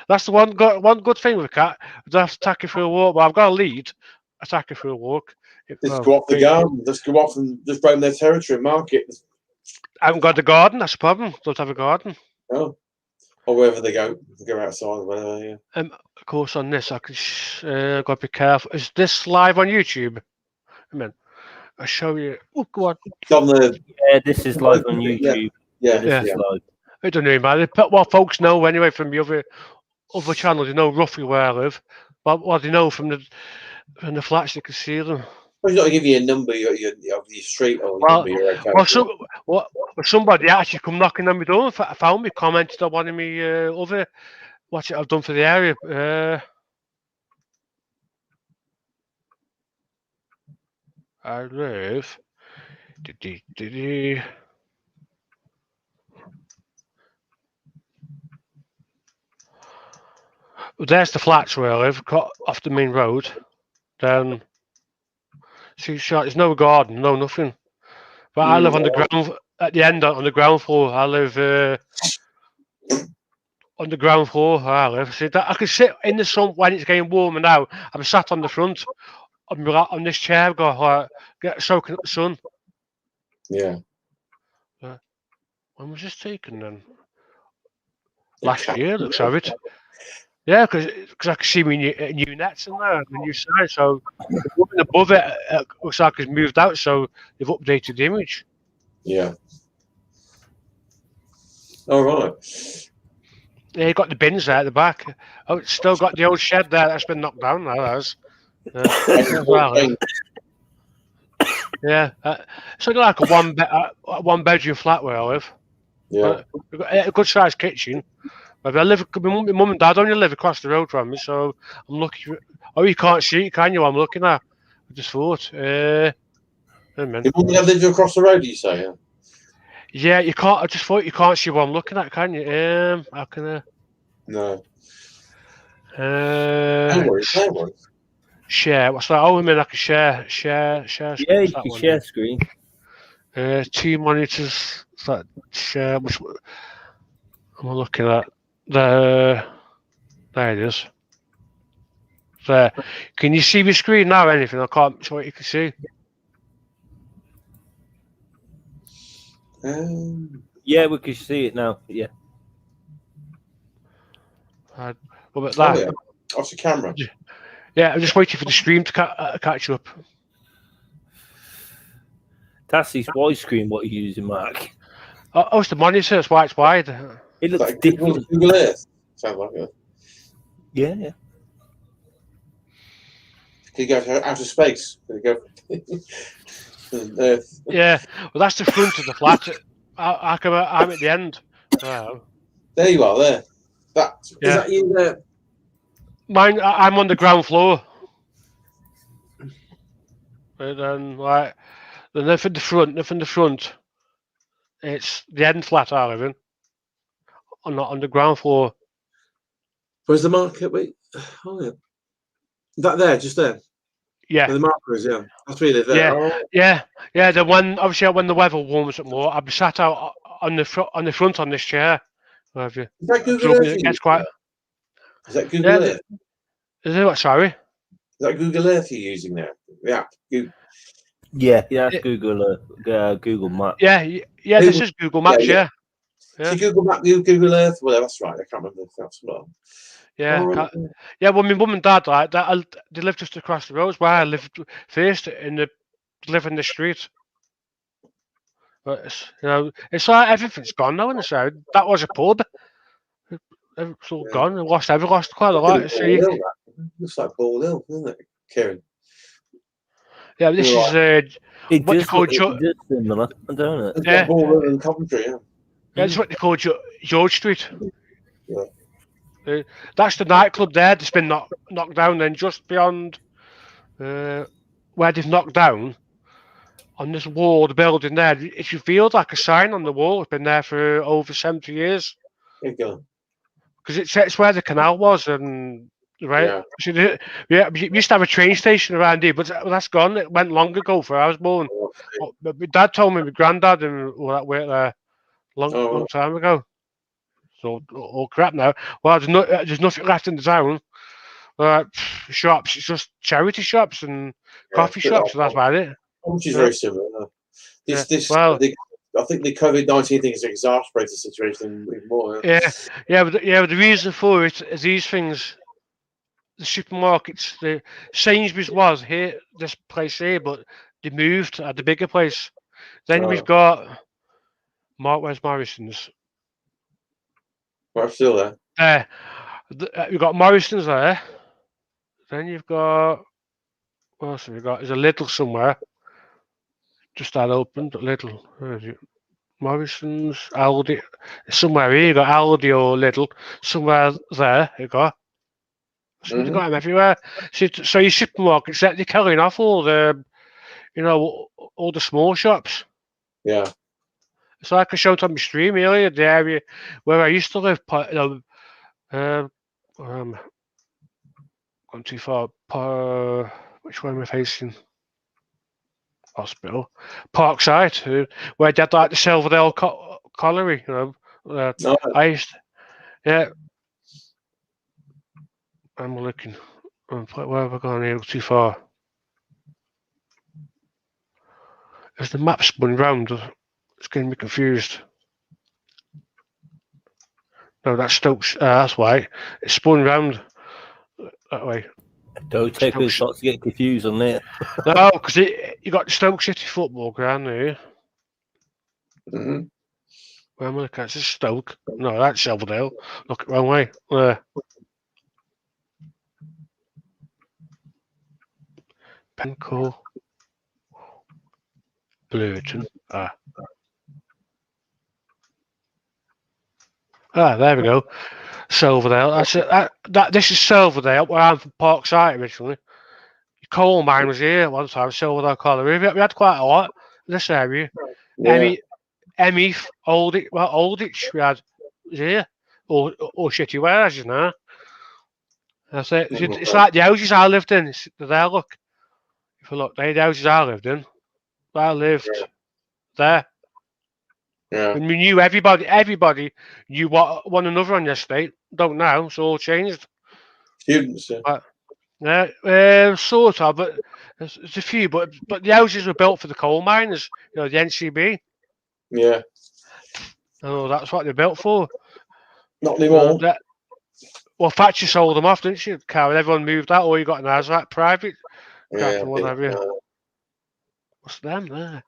That's the one good thing with a cat. I don't have to take her for a walk, but I've got a lead. I take her for a walk. Just go off the garden. Just go off and just roam their territory and mark it. I haven't got a garden. That's the problem. Don't have a garden. Oh, or wherever they go outside or whatever. Yeah. Of course, on this, I can got to be careful. Is this live on YouTube? I mean, I'll show you. Oh, go on. Yeah, this is live on YouTube. Yeah. This is live. It doesn't really matter. What folks know anyway from the other channels, they know roughly where I live. But what they know from the flats, they can see them. Well, you got to give you a number of your street or somebody actually come knocking on my door. I found me, commented on one of me other what I've done for the area. I live. There's the flats where I live, off the main road. Then, see, there's no garden, no nothing. But I live on the ground, at the end, on the ground floor. I live on the ground floor. I live. See, I can sit in the sun when it's getting warmer now. I'm sat on the front on this chair, get soaking up the sun. Yeah. When was this taken then? Last year, looks like it. Yeah, because I can see my new nets in there, the new sign. So the woman above it looks like it's moved out, so they've updated the image. Yeah. All right. Yeah, you got the bins there at the back. Oh, it's still got the old shed there that's been knocked down. That has. Yeah, it's like a one bedroom flat where I live. Yeah. We've got a good sized kitchen. But my mum and dad only live across the road from me, so I'm lucky. Oh, you can't see it, can you? I'm looking at. I just thought. Your mum and dad live across the road, you say? Yeah, you can't. I just thought you can't see what I'm looking at, can you? How can I? No. No worries. Share. What's that? Oh, I mean, I can share. Yeah, you can share screen. 2 monitors. That share. Which am I looking at? There it is. There. Can you see my screen now? Anything? I can't show what you can see. Yeah, we can see it now. Yeah. What about that? Oh, yeah. What's the camera? Yeah, I'm just waiting for the stream to catch up. That's his widescreen. What you're using, Mark? Oh, it's the monitor. That's why it's wide. It looks Like Google, different. Google Earth. Sounds like it. Yeah, yeah. Can you go to outer space? Can you go Earth? Yeah, well, that's the front of the flat. I'm at the end. Wow. There you are. There. That is Yeah. that you there? Mine. I'm on the ground floor. And then like, nothing in the front. It's the end flat I live in. I'm not on the ground floor. Where's the market? Wait. Oh, yeah. That there, just there. Yeah. Where the marker is, yeah. That's really there. Yeah. Oh, Yeah. Then obviously when the weather warms up more, I'll be sat out on the front on this chair. Where have you? Is that Google So Earth? it gets quite. Is that Google Yeah. Earth? Is it what? Sorry. Is that Google Earth you're using there? The app. Yeah, that's Google Maps. Yeah. This is Google Maps. Yeah. So Google Map, Google Earth. Well, that's right. I can't remember if that's well. Yeah. Oh, right. Yeah. Well, my mum and dad like that. They live just across the road. Where I lived first live in the street. But it's like everything's gone now in the south. That was a pub. It's all gone. We lost quite a lot. So Looks like Ball Hill, doesn't it, Kieran? yeah, this is It what does they call look it does similar, don't it? It's Yeah. got Ball Hill in Coventry, yeah. that's what they call George Street. Yeah. That's the nightclub there that's been knocked down. Then just beyond where they've knocked down, on this wall of the building there, it should feel like a sign on the wall. It's been there for over 70 years. There you go. Because it's where the canal was, and right. Yeah. So we used to have a train station around here, but that's gone. It went long ago before I was born. But my dad told me my granddad and all that worked there long time ago. So all crap now. Well, there's nothing left in the town. Shops, it's just charity shops and coffee shops. So that's about it. Which is very similar. Well, I think the COVID-19 thing has exacerbated the situation even more. Yeah. But the reason for it is these things. The supermarkets, the Sainsbury's was here, this place here, but they moved at the bigger place. Then we've got where's Morrison's? We're still there. We've got Morrison's there. Then you've got what else have we got? There's a Lidl somewhere. Just that opened, Lidl. Where is it? Morrison's, Aldi. Somewhere here you got Aldi or Lidl. Somewhere there you got. So you've got them everywhere. So your supermarkets, they're carrying off all the, all the small shops. Yeah. It's like I showed on my stream earlier, the area where I used to live. Gone too far. Which way am I facing? Hospital. Parkside, where they had like the Silverdale Colliery, I used to, yeah. I'm looking. Where have I gone here? Too far. As the map spun round, it's getting me confused. No, that's Stokes. That's why it spun round that way. Don't take those shots to get confused on there. No, because you got the Stoke City football ground there. Mm-hmm. Where am I looking at? Is this Stoke? No, that's Silverdale. Look, wrong way. There. Penco, Blurton. There we go. Silverdale. That's it. This is Silverdale, where I'm from Parkside originally. Coal mine was here at one time, Silverdale Colliery. We had quite a lot in this area. Yeah. Emmy, Olditch we had here. Or Shitty Wares, That's it. It's like the houses I lived in. There, look. If you look, the houses I lived in. I lived there. Yeah. And we knew everybody knew one another on the estate. Don't now, it's all changed. Students, Sort of, but there's a few. But the houses were built for the coal miners, the NCB. Yeah. Oh, that's what they're built for. Not anymore. Well, Thatcher sold them off, didn't she? Carol, everyone moved out, or you got an ASAC private. Yeah. What's them there?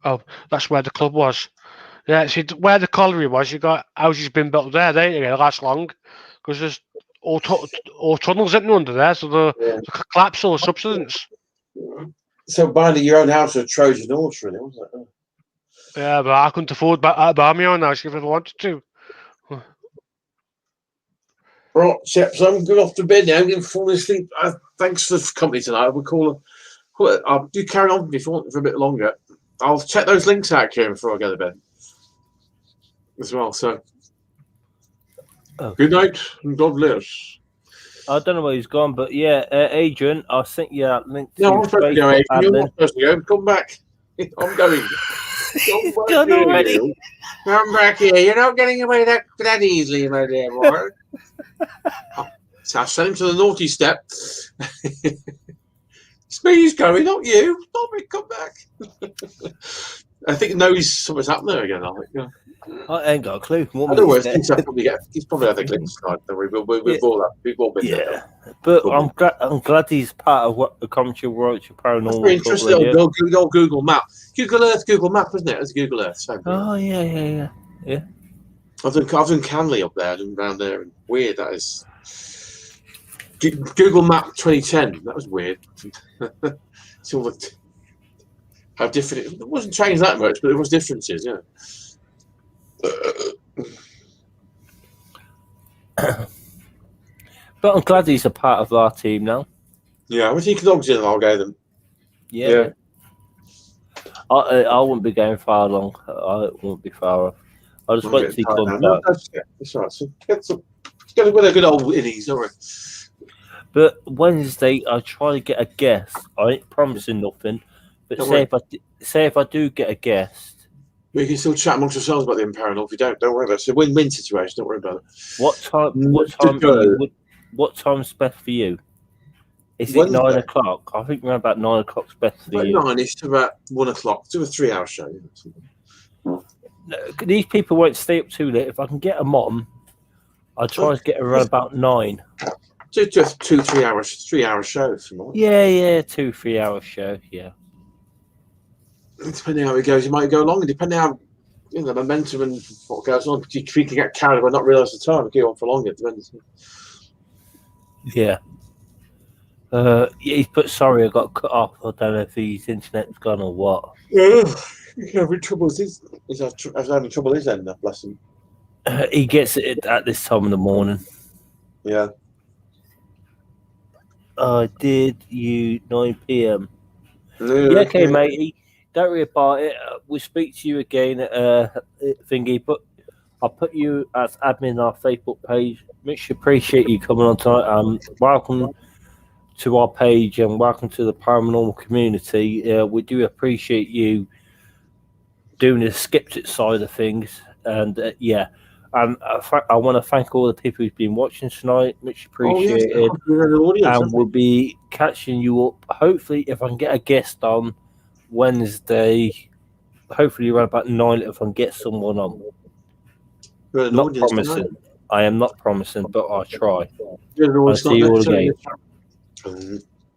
Oh, that's where the club was. Yeah, see, where the colliery was, you got houses been built there, don't you? They last long because there's all tunnels in under there, so the collapse all subsidence. So buying your own house was a Trojan horse, really, wasn't it? Yeah, but I couldn't afford buy my own house if I wanted to. Right, chaps, I'm going off to bed now. I'm getting falling asleep. Thanks for the company tonight. We'll call it. I'll do carry on if you want for a bit longer. I'll check those links out, Kieran, before I go to bed as well. So, good night and God bless. I don't know where he's gone, but yeah, Adrian, I sent you that link. No, I'm supposed to go, Adrian. You're not supposed to go. Come back. I'm going. Gone already. Come back here. You're not getting away that easily, my dear boy. So I sent him to the naughty step. It's me he's going, not you. Stop me, come back. I think something's happened there again. I think. Yeah. I ain't got a clue. Otherwise, he's probably had the glitch side. We've all been there. But I'm glad he's part of what the commentary Roach Paranormal. That's very interesting. Old Google Map. Google Earth, Google Map, isn't it? It's Google Earth. Same thing. Oh yeah. I've done Canley up there, around there, and weird that is. Google Map 2010. That was weird. How different it wasn't changed that much, but there was differences. Yeah. But I'm glad he's a part of our team now. Yeah, I think dogs in. I'll go them. Yeah. I wouldn't be going far long. I won't be far off. I'll just wait till he comes back. That's right. So get a good old innings, all right. But Wednesday, I'll try to get a guest. I ain't promising nothing. But say if I do get a guest, we can still chat amongst ourselves about the paranormal. If you don't worry about it. It's a win-win situation. Don't worry about it. What time's best for you? Is it 9 o'clock? I think around about 9 o'clock's best for you. 9-ish to about 1 o'clock. Do a 3-hour show. No, these people won't stay up too late. If I can get them on, I'll try to get around about 9. Do just 3-hour shows. Yeah, 2-3 hour show. Yeah. Depending how it goes, you might go longer. Depending how the momentum and what goes on. You can get carried away, not realise the time. Go on for longer. Yeah. He's put sorry I got cut off. I don't know if his internet's gone or what. Yeah, having trouble. He's having trouble his end. Bless him. He gets it at this time of the morning. Yeah. Did you 9 p.m? Yeah, okay, matey. Don't worry about it. We'll speak to you again thingy, but I'll put you as admin on our Facebook page. Much appreciate you coming on tonight. Welcome to our page and welcome to the paranormal community. We do appreciate you doing the skeptic side of things. And I want to thank all the people who've been watching tonight. Much appreciated. And we'll be catching you up. Hopefully, if I can get a guest on Wednesday, hopefully around about 9 if I can get someone on. Not promising. I am not promising, but I'll try. I'll see you all again.